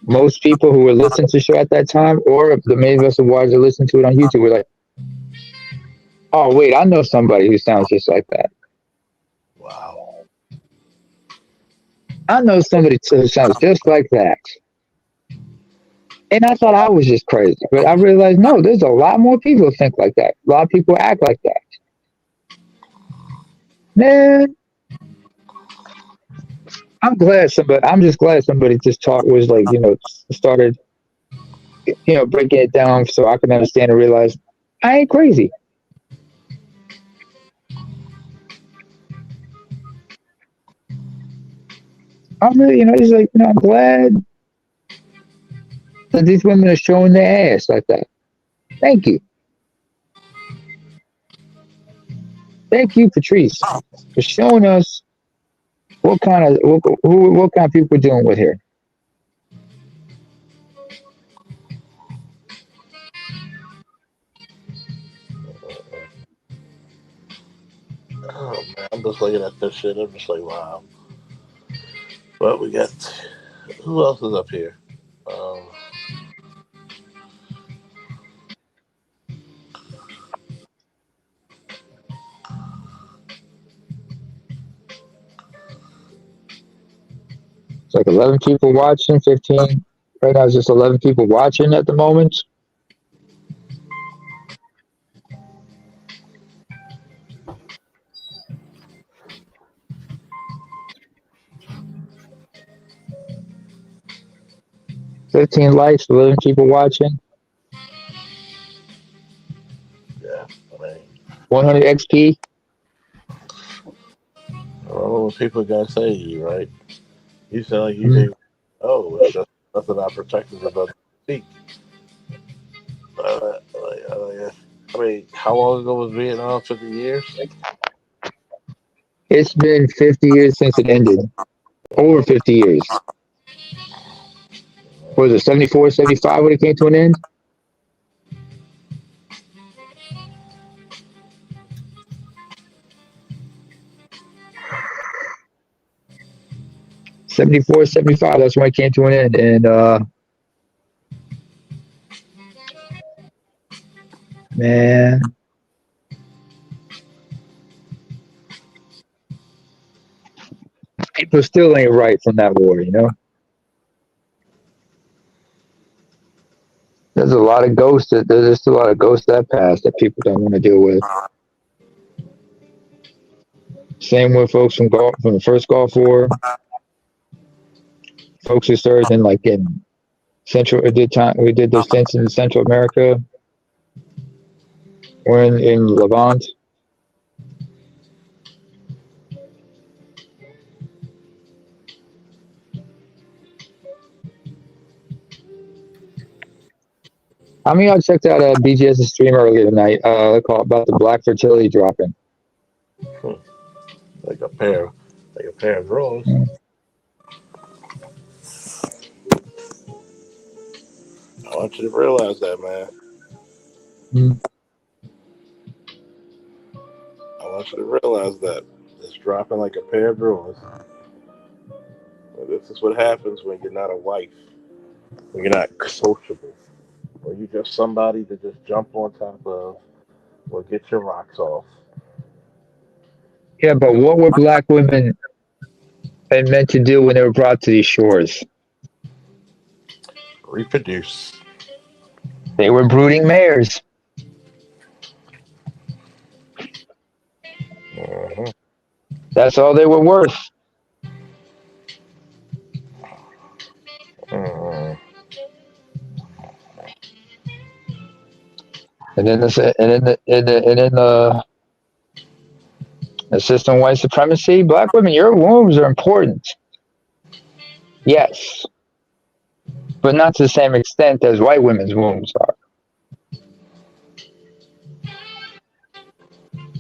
Most people who were listening to the show at that time, or the many of us who watched or listened to it on YouTube, were like, oh, wait, I know somebody who sounds just like that. Wow. I know somebody who sounds just like that. And I thought I was just crazy. But I realized, no, there's a lot more people who think like that. A lot of people act like that. Man, I'm just glad somebody just was like, started, breaking it down so I can understand and realize I ain't crazy. I'm really, it's like, I'm glad that these women are showing their ass like that. Thank you. Thank you, Patrice, for showing us what kind of people we're dealing with here. Oh man, I'm just looking at this shit. I'm just like, wow. But we got who else is up here? Um, 11 people watching, 15. Right now, it's just 11 people watching at the moment. $15 likes, 11 people watching. yeah, I mean, 100 XP. I don't know what people gotta say to you, right? You sound like you think, oh, it's just nothing I protected about the speak. I mean, how long ago was Vietnam? 50 years? It's been 50 years since it ended. Over 50 years. What was it, 74, 75 when it came to an end? '74, '75. That's when it came to an end. And man, people still ain't right from that war, you know? There's a lot of ghosts there's just a lot of ghosts that pass that people don't want to deal with. Same with folks from the first Gulf War, folks who served in like in Central we did those stints in Central America or in Levant. How many of y'all checked out BGS's stream earlier tonight? About the black fertility dropping. Like a pair of drawers. I want you to realize that, man. I want you to realize that it's dropping like a pair of drawers. Well, this is what happens when you're not a wife, when you're not sociable, when you're just somebody to just jump on top of or get your rocks off. Yeah, but what were black women meant to do when they were brought to these shores? Reproduce. They were brooding mares. Uh-huh. That's all they were worth. Uh-huh. And then the system of white supremacy, black women, your wombs are important. Yes, but not to the same extent as white women's wombs are.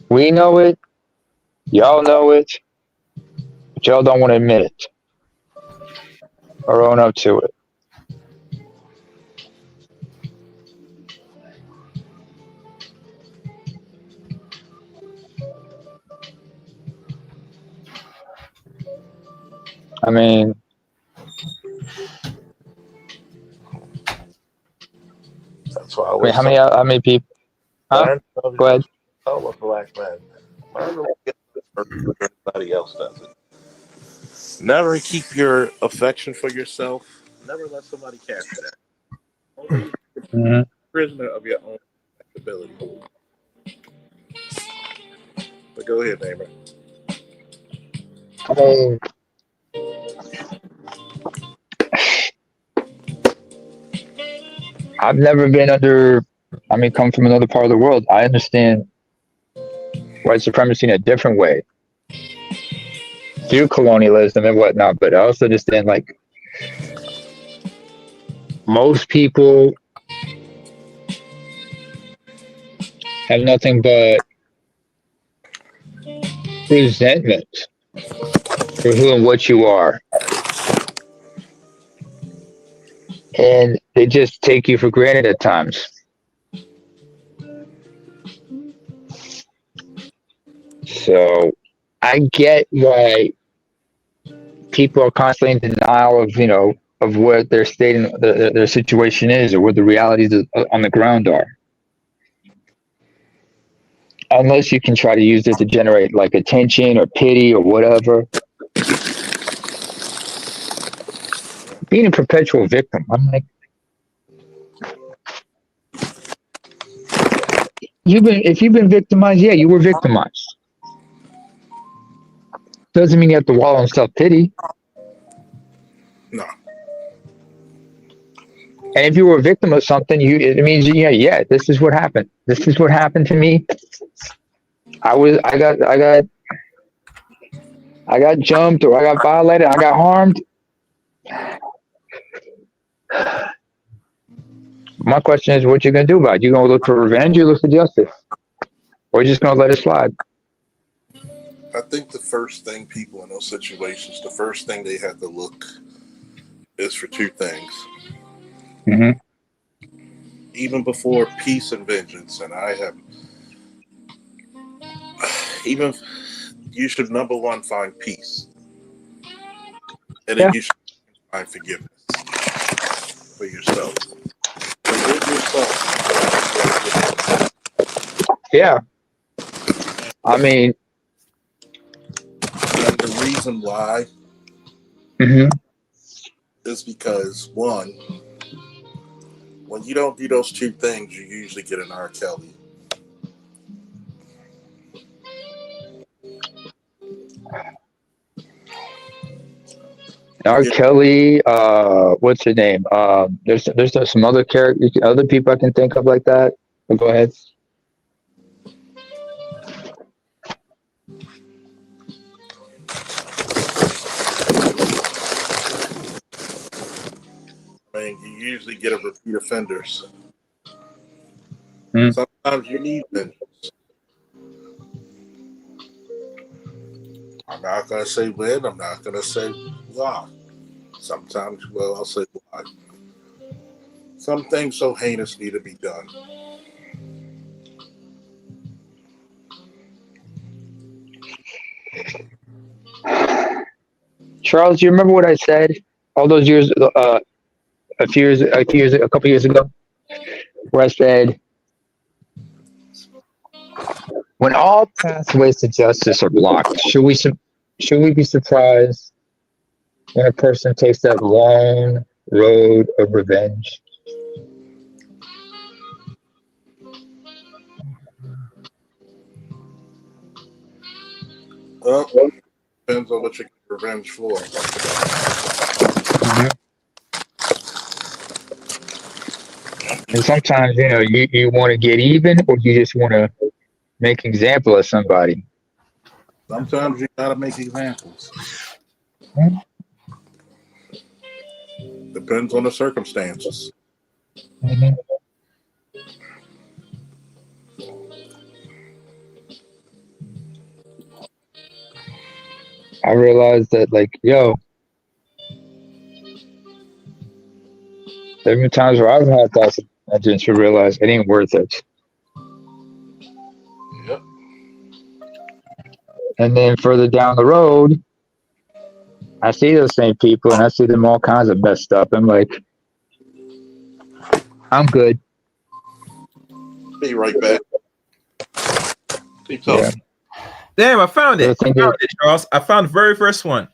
We know it, y'all know it, but y'all don't want to admit it or own up to it. I mean, That's why I was how many people? Huh? Go ahead. Tell a black man, never get everybody else does it. Never keep your affection for yourself. Never let somebody capture that. Only Mm-hmm. prisoner of your own ability. But go ahead, neighbor. I mean, I've never been come from another part of the world. I understand white supremacy in a different way through colonialism and whatnot, but I also understand like most people have nothing but resentment for who and what you are. And they just take you for granted at times. So I get why people are constantly in denial of what their state and their situation is or what the realities on the ground are. Unless you can try to use it to generate like attention or pity or whatever. Being a perpetual victim, I'm like, if you've been victimized, yeah, you were victimized. Doesn't mean you have to wallow in self-pity. No. And if you were a victim of something, it means yeah, this is what happened. This is what happened to me. I got jumped or I got violated, I got harmed. My question is, what you gonna do about it? You gonna look for revenge or look for justice? Or you just gonna let it slide? I think the first thing people in those situations, the first thing they have to look is for two things. Mm-hmm. Even before peace and vengeance, and you should number one find peace, and then you should find forgiveness for yourself. Forgive yourself. Yeah. I mean, and the reason why Mm-hmm. is because, one, when you don't do those two things, you usually get an R. Kelly. R. Yeah. Kelly, what's her name? There's some other characters, other people I can think of like that. But go ahead. I mean, you usually get a repeat offenders. Mm. Sometimes you need vengeance. I'm not going to say when. I'm not going to say why. Sometimes, well, I'll say why. Some things so heinous need to be done. Charles, do you remember what I said all those years, a couple years ago, where I said, when all pathways to justice are blocked, should we be surprised when a person takes that long road of revenge? Well, depends on what you get revenge for. Mm-hmm. And sometimes, you want to get even, or you just want to make an example of somebody. Sometimes you got to make examples. Mm-hmm. Depends on the circumstances. Mm-hmm. I realized that, like, there have been times where I've had thoughts, I just realized it ain't worth it. Yep. And then further down the road, I see those same people and I see them all kinds of messed up. I'm like, I'm good. Be right back. Keep talking. Yeah. Damn, I found it. The thing is- Charles. I found the very first one.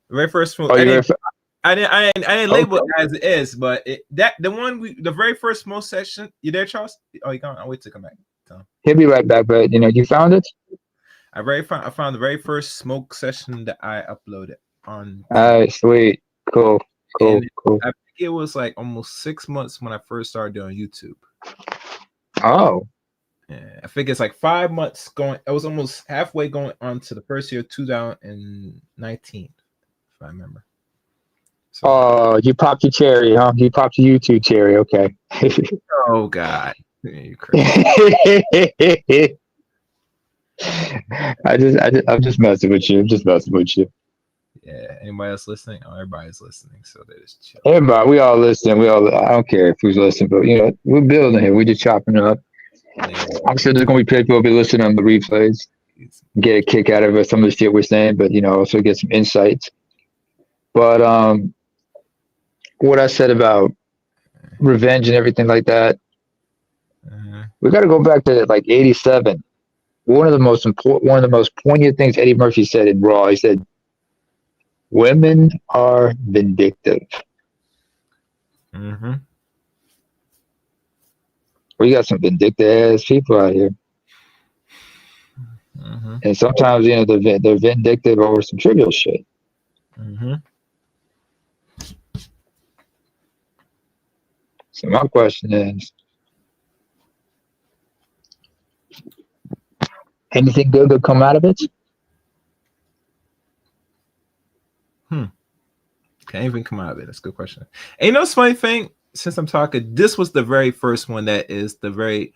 The very first one. Oh, I you're didn't label it as it is, but the very first smoke section. You there, Charles? Oh, you gone? I'll wait to come back. He'll be right back, but you found it? I found the very first smoke session that I uploaded on. All right, sweet. Cool. And Cool. I think it was like almost 6 months when I first started doing YouTube. Oh. Yeah, I think it's like 5 months going. I was almost halfway going on to the first year of 2019, if I remember. So, Oh, you popped your cherry, huh? You popped your YouTube cherry. Okay. oh God, you're crazy. I'm just messing with you. I'm just messing with you. Yeah. Anybody else listening? Oh, everybody's listening. So they just chill. Everybody, we all listen. I don't care if who's listening, but we're building here. We're just chopping it up. Yeah. I'm sure there's gonna be people who'll be listening on the replays, get a kick out of some of the shit we're saying, but also get some insights. But what I said about revenge and everything like that, we got to go back to like '87. One of the most poignant things Eddie Murphy said in Raw. He said, "Women are vindictive." Mm-hmm. We got some vindictive ass people out here, and sometimes they're vindictive over some trivial shit. Mm-hmm. So my question is, anything good could come out of it? Can't even come out of it. That's a good question. And it's funny thing, since I'm talking, this was the very first one that is the very,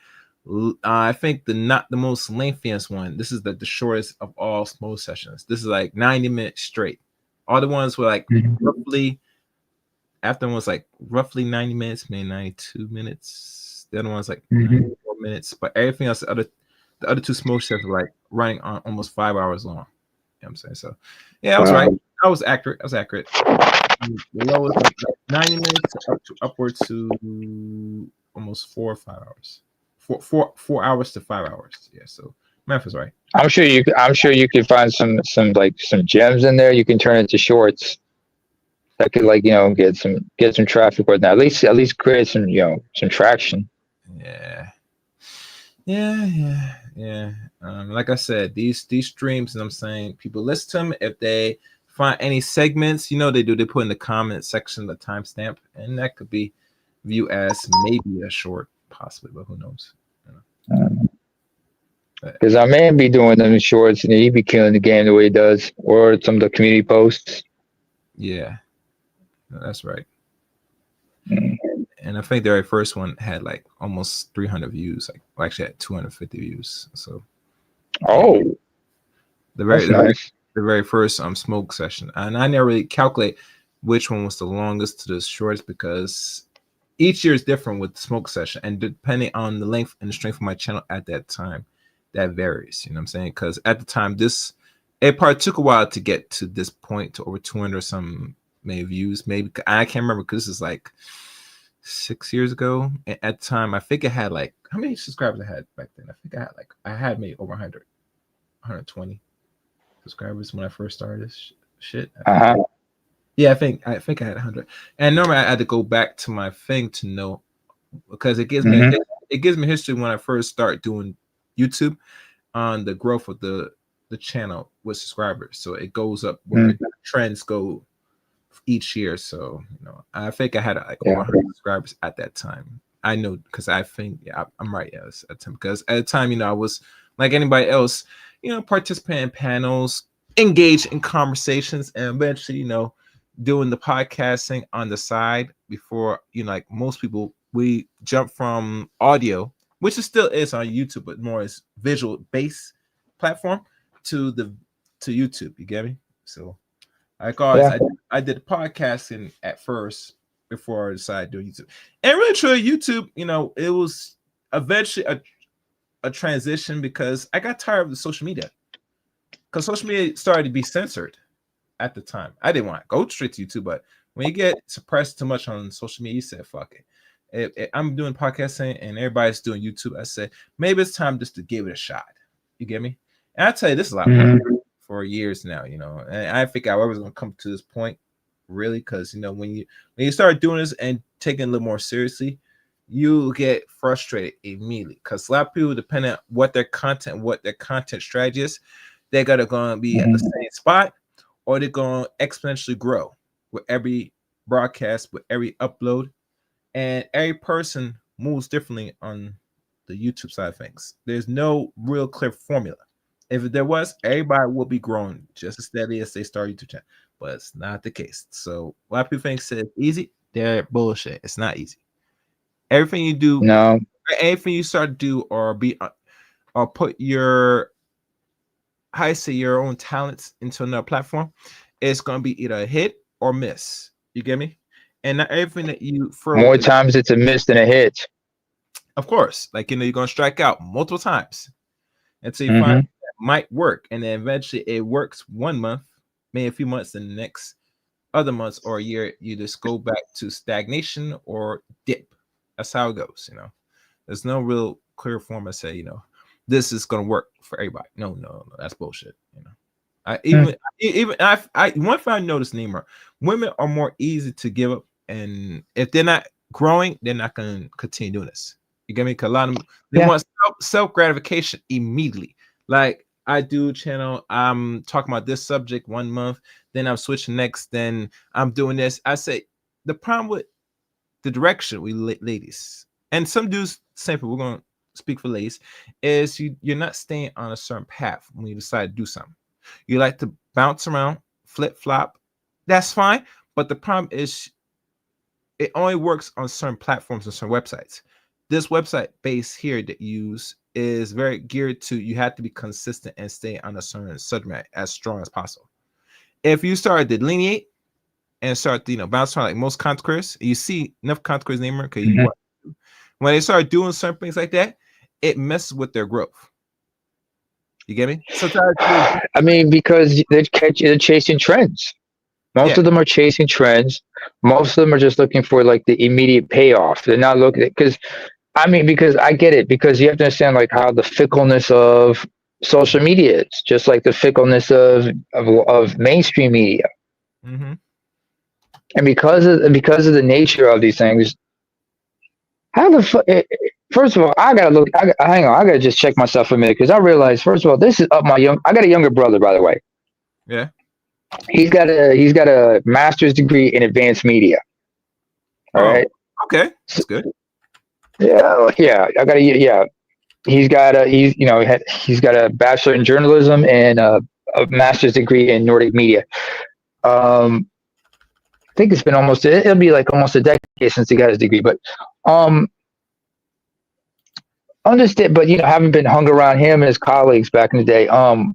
I think not the most lengthiest one. This is the shortest of all smoke sessions. This is like 90 minutes straight. All the ones were like roughly, after one was like roughly 90 minutes, maybe 92 minutes. The other one's like 94 minutes. But everything else, the other two smoke sessions were like running on almost 5 hours long. You know what I'm saying? So yeah, I was right. I was accurate. The lowest like 90 minutes upwards to almost 4 or 5 hours. 4 hours to 5 hours. Yeah, so math is right. I'm sure you could find some gems in there. You can turn into shorts that could like get some traffic or at least create some some traction. Yeah. Yeah. Like I said, these streams, and I'm saying people listen to them. If they find any segments, they put in the comment section the timestamp, and that could be viewed as maybe a short, possibly, but who knows? Because I may be doing them in shorts, and he be killing the game the way he does, or some of the community posts. Yeah, that's right. Mm. And I think the very first one had like almost 300 views. Like, actually had 250 views. So, the very first smoke session, and I never really calculate which one was the longest to the shortest, because each year is different with the smoke session, and depending on the length and the strength of my channel at that time, that varies. You know what I'm saying? Because at the time, it probably took a while to get to this point, to over 200 or some maybe views. Maybe I can't remember, because this is like 6 years ago. And at the time, I think it had like, how many subscribers I had back then? I think I had maybe over 100, 120 subscribers when I first started this shit. Yeah, I think I had 100. And normally I had to go back to my thing to know, because it gives me history when I first start doing YouTube on the growth of the channel with subscribers. So it goes up where the trends go each year. So I think I had like over 100 subscribers at that time. I know, because I think I'm right. Yes, at the time, because at the time I was like anybody else, participating in panels, engage in conversations, and eventually doing the podcasting on the side before like most people, we jump from audio, which still is on YouTube, but more as visual based platform, to YouTube. You get me? So like always, I did podcasting at first before I decided to do YouTube. And really truly, YouTube, it was eventually a transition, because I got tired of the social media, because social media started to be censored at the time. I didn't want to go straight to YouTube, but when you get suppressed too much on social media, you said, fuck it. I'm doing podcasting and everybody's doing YouTube. I said, maybe it's time just to give it a shot. You get me? And I tell you, this is a lot of work for years now, and I think I was going to come to this point, really, because when you start doing this and taking it a little more seriously, you get frustrated immediately, because a lot of people, depending on what their content strategy is, they're gonna be at the same spot, or they're gonna exponentially grow with every broadcast, with every upload, and every person moves differently on the YouTube side of things. There's no real clear formula. If there was, everybody will be growing just as steady as they start YouTube channel, but it's not the case. So a lot of people think it's easy. They're bullshit. It's not easy. Everything you do, anything you start to do, or put your your own talents into another platform, it's gonna be either a hit or miss. You get me? And not everything that you throw, more times it's a miss than a hit. Of course, like you're gonna strike out multiple times until you find that might work, and then eventually it works 1 month, maybe a few months, and the next other months or a year, you just go back to stagnation or dip. That's how it goes. There's no real clear form to say, this is gonna work for everybody. No, that's bullshit. One thing I noticed, Nima, women are more easy to give up, and if they're not growing, they're not gonna continue doing this. You get me? Because a lot of them, they want self gratification immediately. Like, I do channel, I'm talking about this subject 1 month, then I'm switching next, then I'm doing this. I say the problem with the direction we ladies, and some dudes, same people, we're gonna speak for ladies, is you're not staying on a certain path when you decide to do something. You like to bounce around, flip flop. That's fine, but the problem is it only works on certain platforms and certain websites. This website base here that you use is very geared to, you have to be consistent and stay on a certain subject matter as strong as possible. If you start to delineate and start to bounce around like most content creators, you see enough content creators name because when they start doing certain things like that, it messes with their growth. You get me? Sometimes, I mean, because they're chasing trends. Most of them are chasing trends. Most of them are just looking for like the immediate payoff. They're not looking at, because I get it, because you have to understand like how the fickleness of social media is, just like the fickleness of mainstream media. And because of the nature of these things, how the fuck? First of all, I gotta look. Hang on, I gotta just check myself a minute because I realized, first of all, this is up my young. I got a younger brother, by the way. Yeah. He's got a master's degree in advanced media. All right. Okay, that's good. Yeah. He's got a bachelor in journalism and a master's degree in Nordic media. I think it's been it'll be like almost a decade since he got his degree, but understand, but haven't been hung around him and his colleagues back in the day, and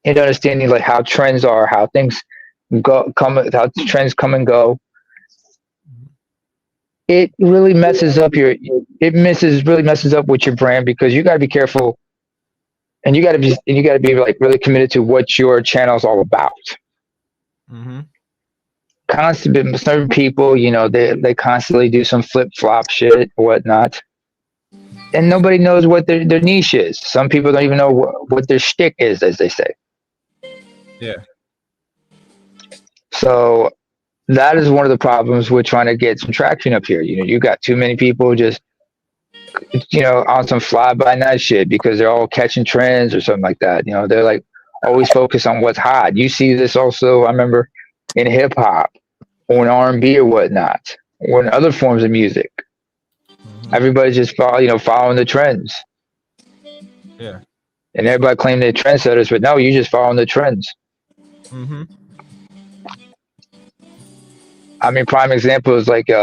understanding like how trends are, how things how trends come and go. It really messes up really messes up with your brand, because you got to be careful, and you got to be like really committed to what your channel's all about. Mm-hmm. Certain people, they constantly do some flip flop shit or whatnot, and nobody knows what their niche is. Some people don't even know what their shtick is, as they say. Yeah. So that is one of the problems with trying to get some traction up here. You got too many people just on some fly by night shit because they're all catching trends or something like that. They're like always focused on what's hot. You see this also, I remember, in hip hop or in R&B or whatnot, or in other forms of music. Mm-hmm. Everybody's just following the trends. Yeah. And everybody claim they're trendsetters, but no, you just following the trends. Mm-hmm. I mean, prime example is like in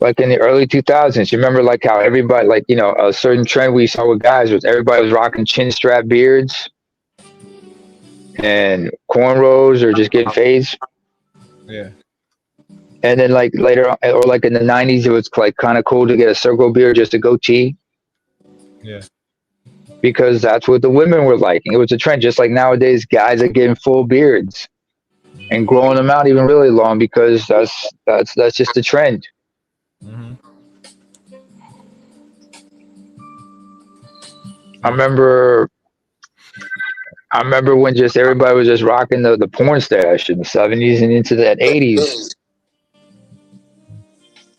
the early 2000s. You remember like how everybody, like, a certain trend we saw with guys was everybody was rocking chin strap beards and cornrows or just getting fades. Yeah. And then like later on, or like in the 90s, it was like kind of cool to get a circle beard, just a goatee. Yeah. Because that's what the women were liking. It was a trend. Just like nowadays, guys are getting full beards and growing them out even really long, because that's just the trend. Mm-hmm. I remember when just everybody was just rocking the porn stash in the 70s and into that 80s.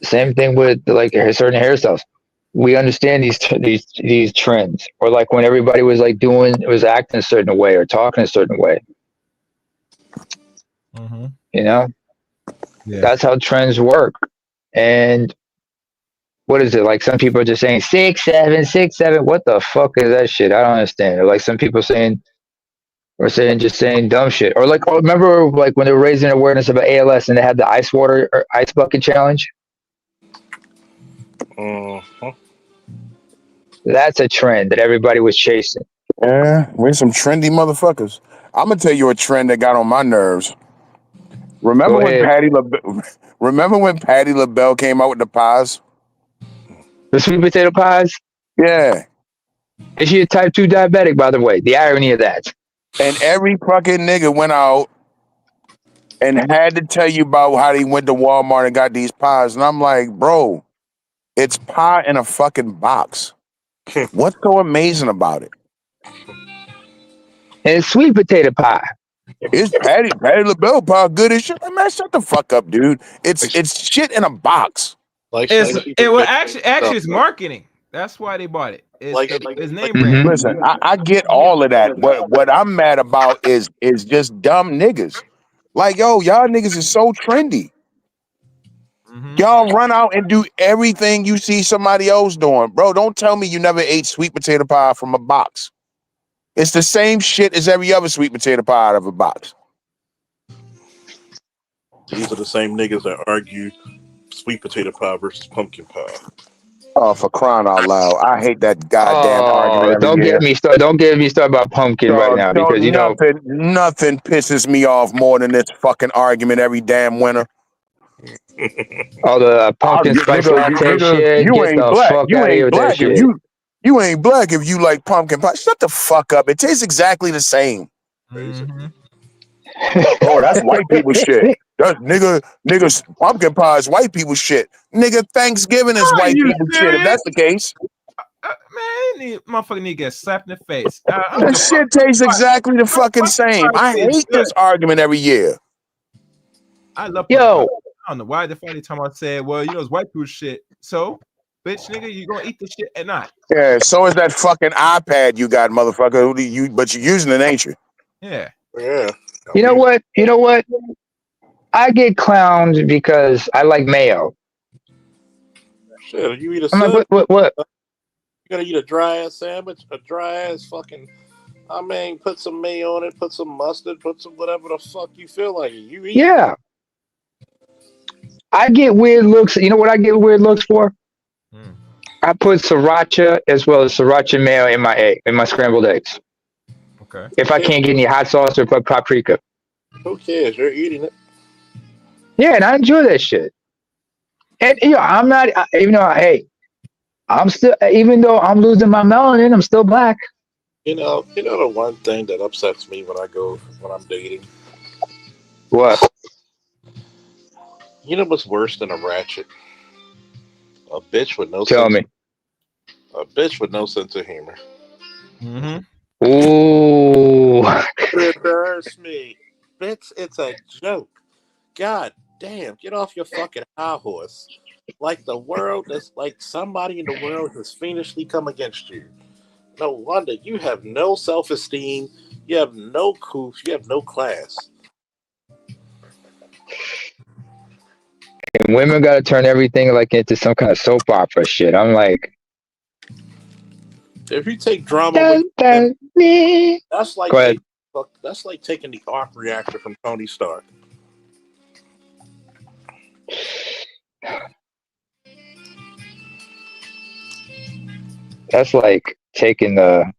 Same thing with like certain hairstyles. We understand these trends, or like when everybody was like was acting a certain way or talking a certain way. Mm-hmm. Yeah. That's how trends work. And what is it? Like some people are just saying 6'7". What the fuck is that shit? I don't understand. Or like some people saying dumb shit. Or like, remember like when they were raising awareness about ALS and they had the ice bucket challenge? Mm-hmm. That's a trend that everybody was chasing. Yeah, we're some trendy motherfuckers. I'm gonna tell you a trend that got on my nerves. Remember when Patti LaBelle came out with the pies? The sweet potato pies? Yeah. And she a type 2 diabetic, by the way. The irony of that. And every fucking nigga went out and had to tell you about how they went to Walmart and got these pies. And I'm like, bro, it's pie in a fucking box. What's so amazing about it? And it's sweet potato pie. It's Patti LaBelle pie good as shit. Man, shut the fuck up, dude. It's shit in a box. It's marketing. That's why they bought it. It's name brand. Listen, I get all of that. What I'm mad about is just dumb niggas. Like, yo, y'all niggas is so trendy. Mm-hmm. Y'all run out and do everything you see somebody else doing. Bro, don't tell me you never ate sweet potato pie from a box. It's the same shit as every other sweet potato pie out of a box. These are the same niggas that argue sweet potato pie versus pumpkin pie. Oh, for crying out loud! I hate that goddamn argument. Don't get me started about pumpkin right now, because nothing pisses me off more than this fucking argument every damn winter. All the pumpkin spice latte shit. You ain't black. You ain't black if you ain't black if you like pumpkin pie. Shut the fuck up! It tastes exactly the same. Mm-hmm. Oh, that's white people shit. That's niggas pumpkin pie is white people shit. Nigga, Thanksgiving is white people shit. If that's the case, Motherfucker need to get slapped in the face. That shit tastes exactly the fucking same. I hate this argument every year. I love Yo. I don't know why the funny time I said, well, it's white people shit. So, bitch, nigga, you gonna eat the shit or not? Yeah, so is that fucking iPad you got, motherfucker. But you're using it, ain't you? Yeah. Yeah. You know what? I get clowned because I like mayo. Shit, you eat a I'm sandwich? like, what? You gonna eat a dry ass sandwich? A dry ass fucking. I mean, put some mayo on it, put some mustard, put some whatever the fuck you feel like. You eat. Yeah. I get weird looks. You know what I get weird looks for? I put sriracha as well as sriracha mayo in my scrambled eggs. Okay. If I can't get any hot sauce or put paprika. Who cares? You're eating it. Yeah, and I enjoy that shit. And I'm not. I'm still. Even though I'm losing my melanin, I'm still black. You know the one thing that upsets me when I'm dating. What? You know what's worse than a ratchet? A bitch with no Tell me. A bitch with no sense of humor. Mm-hmm. Ooh. It hurts me. Bitch, it's a joke. God damn, get off your fucking high horse. Like the world is like somebody in the world has fiendishly come against you. No wonder you have no self-esteem, you have no coof, you have no class. And women got to turn everything like into some kind of soap opera shit. I'm like, if you take drama with that's like taking the arc reactor from Tony Stark. That's like taking the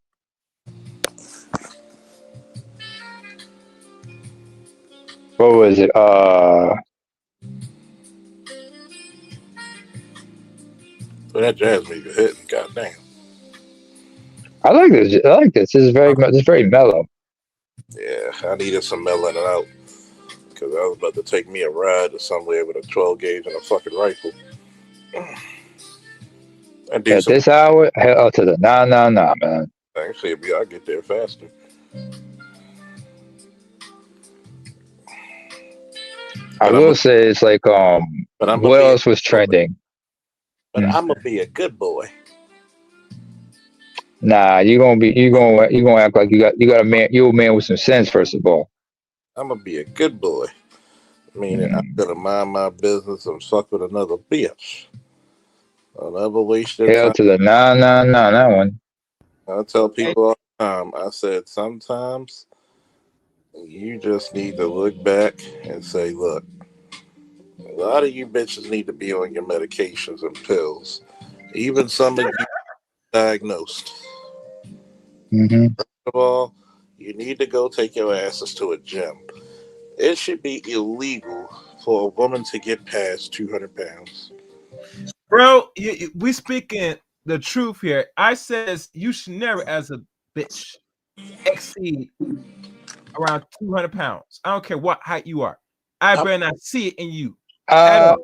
what was it? That jazz music hitting, goddamn. I like this. This is very mellow. Yeah, I needed some mellowing out because I was about to take me a ride to somewhere with a 12 gauge and a fucking rifle. And do At this hour, hell to the nah, man. Actually, I'll get there faster. I will say it's like what else was trending? But I'm gonna be a good boy. Nah, you gonna act like you got a man. You a man with some sense, first of all. I'm gonna be a good boy. Meaning I'm gonna mind my business and fuck with another bitch. I'll never waste your Hell time. to the nah, that one. I tell people all the time. I said sometimes you just need to look back and say, look, a lot of you bitches need to be on your medications and pills. Even some of you diagnosed. Mm-hmm. First of all, you need to go take your asses to a gym. It should be illegal for a woman to get past 200 pounds. Bro, we speaking the truth here. I says you should never, as a bitch, exceed around 200 pounds. I don't care what height you are. I better not see it in you.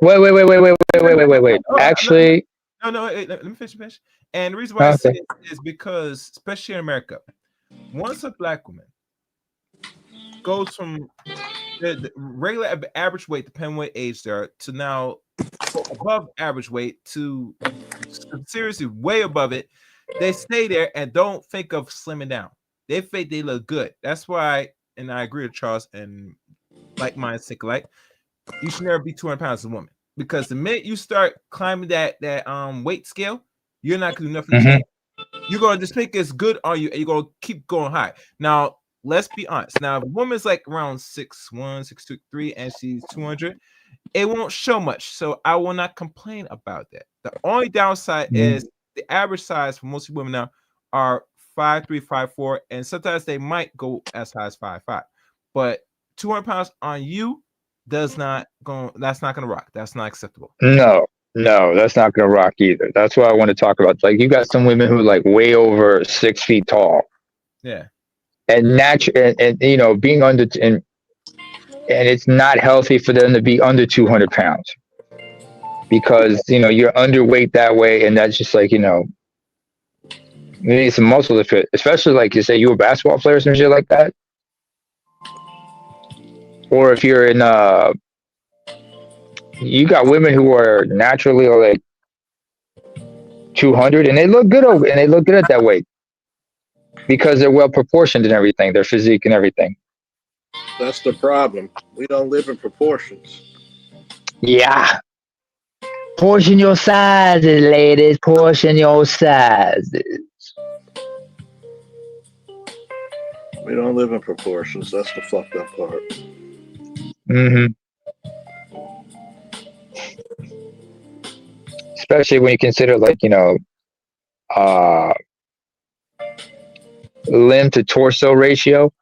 Wait. Actually, no. Let me finish. And the reason why I say it is because, especially in America, once a black woman goes from the regular average weight, depending on what age they are, to now above average weight to seriously way above it, they stay there and don't think of slimming down. They think they look good. That's why, and I agree with Charles and like mine, you should never be 200 pounds as a woman, because the minute you start climbing that weight scale, you're not gonna do nothing to change. You're gonna just think it's good on you, and you're gonna keep going high. Now, let's be honest. Now, if a woman's like around 6'1", 6'2", 3", and she's 200, it won't show much. So I will not complain about that. The only downside is the average size for most women now are 5'3", 5'4", and sometimes they might go as high as 5'5". But 200 pounds on you that's not gonna rock. That's not acceptable. No, that's not gonna rock either. That's what I want to talk about. Like, you got some women who are like way over 6 feet tall. Yeah. And and being under and it's not healthy for them to be under 200 pounds, because you're underweight that way, and that's just like You need some muscle to fit, especially like you say you a basketball player or some shit like that, or if you're in you got women who are naturally like 200 and they look good and they look good at that weight because they're well proportioned and everything, their physique and everything. That's the problem. We don't live in proportions. Yeah. Portion your sizes, ladies. Portion your sizes. We don't live in proportions. That's the fucked up part. Mm-hmm. Especially when you consider, like, limb to torso ratio.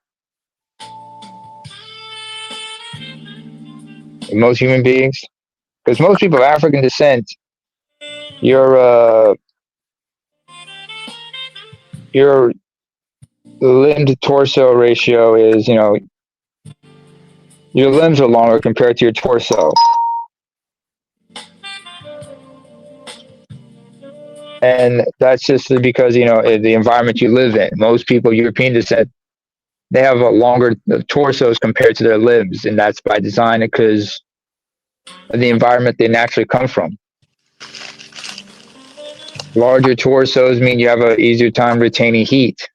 Most human beings, because most people of African descent, your limb to torso ratio is, your limbs are longer compared to your torso. And that's just because, the environment you live in. Most people, European descent, they have a longer torsos compared to their limbs. And that's by design because of the environment they naturally come from. Larger torsos mean you have an easier time retaining heat.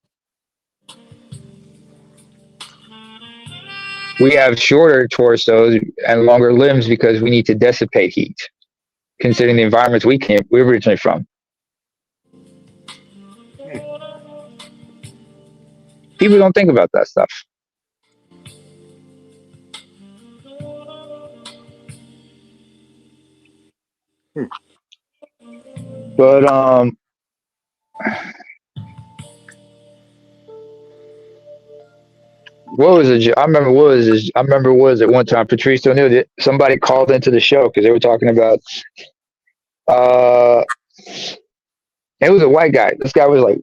We have shorter torsos and longer limbs because we need to dissipate heat, considering the environments we're originally from. People don't think about that stuff. But what was it? I remember what was it one time? Patrice O'Neal. Somebody called into the show because they were talking about. It was a white guy. This guy was like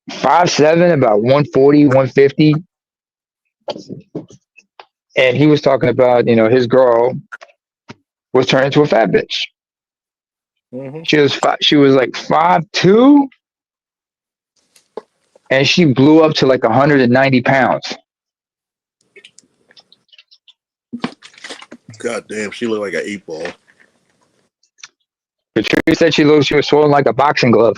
5'7", about 140, 150, and he was talking about his girl was turned into a fat bitch. Mm-hmm. She was like 5'2", and she blew up to like 190 pounds. God damn, she looked like an 8-ball. Patricia said she was swollen like a boxing glove.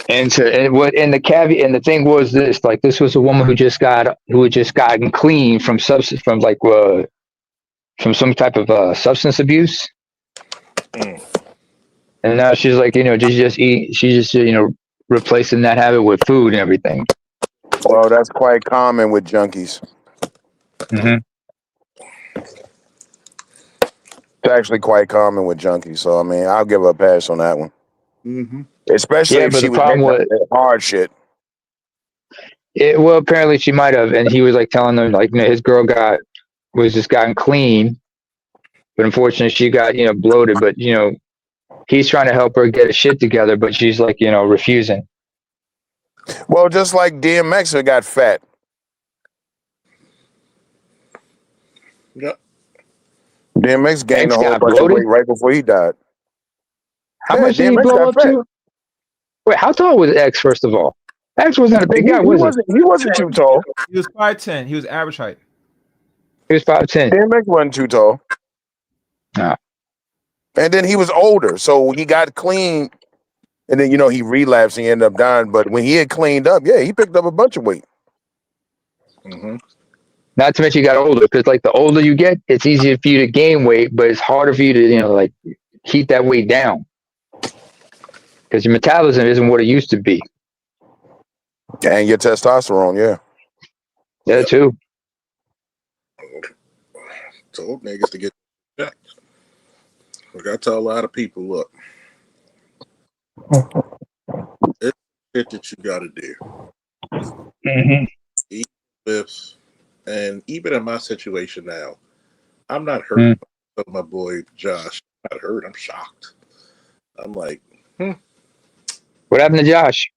And the thing was this, like, this was a woman who had just gotten clean from some type of substance abuse. Mm. And now she's like, she's just replacing that habit with food and everything. Well, that's quite common with junkies. Mm-hmm. It's actually quite common with junkies. So, I mean, I'll give her a pass on that one. Mm-hmm. Especially if she was getting hard shit. Well, apparently she might have. And he was like telling them, like, his girl was just gotten clean. But unfortunately, she got, bloated. But, he's trying to help her get her shit together. But she's like, refusing. Well, just like DMX got fat. Yep. DMX gained a whole bunch of weight right before he died. How much did he blow up to? Wait, how tall was X, first of all? X wasn't a big guy, was he? He wasn't too tall. He was 5'10". He was average height. He was 5'10". DMX wasn't too tall. No. And then he was older, so he got clean. And then, he relapsed and he ended up dying. But when he had cleaned up, he picked up a bunch of weight. Mm-hmm. Not to mention he got older, because like the older you get, it's easier for you to gain weight, but it's harder for you to, like, keep that weight down. Because your metabolism isn't what it used to be. And your testosterone, yeah. Yeah, too. Told niggas to get checked. Like I tell a lot of people, look, it's shit that you gotta do. Mm-hmm. Eat lifts, and even in my situation now, I'm not hurt. But my boy Josh, I'm not hurt. I'm shocked. I'm like, What happened to Josh?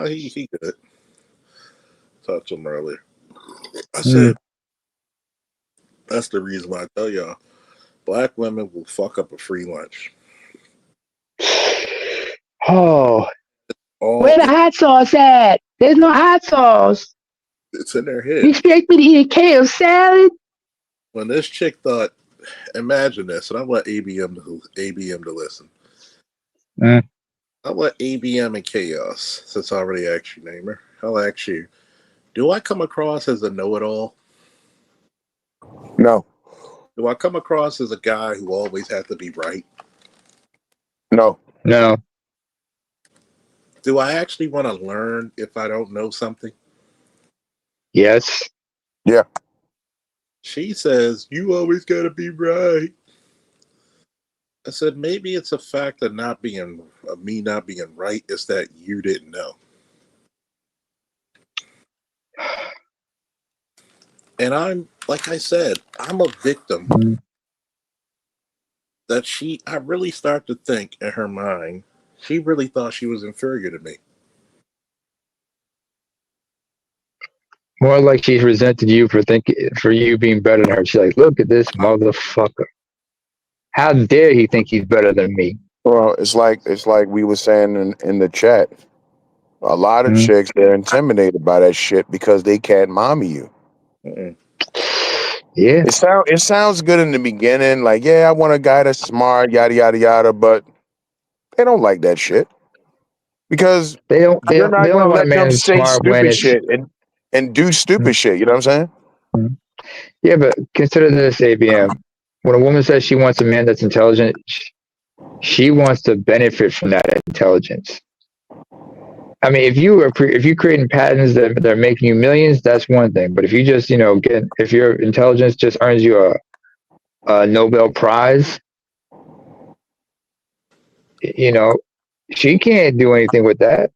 He good. Talked to him earlier. I said, that's the reason why I tell y'all, black women will fuck up a free lunch. Oh, all Where the hot sauce at? There's no hot sauce. it's in their You head. expect me to eat a kale salad? When this chick thought, imagine this, and I want ABM to listen. Mm. I want ABM and Chaos, since I already asked you, name her. I'll ask you, do I come across as a know-it-all? No, Do I come across as a guy who always has to be right? no. No. Do I actually want to learn if I don't know something? Yes. Yeah. She says, you always got to be right. I said, maybe it's a fact of me not being right. It's that you didn't know. And I'm, like I said, I'm a victim Mm. that I really start to think in her mind, she really thought she was inferior to me. More like she's resented you for you being better than her. She's like, look at this motherfucker. How dare he think he's better than me? Well, it's like we were saying in the chat. A lot of Mm. chicks, they're intimidated by that shit because they can't mommy you. Mm-mm. Yeah. It sounds good in the beginning, like, yeah, I want a guy that's smart, yada yada yada, but they don't like that shit because They don't they you're don't they not only gonna want a let man them who's say smart when stupid it's shit and do stupid shit. You know what I'm saying? mm. Yeah, but consider this, ABM. When a woman says she wants a man that's intelligent, she wants to benefit from that intelligence. I mean, if you're creating patents that are making you millions, that's one thing. But if you just if your intelligence just earns you a Nobel Prize, you know, she can't do anything with that.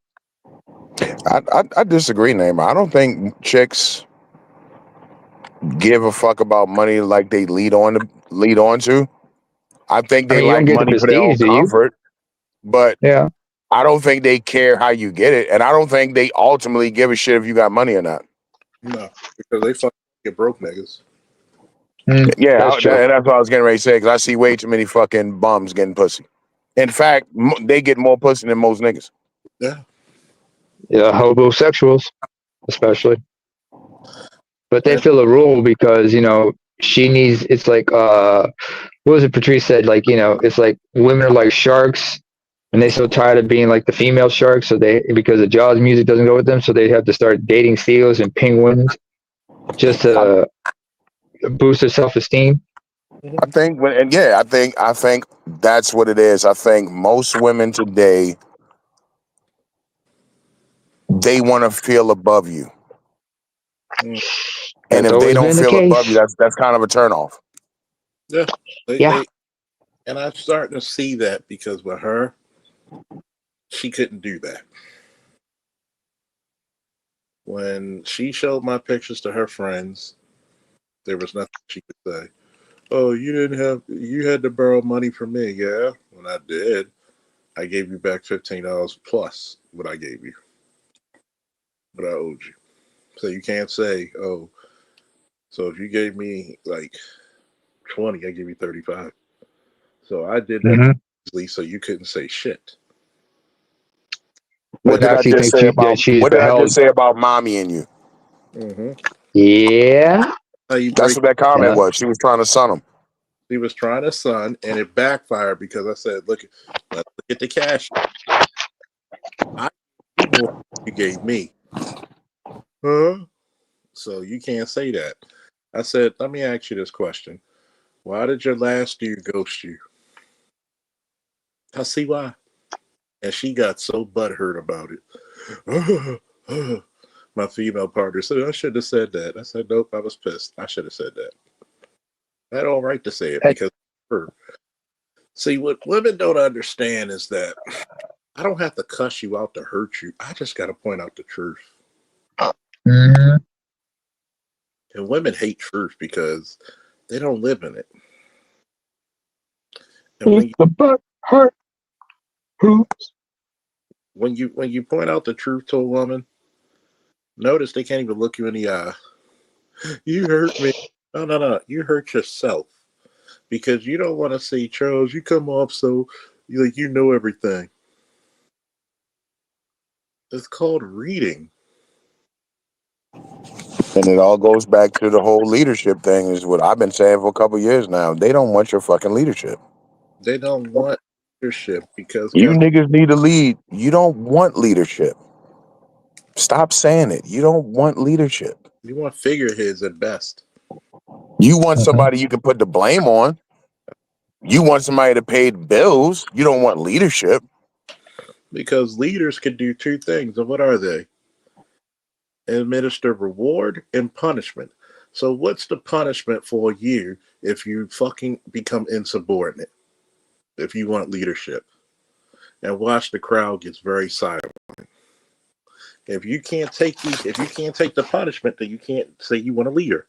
I disagree, Neymar. I don't think chicks give a fuck about money like they lead on to. I think I they mean, you don't like get the money for their own prestige, do you? comfort, but Yeah. I don't think they care how you get it, and I don't think they ultimately give a shit if you got money or not. No, because they fucking get broke niggas. Mm, Yeah, that's true. that's what I was getting ready to say, because I see way too many fucking bums getting pussy. In fact, they get more pussy than most niggas. Yeah. Yeah, homosexuals, especially. But they And, feel a rule because, she needs, it's like, what was it Patrice said? Like, it's like women are like sharks and they so tired of being like the female sharks. So because the Jaws music doesn't go with them. So they have to start dating seals and penguins just to boost their self-esteem. I think I think that's what it is. I think most women today, they want to feel above you. mm, And That's if they always don't been the feel above you, case. that's kind of a turnoff. yeah. Yeah. And I'm starting to see that because with her, she couldn't do that. When she showed my pictures to her friends, there was nothing she could say. Oh, you had to borrow money from me. Yeah, when I did, I gave you back $15 plus what I gave you, what I owed you. So you can't say, oh, so if you gave me like 20, I give you 35. So I did that Mm-hmm. easily, so you couldn't say shit. What But did now I she just thinks say about that she's what did I beheld. just say about mommy and you? Mm-hmm. Yeah. How you That's break? what that comment Yeah. was. She was trying to son him. He was trying to son, and it backfired because I said, "Look, let's look at the cash. I gave you more than you gave me, huh? So you can't say that." I said, "Let me ask you this question: why did your last dude ghost you?" I see why, and she got so butthurt about it. My female partner said, "I should have said that." I said, "Nope, I was pissed. I should have said that. I had all right to say it Hey, because of her." See, what women don't understand is that I don't have to cuss you out to hurt you. I just got to point out the truth. mhm. And women hate truth because they don't live in it. And If the butt hurt, who? when you point out the truth to a woman, notice they can't even look you in the eye. You hurt me. No, no, no. You hurt yourself because you don't want to say, Charles, you come off so you know everything. It's called reading. And it all goes back to the whole leadership thing. Is what I've been saying for a couple years now. They don't want your fucking leadership. They don't want leadership because You guess niggas need to lead. You don't want leadership. Stop saying it. You don't want leadership. you want figureheads at best. You want somebody you can put the blame on. You want somebody to pay the bills. You don't want leadership. Because leaders can do two things. And what are they? Administer reward and punishment. So what's the punishment for you if you fucking become insubordinate? If you want leadership. And watch the crowd gets very silent. If you can't take the punishment, then you can't say you want a leader.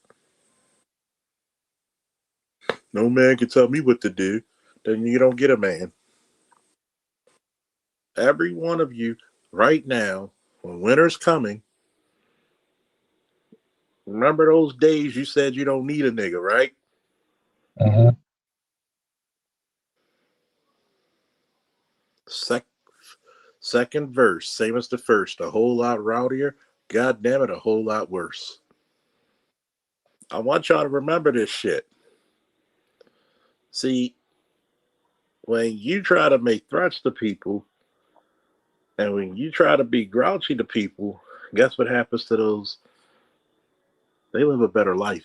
No man can tell me what to do. Then you don't get a man. Every one of you right now, when winter's coming, remember those days you said you don't need a nigga, right? Uh-huh. Second verse, same as the first, a whole lot rowdier. God damn it, a whole lot worse. I want y'all to remember this shit. See, when you try to make threats to people, and when you try to be grouchy to people, guess what happens to those? They live a better life.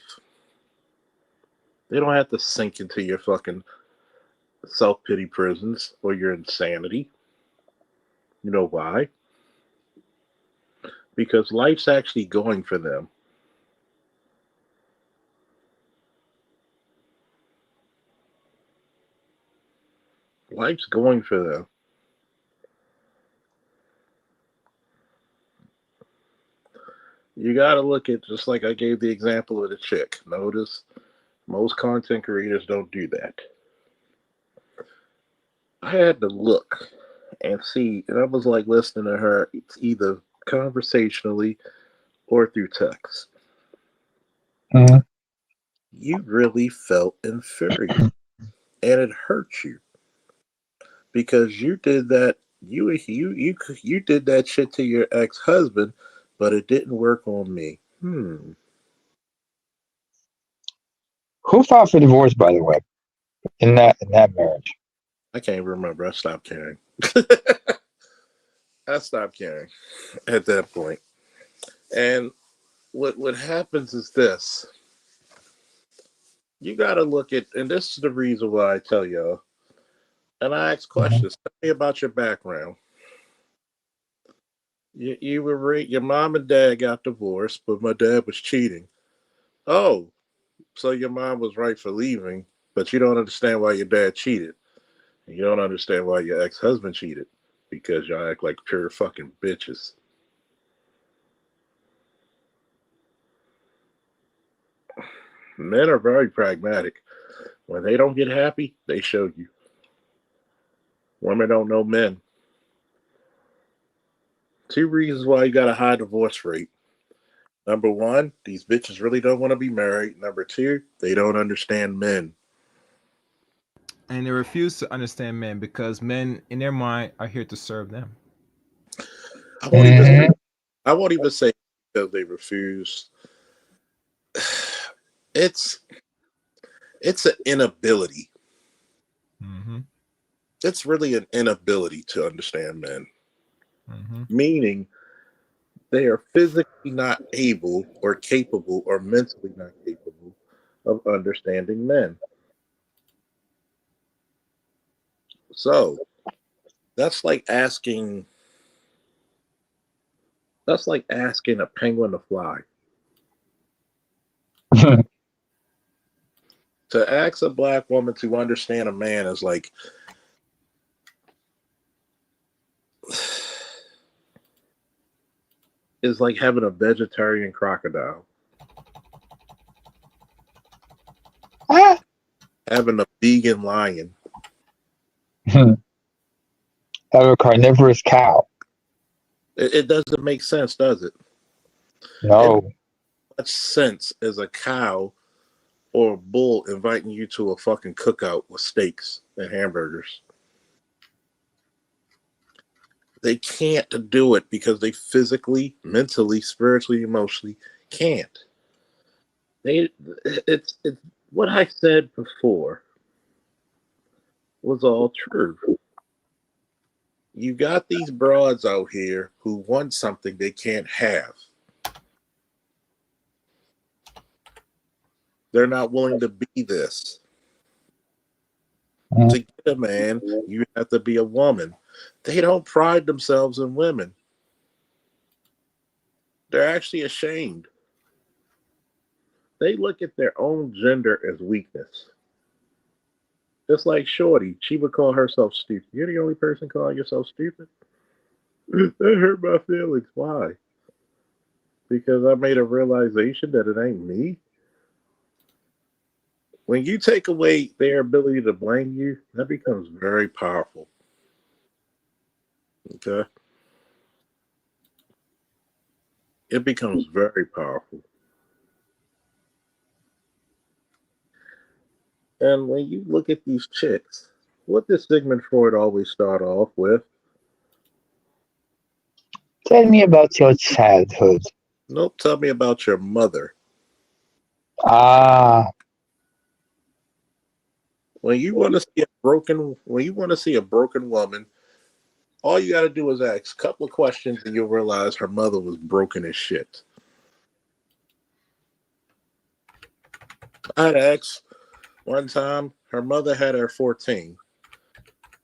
They don't have to sink into your fucking self-pity prisons or your insanity. You know why? Because life's actually going for them. Life's going for them. You got to look at, just like I gave the example of the chick. Notice most content creators don't do that. I had to look and see, and I was like listening to her either conversationally or through text. Uh-huh. You really felt inferior, and it hurt you because you did that. You did that shit to your ex-husband, but it didn't work on me. Who filed for divorce, by the way, in that marriage? I can't remember. I stopped caring. I stopped caring at that point. And what happens is this. You got to look at, and this is the reason why I tell y'all, and I ask questions. Tell me about your background. You were your mom and dad got divorced, but my dad was cheating. Oh, so your mom was right for leaving, but you don't understand why your dad cheated. And you don't understand why your ex-husband cheated because y'all act like pure fucking bitches. Men are very pragmatic. When they don't get happy, they show you. Women don't know men. Two reasons why you got a high divorce rate. Number one, these bitches really don't want to be married. Number two, they don't understand men. And they refuse to understand men because men, in their mind, are here to serve them. I won't even say because they refuse. It's an inability. Mm-hmm. It's really an inability to understand men. Mm-hmm. Meaning they are physically not able or capable or mentally not capable of understanding men. So that's like asking a penguin to fly. To ask a black woman to understand a man is like having a vegetarian crocodile. Having a vegan lion. Have a carnivorous cow. It doesn't make sense, does it? No. It makes much sense as a cow or a bull inviting you to a fucking cookout with steaks and hamburgers. they can't do it because they physically, mentally, spiritually, emotionally can't. It's what I said before was all true. You got these broads out here who want something they can't have. They're not willing to be this. Mhm. To get a man, you have to be a woman. They don't pride themselves in women. They're actually ashamed. They look at their own gender as weakness. Just like Shorty, she would call herself stupid. You're the only person calling yourself stupid? That hurt my feelings. Why? Because I made a realization that it ain't me. When you take away their ability to blame you, that becomes very powerful. Okay? It becomes very powerful. And when you look at these chicks, what did Sigmund Freud always start off with? Tell me about your childhood. Nope, tell me about your mother. Ah, When you want to see a broken woman, all you got to do is ask a couple of questions, and you'll realize her mother was broken as shit. I had asked one time, her mother had her 14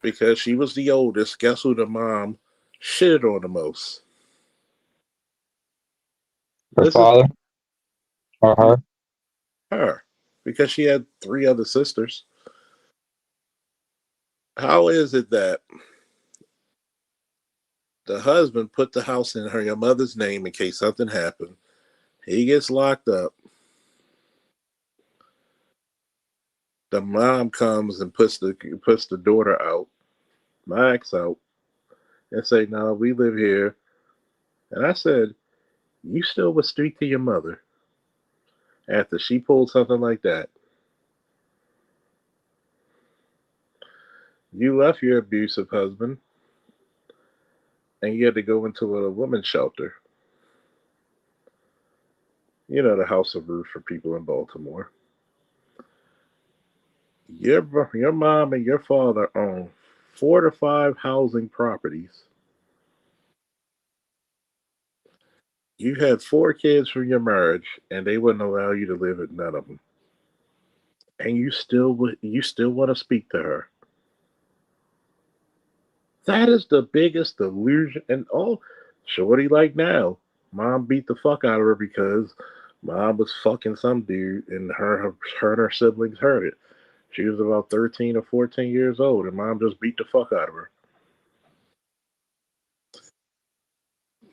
because she was the oldest. Guess who the mom shitted on the most? her This is father or her? her because she had 3 other sisters. How is it that the husband put the house in your mother's name in case something happened? He gets locked up. The mom comes and puts the daughter out, my ex out, and say, "No, we live here." And I said, "You still would speak to your mother after she pulled something like that? You left your abusive husband, and you had to go into a women's shelter. You know, the House of Ruth for people in Baltimore. Your mom and your father own 4 to 5 housing properties. You had 4 kids from your marriage, and they wouldn't allow you to live in none of them. And you still want to speak to her. That is the biggest delusion. And Shorty like now, mom beat the fuck out of her because mom was fucking some dude, and her and her siblings heard it. She was about 13 or 14 years old, and mom just beat the fuck out of her.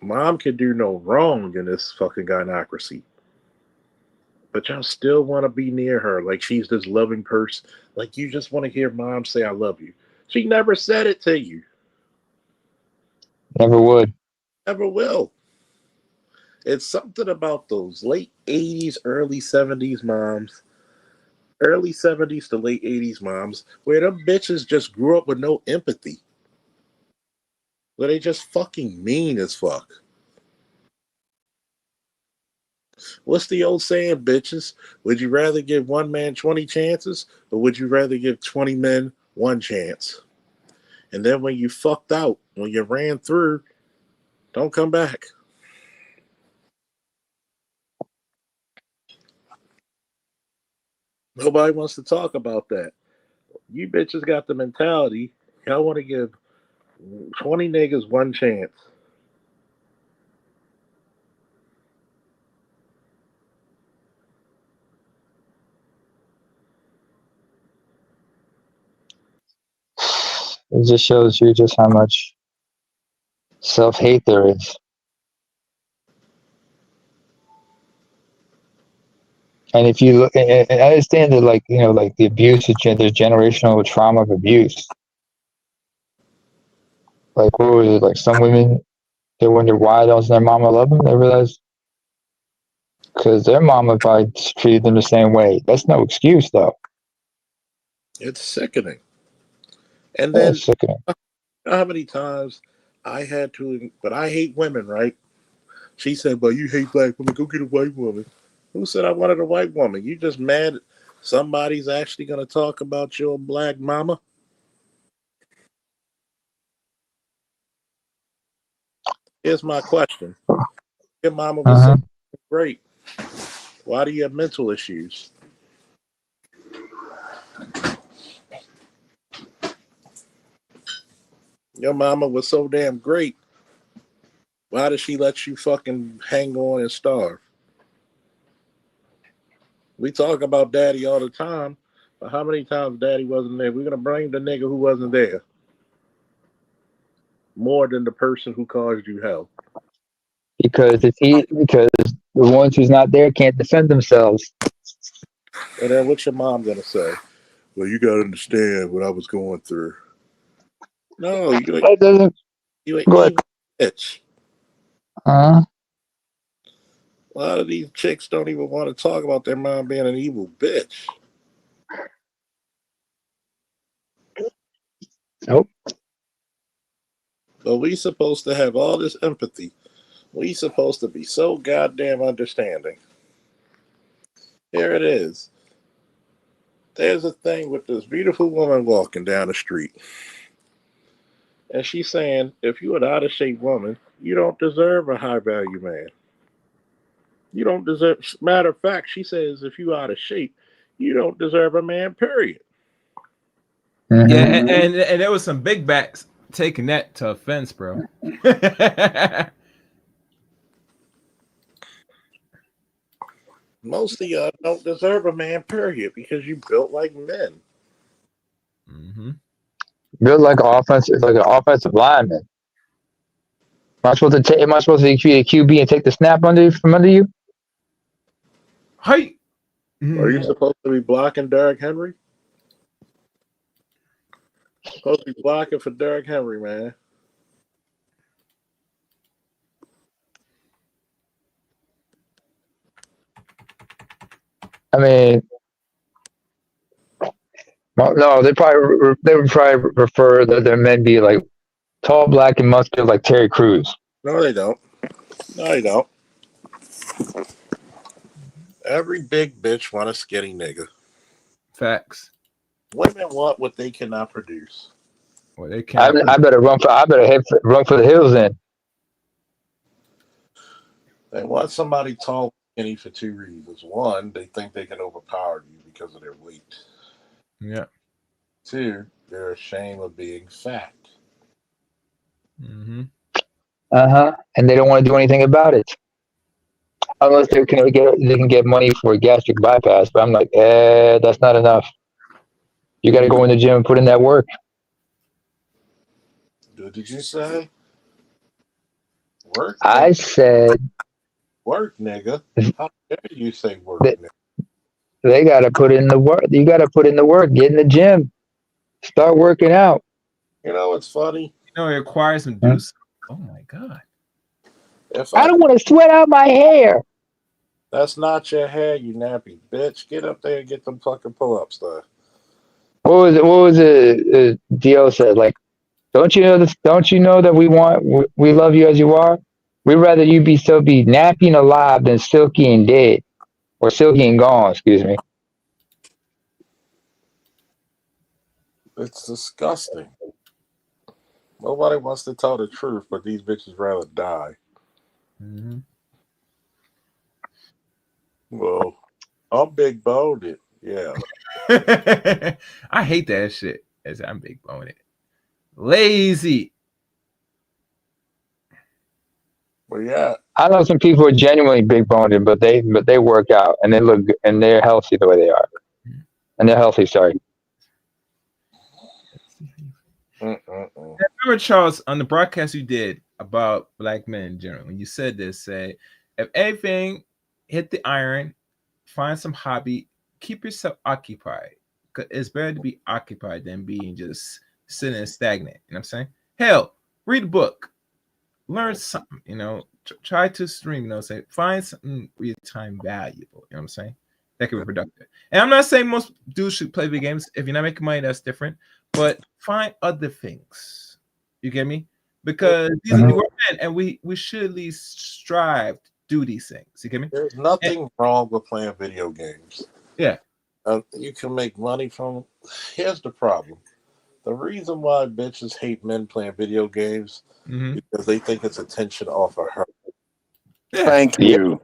Mom can do no wrong in this fucking gynocracy. But y'all still want to be near her like she's this loving person. Like you just want to hear mom say, "I love you." She never said it to you. Never would. Never will. It's something about those late 80s, early 70s moms, early 70s to late 80s moms, where them bitches just grew up with no empathy. Where they just fucking mean as fuck. What's the old saying, bitches? Would you rather give one man 20 chances, or would you rather give 20 men one chance? And then when you fucked out, when you ran through, don't come back. Nobody wants to talk about that. You bitches got the mentality, y'all want to give 20 niggas one chance. It just shows you just how much self-hate there is. And if you look, and I understand that, like, like the abuse, there's generational trauma of abuse. Like, what was it? Like, some women, they wonder why doesn't their mama love them? They realize because their mama probably treated them the same way. That's no excuse, though. It's sickening. And Yeah, then, it's sickening. how many times I had to, but I hate women, right? She said, "But you hate black women. Go get a white woman." Who said I wanted a white woman? You just mad somebody's actually going to talk about your black mama? Here's my question: your mama was Uh-huh. so great. Why do you have mental issues? Your mama was so damn great. Why did she let you fucking hang on and starve? We talk about daddy all the time, but how many times daddy wasn't there? We're gonna blame the nigga who wasn't there more than the person who caused you hell. Because the ones who's not there can't defend themselves. And then what's your mom gonna say? Well, you gotta understand what I was going through. No, That doesn't you an go ahead. evil bitch. Uh-huh. A lot of these chicks don't even want to talk about their mom being an evil bitch. Nope. But we supposed to have all this empathy. We supposed to be so goddamn understanding. Here it is. There's a thing with this beautiful woman walking down the street. And she's saying, if you're an out of shape woman, you don't deserve a high value man. You don't deserve, matter of fact, she says, if you out of shape, you don't deserve a man, period. Yeah, Mm-hmm. and there was some big backs taking that to offense, bro. Most of y'all don't deserve a man, period, because you built like men. Mm-hmm. Built like an offensive lineman. Am I supposed to be a QB and take the snap from under you? Hi. Are you supposed to be blocking Derrick Henry? Supposed to be blocking for Derrick Henry, man. I mean, well, no, they would probably prefer that their men be like tall, black, and muscular like Terry Crews. No, they don't. No, they don't. Every big bitch want a skinny nigga. Facts. Women want what they cannot produce. Well, they cannot. I better run for the hills then. They want somebody tall and skinny for two reasons. One, they think they can overpower you because of their weight. Yeah. Two, they're ashamed of being fat. Mm-hmm. And they don't want to do anything about it unless they can get money for a gastric bypass. But I'm like, that's not enough. You got to go in the gym and put in that work. What did you say? Work, I nigga. said Work, nigga. How dare you say work, that nigga? they got to put in the work. You got to put in the work. Get in the gym. Start working out. You know what's funny? You know, it requires some do. Oh my god. If I I don't want to sweat out my hair. That's not your hair, you nappy bitch. Get up there and get them fucking pull-ups done. What was it? Dio said like, don't you know this? Don't you know that we love you as you are? We'd rather you be nappy and alive than silky and dead, or silky and gone. Excuse me. It's disgusting. Nobody wants to tell the truth, but these bitches rather die. Mm-hmm. Well, I'm big boned. Yeah. I hate that shit. As I'm big boned. Lazy. But yeah, I know some people are genuinely big boned, but they work out and they look and they're healthy the way they are, and they're healthy. Sorry. Remember, Charles, on the broadcast you did about black men in general, when you said this, say, if anything, hit the iron, find some hobby, keep yourself occupied. Cause it's better to be occupied than being just sitting stagnant. You know what I'm saying? Hell, read a book, learn something, try to stream, say, find something where your time valuable. You know what I'm saying? That can be productive. And I'm not saying most dudes should play video games. If you're not making money, that's different. But find other things. You get me? because these are we're men, and we should at least strive to do these things. You get me? There's nothing wrong with playing video games. Yeah. You can make money from. Here's the problem: the reason why bitches hate men playing video games because they think it's attention off of her. Yeah. Thank you.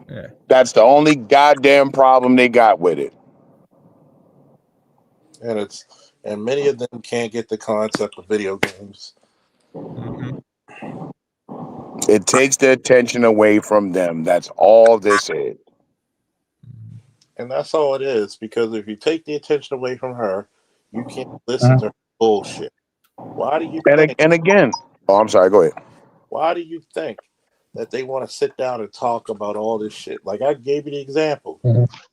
Yeah. That's the only goddamn problem they got with it. And many of them can't get the concept of video games. It takes the attention away from them. That's all this is. And that's all it is, because if you take the attention away from her, you can't listen to her bullshit. Why do you think? And again, oh, I'm sorry. Go ahead. Why do you think that they want to sit down and talk about all this shit? Like I gave you the example,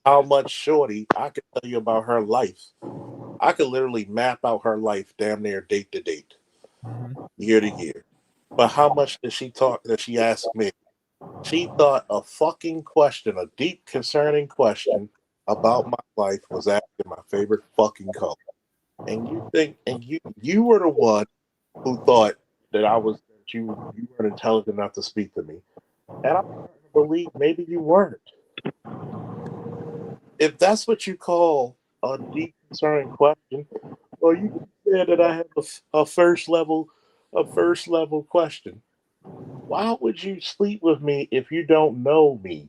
how much Shorty I could tell you about her life. I could literally map out her life, damn near date to date, year to year. But how much did she talk? That she asked me? She thought a fucking question, a deep, concerning question about my life, was asking my favorite fucking color. And you think, and you were the one who thought that you weren't intelligent enough to speak to me, and I believe maybe you weren't. If that's what you call a deep, concerning question, well, you can say that I have a first level question. Why would you sleep with me if you don't know me?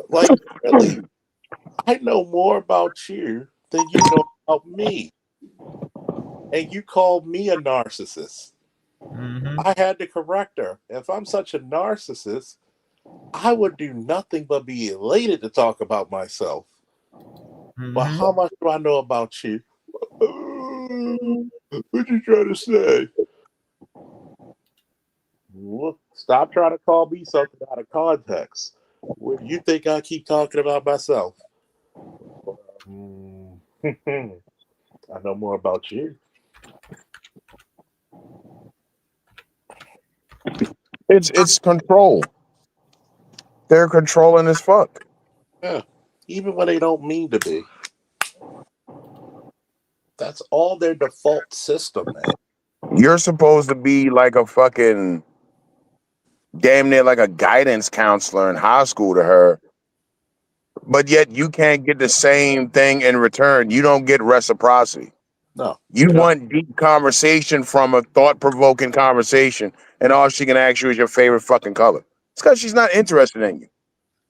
Like, really, I know more about you than you know about me. And you called me a narcissist. I had to correct her. If I'm such a narcissist, I would do nothing but be elated to talk about myself. But how much do I know about you? What you trying to say? Look, stop trying to call me something out of context. What, you think I keep talking about myself? I know more about you. It's control. They're controlling as fuck. Yeah, even when they don't mean to be. That's all their default system, man. You're supposed to be like a fucking damn near like a guidance counselor in high school to her, but yet you can't get the same thing in return. You don't get reciprocity. No. You want deep conversation from a thought-provoking conversation, and all she can ask you is your favorite fucking color. It's because she's not interested in you.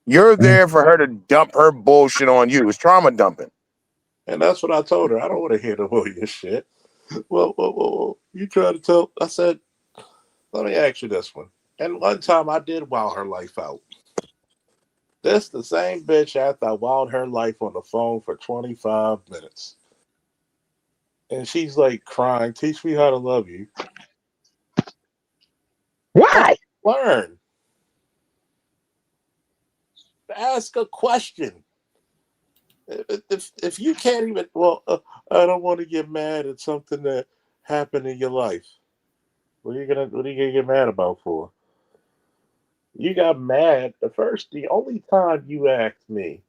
You're there for her to dump her bullshit on you. It's trauma dumping. And that's what I told her. I don't want to hear the whole your shit. Well, you try to tell. I said, let me ask you this one. And one time I did wow her life out. This the same bitch after I wowed her life on the phone for 25 minutes. And she's like crying, teach me how to love you. Why? Learn. Ask a question. If you can't even, I don't want to get mad at something that happened in your life. What are you gonna get mad about for? You got mad the only time you asked me,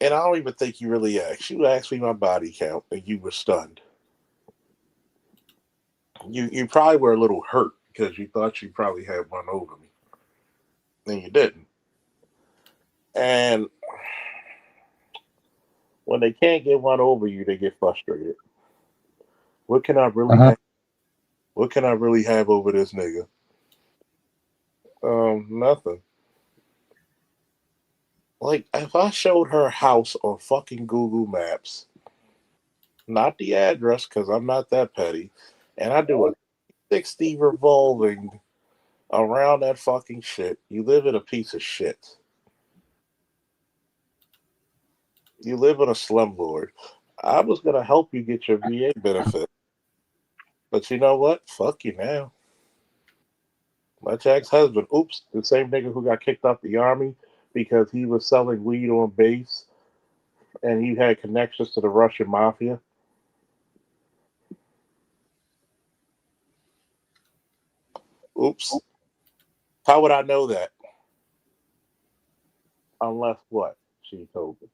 and I don't even think you really asked. You asked me my body count, and you were stunned. You probably were a little hurt because you thought you probably had one over me, and you didn't. And when they can't get one over you, they get frustrated. What can I really have? What can I really have over this nigga? Nothing. Like, if I showed her house on fucking Google Maps, not the address, because I'm not that petty, and I do a 60 revolving around that fucking shit, you live in a piece of shit. You live in a slumlord. I was going to help you get your VA benefit. But you know what? Fuck you now. My ex-husband, oops, the same nigga who got kicked off the army because he was selling weed on base and he had connections to the Russian mafia. Oops. How would I know that? Unless what? She told me.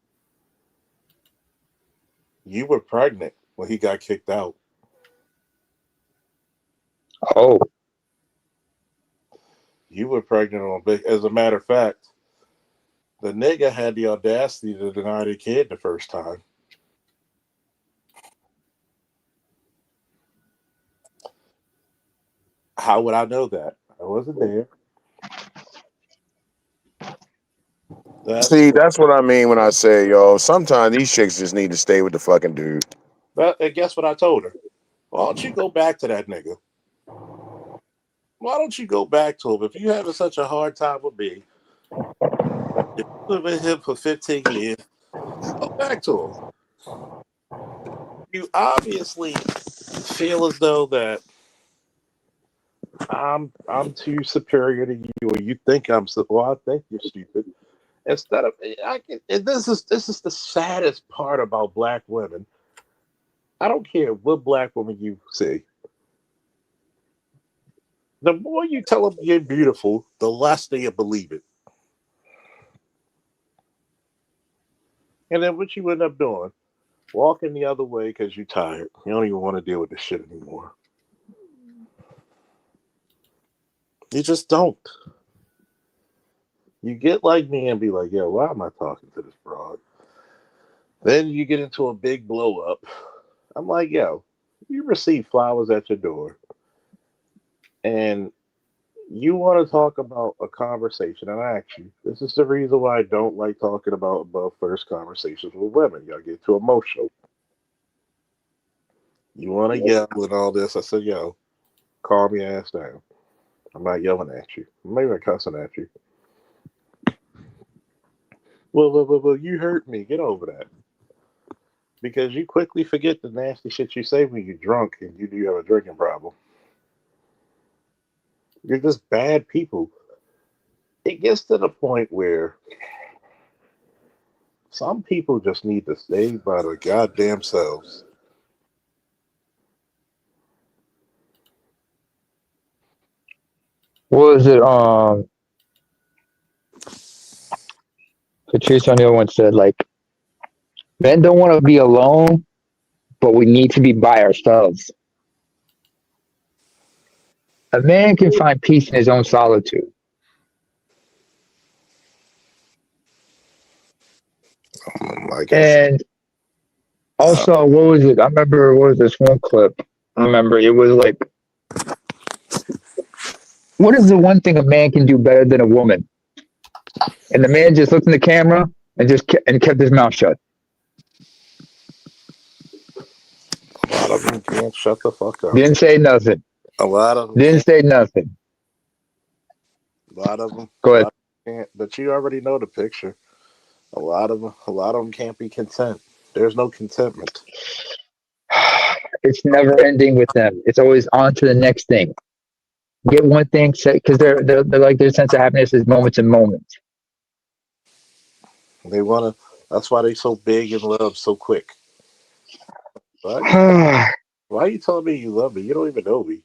You were pregnant when he got kicked out. Oh, You were pregnant on big. As a matter of fact, the nigga had the audacity to deny the kid the first time. How would I know that? I wasn't there. See, that's what I mean when I say, yo, sometimes these chicks just need to stay with the fucking dude. And guess what I told her? Why don't you go back to that nigga? Why don't you go back to him? If you having such a hard time with me, if you live with him for 15 years, go back to him. You obviously feel as though that I'm too superior to you, or you think I'm so. Well, I think you're stupid. Instead of, and this is the saddest part about black women. I don't care what black woman you see. The more you tell them you're beautiful, the less they believe it. And then what you end up doing, walking the other way because you're tired. You don't even want to deal with this shit anymore. You just don't. You get like me and be like, yo, why am I talking to this broad? Then you get into a big blow up. I'm like, yo, you receive flowers at your door. And you want to talk about a conversation. And I ask you, this is the reason why I don't like talking about above first conversations with women. Y'all get too emotional. You want to yell and all this. I said, yo, calm your ass down. I'm not yelling at you. I'm not even cussing at you. Well, you hurt me. Get over that. Because you quickly forget the nasty shit you say when you're drunk and you do have a drinking problem. You're just bad people. It gets to the point where some people just need to stay by their goddamn selves. what was it? Patrice O'Neill once said, like, men don't want to be alone, but we need to be by ourselves. A man can find peace in his own solitude. Like I said, And also, what was it? I remember, what was this one clip? I remember it was like, what is the one thing a man can do better than a woman? And the man just looked in the camera and kept his mouth shut. a lot of them can't shut the fuck up. Didn't say nothing. A lot of them Didn't say nothing. A lot of them. Go ahead. Can't, but you already know the picture. A lot of them can't be content. There's no contentment. It's never ending with them. It's always on to the next thing. Get one thing set because they're like their sense of happiness is moments and moments. They wanna. That's why they so big in love so quick. Why are you telling me you love me? You don't even know me.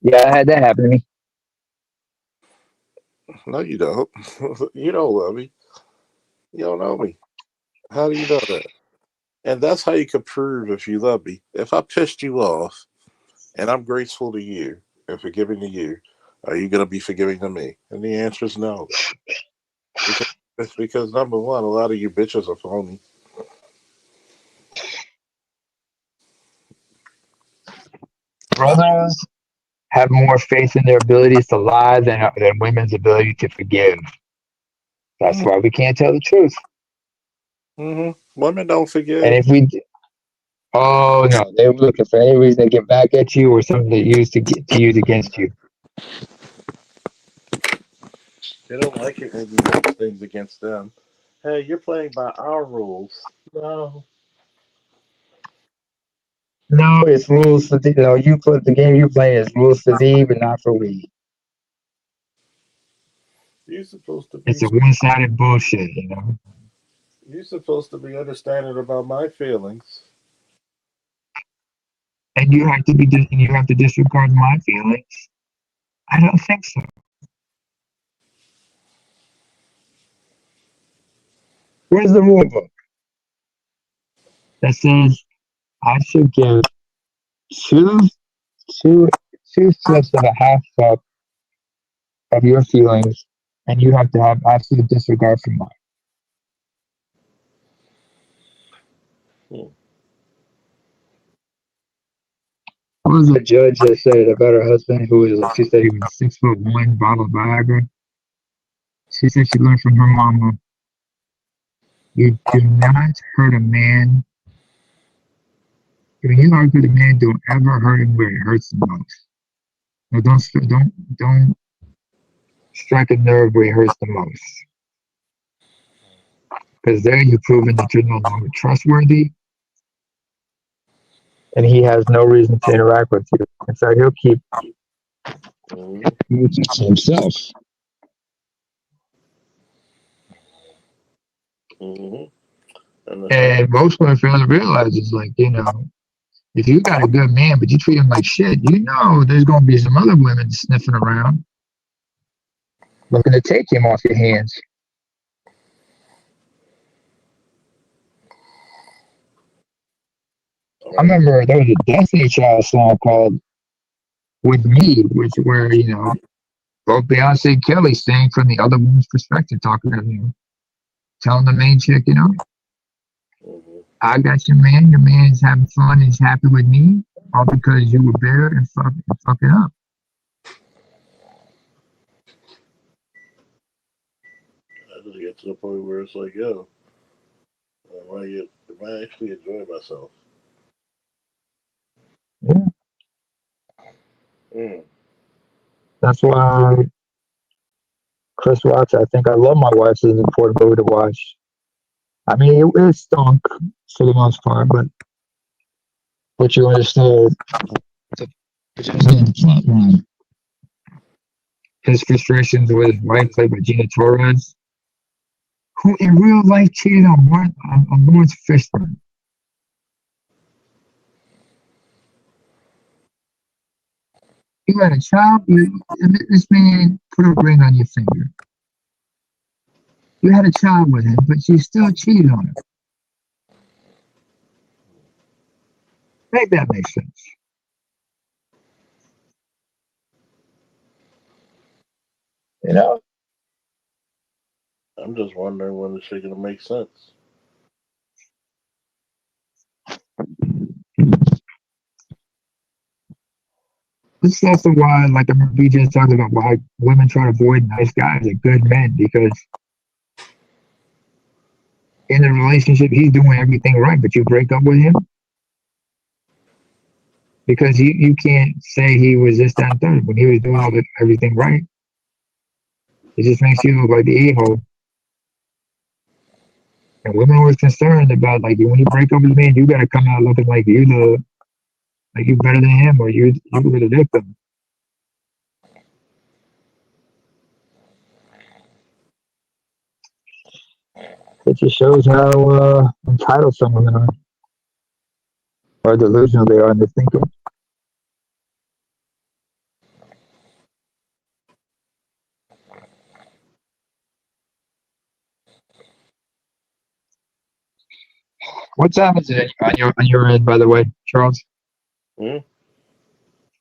Yeah, I had that happen to me. No, you don't. You don't love me. You don't know me. How do you know that? And that's how you can prove if you love me. If I pissed you off and I'm graceful to you and forgiving to you, are you going to be forgiving to me? And the answer is no. Because number one, a lot of you bitches are phony. Brothers have more faith in their abilities to lie than women's ability to forgive. That's why we can't tell the truth. Mm-hmm. Women don't forgive. And if we, oh no, they're looking for any reason to get back at you or something to use against you. They don't like it when you do things against them. Hey, you're playing by our rules. No. No, it's rules for you put the game you play is rules for thee, but not for we. You're supposed to be. It's a one-sided bullshit, you know. You're supposed to be understanding about my feelings. And you have to disregard my feelings. I don't think so. Where's the rule book? that says I should give two, two, two flips of a half cup of your feelings, and you have to have absolute disregard for mine. Hmm. What was the judge that said about her husband who was, she said he was 6'1", bottle of Viagra? She said she learned from her mama, you do not hurt a man. When you hurt a man, don't ever hurt him where it hurts the most. No, don't strike a nerve where it hurts the most. Because there you've proven that you're no longer trustworthy, and he has no reason to interact with you. In fact, he'll keep you to himself. And most women fail to realize it's like, if you got a good man, but you treat him like shit, there's going to be some other women sniffing around looking to take him off your hands. I remember there was a Destiny Child song called With Me, where both Beyonce and Kelly sing from the other woman's perspective, talking to telling the main chick, I got your man's having fun, he's happy with me, all because you were there and fucking up. I just get to the point where it's like, yo, am I actually enjoying myself? Yeah. Mm. That's why Chris Rock's I Think I Love My Wife is an important movie to watch. I mean, it stunk for the most part, but you understood the plot line. His frustrations with his wife, played by Gina Torres, who in real life cheated on Lawrence Fishburne. You had a child, this man put a ring on your finger. You had a child with him, but you still cheated on him. Make that make sense. I'm just wondering when this shit gonna make sense. This is also why, like I remember BJ talking about why women try to avoid nice guys or good men, because in a relationship he's doing everything right, but you break up with him because you can't say he was this, that, and third when he was doing everything right. It just makes you look like the a-hole. And women were concerned about, like, when you break up with a man, you gotta come out looking like you better than him, or you were the victim. It just shows how entitled some women are, or delusional they are in their thinking. What time is it on your end, by the way, Charles? Hmm?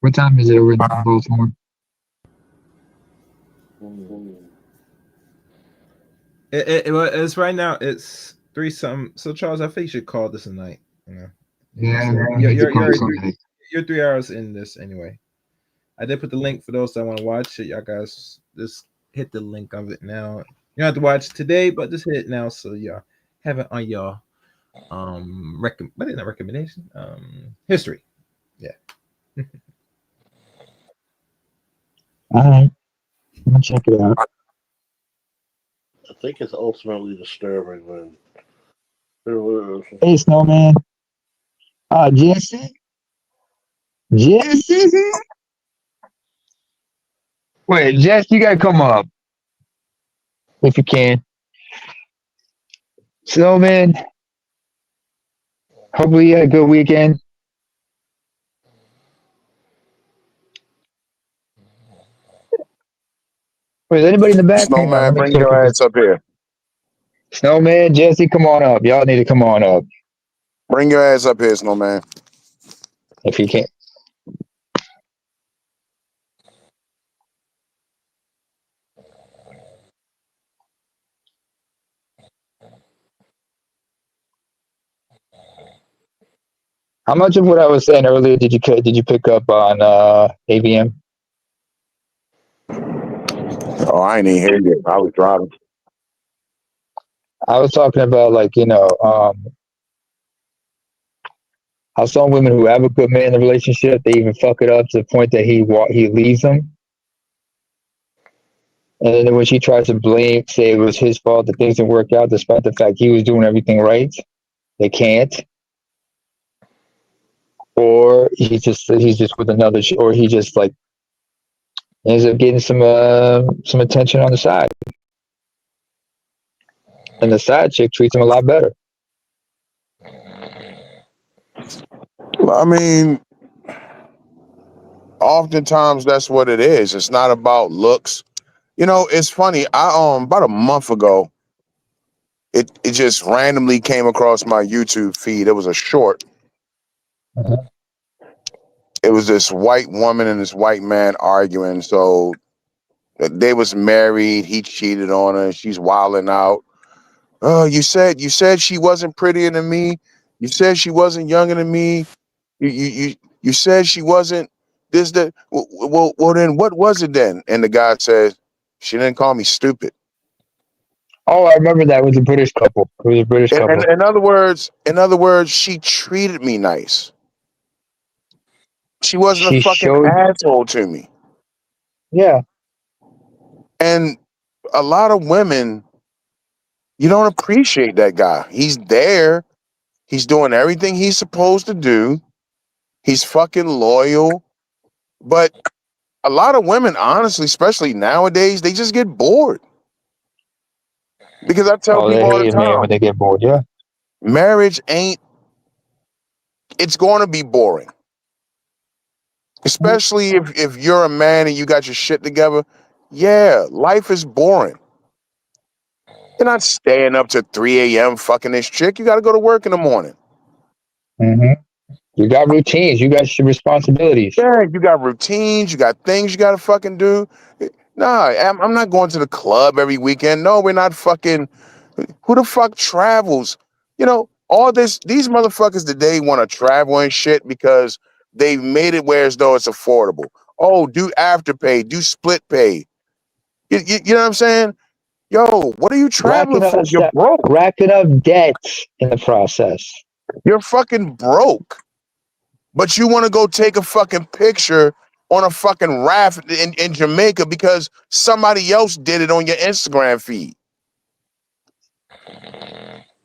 What time is it over in Baltimore? It's right now. It's 3 something. So Charles, I think you should call this a night. Yeah, So I need to call somebody. you're 3 hours in this anyway. I did put the link for those that want to watch it. Y'all guys just hit the link of it now. You don't have to watch today, but just hit it now so y'all have it on your what is that recommendation? History. Yeah. All right, I'm gonna check it out. I think it's ultimately disturbing when. Hey, Snowman. Jesse. Wait, Jess, you gotta come up if you can. Snowman. Hopefully you had a good weekend. Wait, is anybody in the back? Hang on, Snowman, let me bring check your if ass up here. Snowman, Jesse, come on up. Y'all need to come on up. Bring your ass up here, Snowman. If you can't. How much of what I was saying earlier did you pick up on AVM? Oh, I ain't even hear you. I was driving. I was talking about how some women who have a good man in the relationship, they even fuck it up to the point that he leaves them. And then when she tries to say it was his fault that things didn't work out, despite the fact he was doing everything right, they can't. Or he's just with another, or he just like ends up getting some attention on the side, and the side chick treats him a lot better. I mean, oftentimes that's what it is. It's not about looks. You know, it's funny. I about a month ago, it just randomly came across my YouTube feed. It was a short. Uh-huh. It was this white woman and this white man arguing. So they was married. He cheated on her. She's wilding out. Oh, you said she wasn't prettier than me. You said she wasn't younger than me. You said she wasn't this that. Well, then what was it then? And the guy says, she didn't call me stupid. Oh, I remember that. It was a British couple. It was a British couple. In other words, she treated me nice. She wasn't a fucking asshole to me. Yeah. And a lot of women, you don't appreciate that guy. He's there. He's doing everything he's supposed to do. He's fucking loyal. But a lot of women, honestly, especially nowadays, they just get bored. Because I tell people all the time, man when they get bored, yeah. Marriage it's going to be boring. Especially if you're a man and you got your shit together. Yeah, life is boring. You're not staying up to 3 a.m. fucking this chick. You got to go to work in the morning. Mm-hmm. You got routines. You got your responsibilities. Yeah, you got routines. You got things you got to fucking do. Nah, I'm not going to the club every weekend. No, we're not fucking. Who the fuck travels? You know, these motherfuckers today want to travel and shit because they've made it where as though it's affordable. Oh, do Afterpay, do split pay. You know what I'm saying? Yo, what are you traveling for? You're broke. Racking up debts in the process. You're fucking broke. But you want to go take a fucking picture on a fucking raft in Jamaica because somebody else did it on your Instagram feed.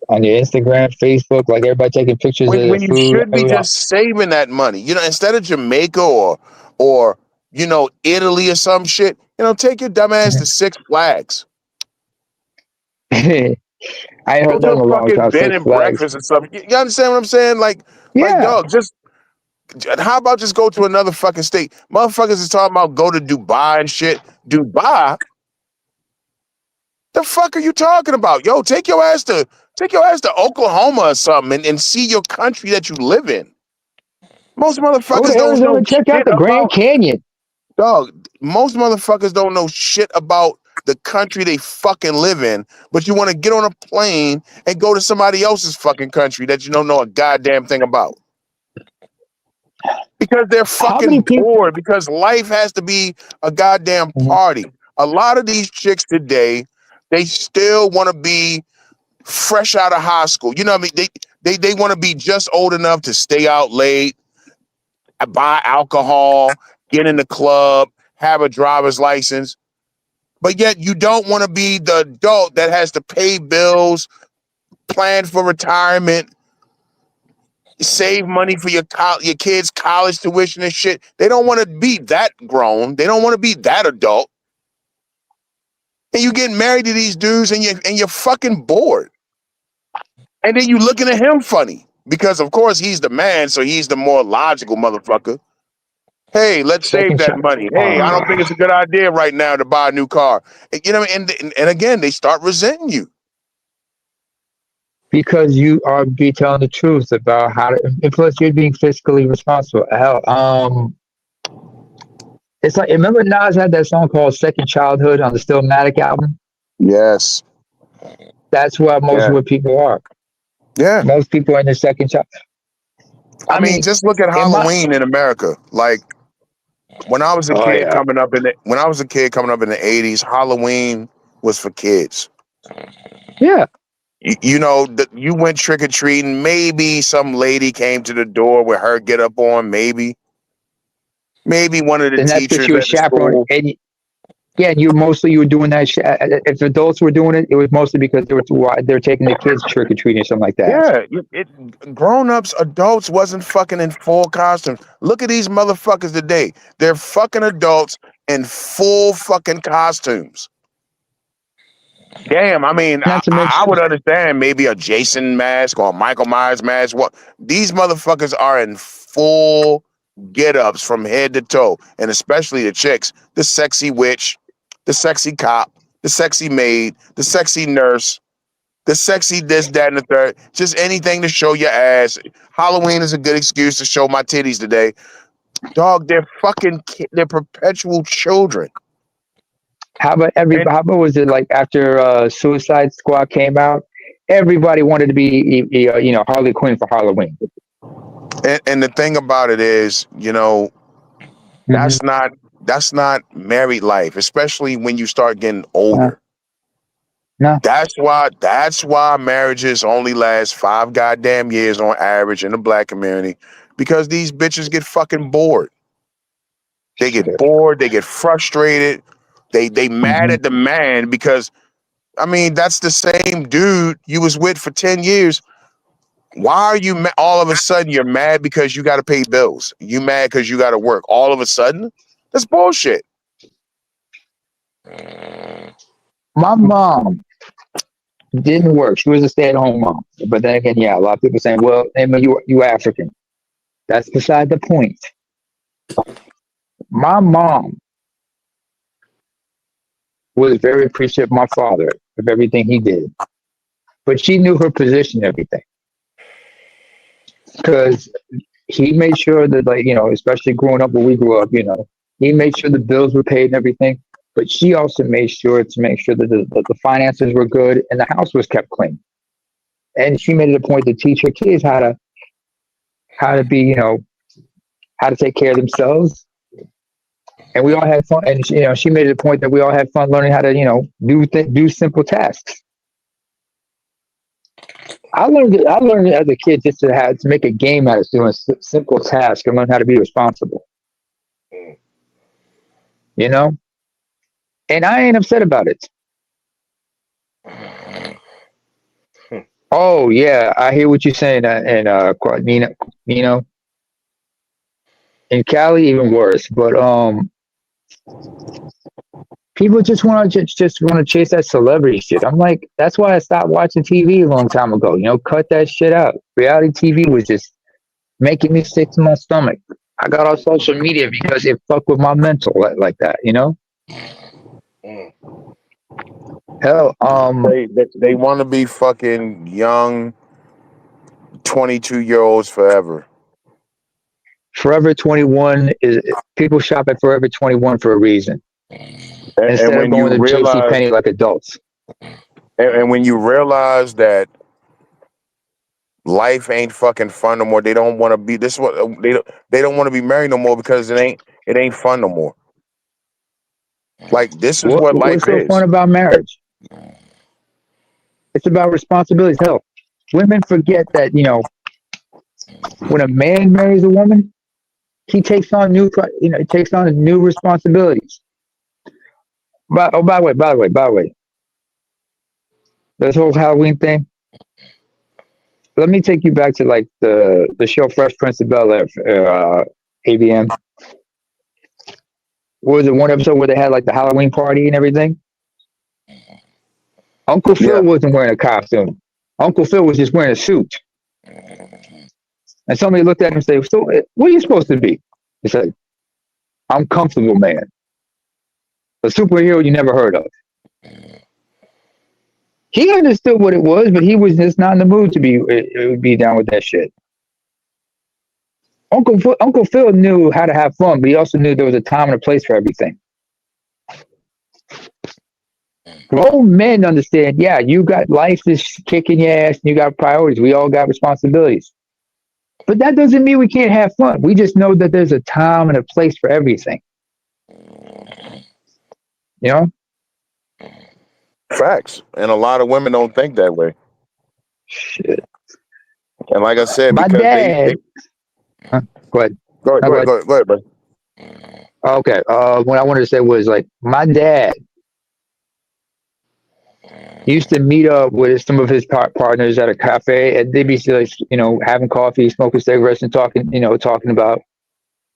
On your Instagram, Facebook, like everybody taking pictures of when their you food. should be just saving that money. You know, instead of Jamaica or you know, Italy or some shit, you know, take your dumb ass to Six Flags. I heard that in a long time. Bed and breakfast or something. You understand what I'm saying? Like, dog, just how about just go to another fucking state? Motherfuckers is talking about go to Dubai and shit. Dubai? The fuck are you talking about? Yo, take your ass to Oklahoma or something and see your country that you live in. Most motherfuckers don't know check out the Grand Canyon. Dog, most motherfuckers don't know shit about the country they fucking live in, but you want to get on a plane and go to somebody else's fucking country that you don't know a goddamn thing about. Because they're fucking bored, because life has to be a goddamn party. A lot of these chicks today, they still want to be fresh out of high school. You know what I mean? They want to be just old enough to stay out late, buy alcohol, get in the club, have a driver's license. But yet you don't want to be the adult that has to pay bills, plan for retirement, save money for your kids' college tuition and shit. They don't want to be that grown. They don't want to be that adult. And you get married to these dudes and you're fucking bored. And then you looking at him funny. Because of course he's the man, so he's the more logical motherfucker. Hey, let's save that money. Hey, I don't think it's a good idea right now to buy a new car. You know, and again, they start resenting you. Because you are be telling the truth about how to, and plus you're being fiscally responsible. Hell, it's like, remember Nas had that song called Second Childhood on the Stillmatic album? Yes. That's where most Yeah. of what people are. Yeah. Most people are in the second child. I mean, just look at in my Halloween in America. Like when I was a oh kid yeah, coming up in the when I was a kid coming up in the 80s, Halloween was for kids. yeah. You know, you went trick or treating. Maybe some lady came to the door with her get up on. Maybe one of the And that's because teachers you were at the chaperone. school. And yeah, you were doing that. If adults were doing it, it was mostly because they were taking the kids trick or treating or something like that. Yeah, grown-ups, adults wasn't fucking in full costumes. Look at these motherfuckers today. They're fucking adults in full fucking costumes. Damn, I mean, Not to I mention, would understand maybe a Jason mask or a Michael Myers mask. What these motherfuckers are in full get-ups from head to toe, and especially the chicks, the sexy witch, the sexy cop, the sexy maid, the sexy nurse, the sexy this, that, and the third. Just anything to show your ass. Halloween is a good excuse to show my titties today. Dog, they're fucking they're perpetual children. how about And, how about was it like after Suicide Squad came out? Everybody wanted to be, Harley Quinn for Halloween. and the thing about it is, you know, Mm-hmm. that's not married life, especially when you start getting older. No. That's why marriages only last 5 goddamn years on average in the black community, because these bitches get fucking bored. They get bored, they get frustrated, they mad at the man because I mean that's the same dude you was with for 10 years. Why are you all of a sudden you're mad because you got to pay bills? You mad because you got to work all of a sudden? That's bullshit. My mom didn't work. She was a stay-at-home mom. But then again, yeah, a lot of people saying, "Well, Emma, you African." That's beside the point. My mom was very appreciative of my father of everything he did, but she knew her position, and everything, because he made sure that, like, especially growing up where we grew up, he made sure the bills were paid and everything. But she also made sure to make sure that the finances were good and the house was kept clean. And she made it a point to teach her kids how to be, how to take care of themselves. And we all had fun. And she made it a point that we all had fun learning how to, do simple tasks. I learned as a kid just to make a game out of doing simple tasks and learn how to be responsible. And I ain't upset about it. Oh yeah, I hear what you're saying. And Nino, in Cali, even worse. But people just want to chase that celebrity shit. I'm like, that's why I stopped watching TV a long time ago. Cut that shit out. Reality TV was just making me sick to my stomach. I got off social media because it fucked with my mental like that. Hell, They want to be fucking young 22-year-olds forever. Forever 21 is people shop at Forever 21 for a reason. Instead when of going you to realize JCPenney like adults. and when you realize that life ain't fucking fun no more, they don't want to be this. What they don't want to be married no more because it ain't fun no more. Like this is what life What's so fun is. about marriage? It's about responsibilities. Hell, women forget that, when a man marries a woman, he takes on new responsibilities. By the way, this whole Halloween thing. Let me take you back to like the show Fresh Prince of Bel-Air, ABM. Was it one episode where they had like the Halloween party and everything? Uncle Phil Yeah. wasn't wearing a costume. Uncle Phil was just wearing a suit. And somebody looked at him and said, "So, what are you supposed to be?" He said, "I'm comfortable, man. A superhero you never heard of." He understood what it was, but he was just not in the mood to be down with that shit. Uncle Phil knew how to have fun, but he also knew there was a time and a place for everything. Grown men understand, yeah, you got life is kicking your ass and you got priorities. We all got responsibilities. But that doesn't mean we can't have fun. We just know that there's a time and a place for everything. You know? Facts. And a lot of women don't think that way. Shit. And like I said, My because dad. Huh? Go ahead. go ahead, bud. Okay. What I wanted to say was like my dad used to meet up with some of his partners at a cafe, and they'd be like, having coffee, smoking cigarettes, and talking about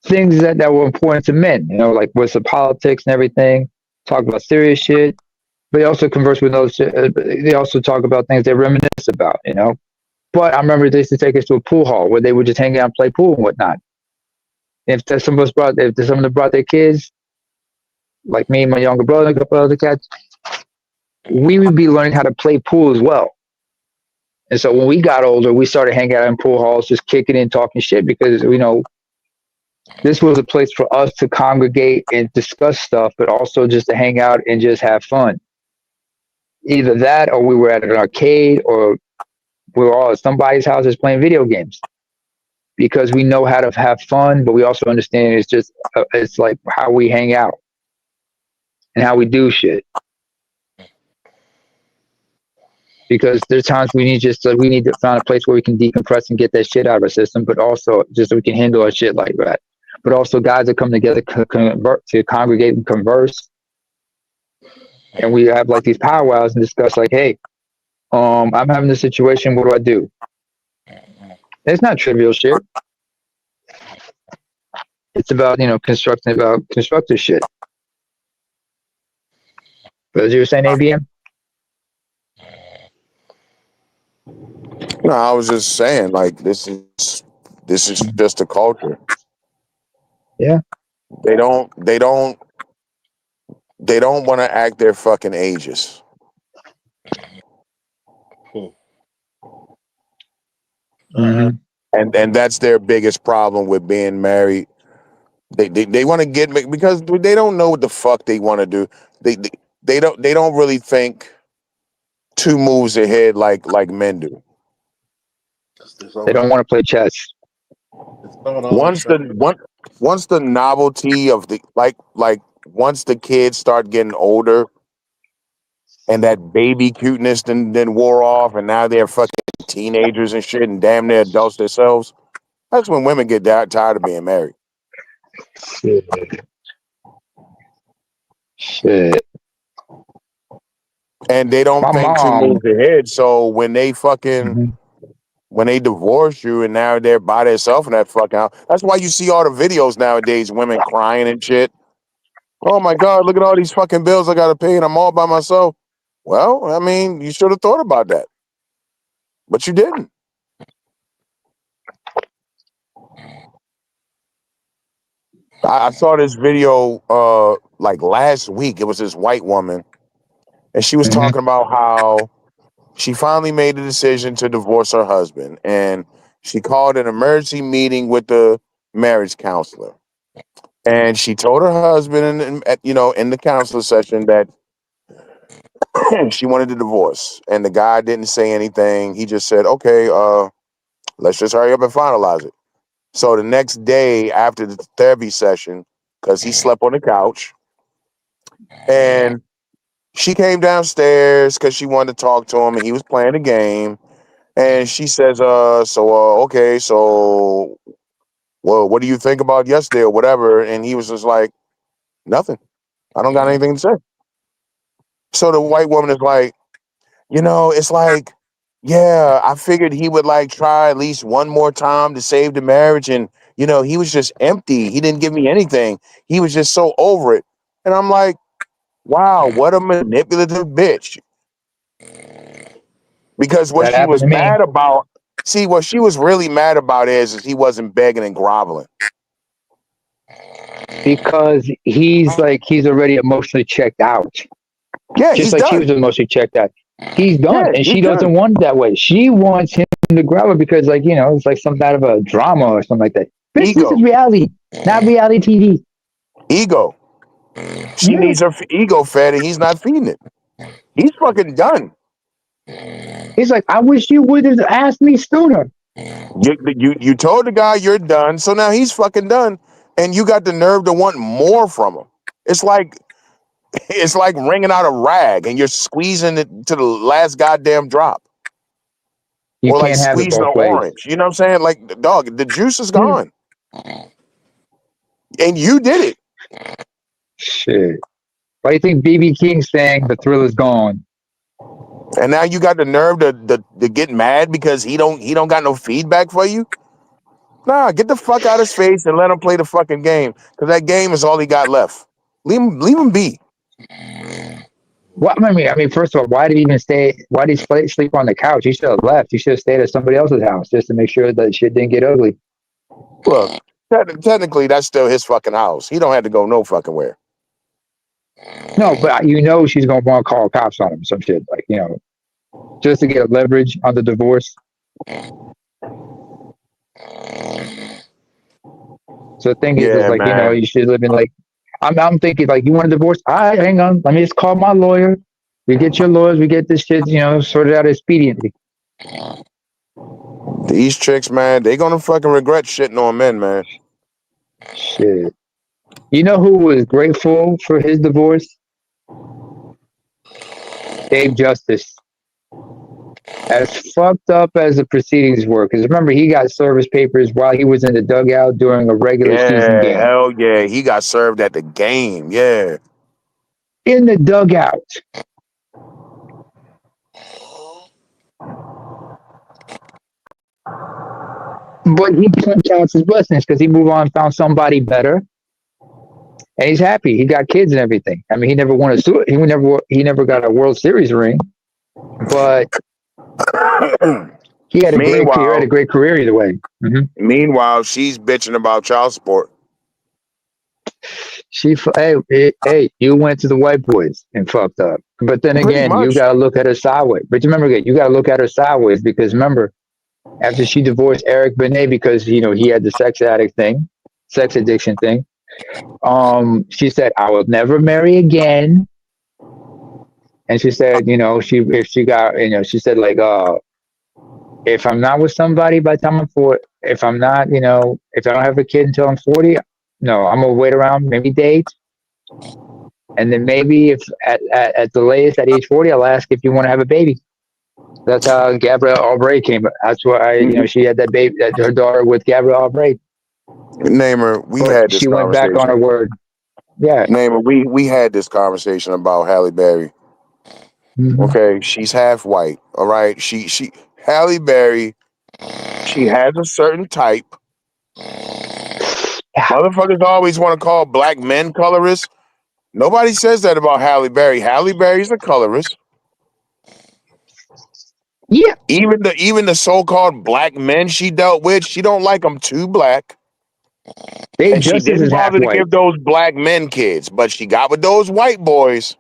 things that were important to men. Like what's the politics and everything. Talk about serious shit. But they also converse with those. They also talk about things they reminisce about. But I remember they used to take us to a pool hall where they would just hang out and play pool and whatnot. If some of them brought their kids, like me and my younger brother, a couple other cats, we would be learning how to play pool as well. And so when we got older, we started hanging out in pool halls, just kicking in, talking shit, because this was a place for us to congregate and discuss stuff, but also just to hang out and just have fun. Either that, or we were at an arcade, or we were all at somebody's house just playing video games. Because we know how to have fun, but we also understand it's like how we hang out and how we do shit. Because there's times we need to find a place where we can decompress and get that shit out of our system, but also just so we can handle our shit like that. But also guys that come together to congregate and converse, and we have like these powwows and discuss like, hey, I'm having this situation. What do I do? It's not trivial shit. It's about constructive shit. But as you were saying, ABM. No, I was just saying, like, this is just a culture. Yeah. They don't want to act their fucking ages. Mm-hmm. And that's their biggest problem with being married. They want to get, because they don't know what the fuck they want to do. They don't really think two moves ahead like men do. They don't want to play chess. Once the novelty of the like once the kids start getting older and that baby cuteness then wore off, and now they're fucking teenagers and shit and damn near adults themselves, that's when women get tired of being married. Shit. And they don't think two moves ahead. So when they fucking when they divorce you and now they're by themselves in that fucking house, that's why you see all the videos nowadays, women crying and shit. Oh my God, look at all these fucking bills I gotta pay and I'm all by myself. Well, I mean, you should have thought about that. But you didn't. I saw this video like last week. It was this white woman, and she was talking about how she finally made the decision to divorce her husband, and she called an emergency meeting with the marriage counselor. And she told her husband in the counselor session that she wanted a divorce. And the guy didn't say anything. He just said, okay, let's just hurry up and finalize it. So the next day after the therapy session, because he slept on the couch, and she came downstairs because she wanted to talk to him, and he was playing a game. And she says, okay, so, well, what do you think about yesterday or whatever? And he was just like, nothing. I don't got anything to say. So the white woman is like, it's like, yeah, I figured he would like try at least one more time to save the marriage. And, he was just empty. He didn't give me anything. He was just so over it. And I'm like, wow, what a manipulative bitch. Because what she was mad about, what she was really mad about is he wasn't begging and groveling. Because he's already emotionally checked out. Yeah, just like she was emotionally checked out. He's done, Yeah, and he's she done. doesn't want it that way. She wants him to grab her because, like, it's like some kind of a drama or something like that. Bitch, this is Ego. reality, not reality TV. Ego. She Yeah. needs her ego fed, and he's not feeding it. He's fucking done. He's like, I wish you would have asked me sooner. You told the guy you're done, so now he's fucking done, and you got the nerve to want more from him. It's like wringing out a rag and you're squeezing it to the last goddamn drop, You or like can't have it squeezing an both ways. orange. You know what I'm saying? Like, dog, the juice is Yeah. gone, and you did it. Shit. Why do you think BB King saying the thrill is gone? And now you got the nerve to get mad because he don't got no feedback for you. Nah, get the fuck out of his face and let him play the fucking game, because that game is all he got left. Leave him be. What I mean, first of all, why did he even stay? Why did he sleep on the couch? He should have left. He should have stayed at somebody else's house just to make sure that shit didn't get ugly. Well, technically, that's still his fucking house. He don't have to go no fucking where. No, but she's gonna want to call cops on him, some shit like just to get leverage on the divorce. So the thing is Yeah, like man. you should live in like I'm thinking like you want a divorce. All right, hang on, let me just call my lawyer. We get your lawyers. We get this shit sorted out expediently. These chicks, man, they gonna fucking regret shitting on men, man. Shit. You know who was grateful for his divorce? Dave Justice. As fucked up as the proceedings were, because remember he got service papers while he was in the dugout during a regular season Yeah, game. hell yeah. He got served at the game. Yeah. In the dugout. But he counts his blessings because he moved on and found somebody better. And he's happy. He got kids and everything. I mean, he never won he never got a World Series ring, but he had a great career. Had a Meanwhile, great career either way. meanwhile, she's bitching about child support. Hey, you went to the white boys and fucked up. But then Pretty again, you much. got to look at her sideways. But remember, you got to look at her sideways because remember, after she divorced Eric Benet because he had the sex addiction thing. She said, "I will never marry again." And she said, she said like, if I'm not with somebody by the time I'm 40, if I'm not, if I don't have a kid until I'm 40, no, I'm gonna wait around, maybe date. And then maybe if at the latest at age 40, I'll ask if you want to have a baby. That's how Gabrielle Aubray came. That's why she had that baby, her daughter with Gabrielle Aubray. Namer, we've But had this she went back on conversation. her word. Yeah. Namer, we had this conversation about Halle Berry. Mm-hmm. Okay, she's half white. All right, she Halle Berry. She has a certain type. Yeah. Motherfuckers always want to call black men colorists. Nobody says that about Halle Berry. Halle Berry's a colorist. Yeah. Even the so-called black men she dealt with, she don't like them too black. Dave And she Justice didn't is half bother to white. give those black men kids, but she got with those white boys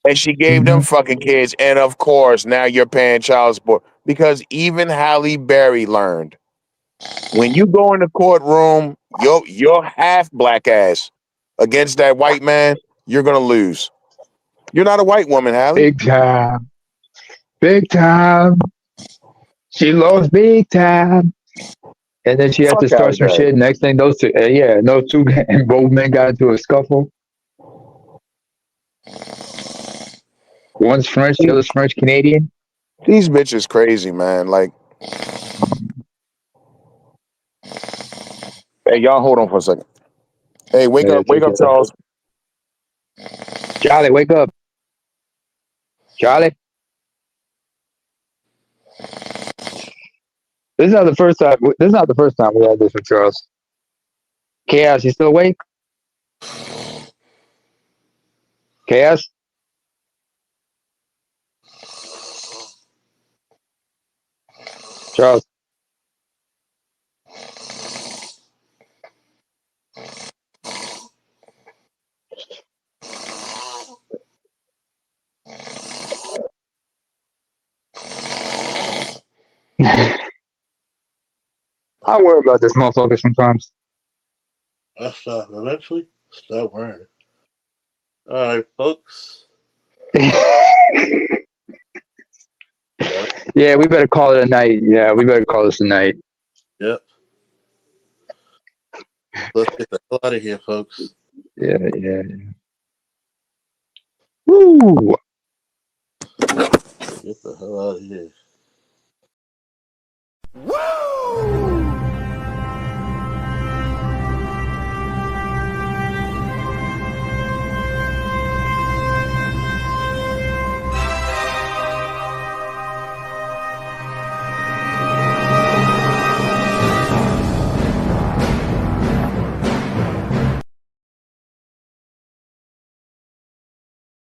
and she gave them fucking kids. And of course, now you're paying child support because even Halle Berry learned when you go in the courtroom, your half black ass against that white man, you're gonna lose. You're not a white woman, Halle. Big time. Big time. She lost big time. And then she had to Fuck start Halle some Berry. shit. Next thing, those two, and both men got into a scuffle. One's French, the other's French Canadian. These bitches crazy, man. Like, hey, y'all, hold on for a second. Hey, wake up, Charles. Charlie, wake up. Charlie. This is not the first time. This is not the first time we had this with Charles. Chaos, you still awake? Chaos. Charles. I worry about this motherfucker sometimes. I stop eventually. Stop worrying. All right, folks. Yeah, we better call it a night. Yeah, we better call this a night. Yep. Let's get the hell out of here, folks. Yeah. Woo! Get the hell out of here.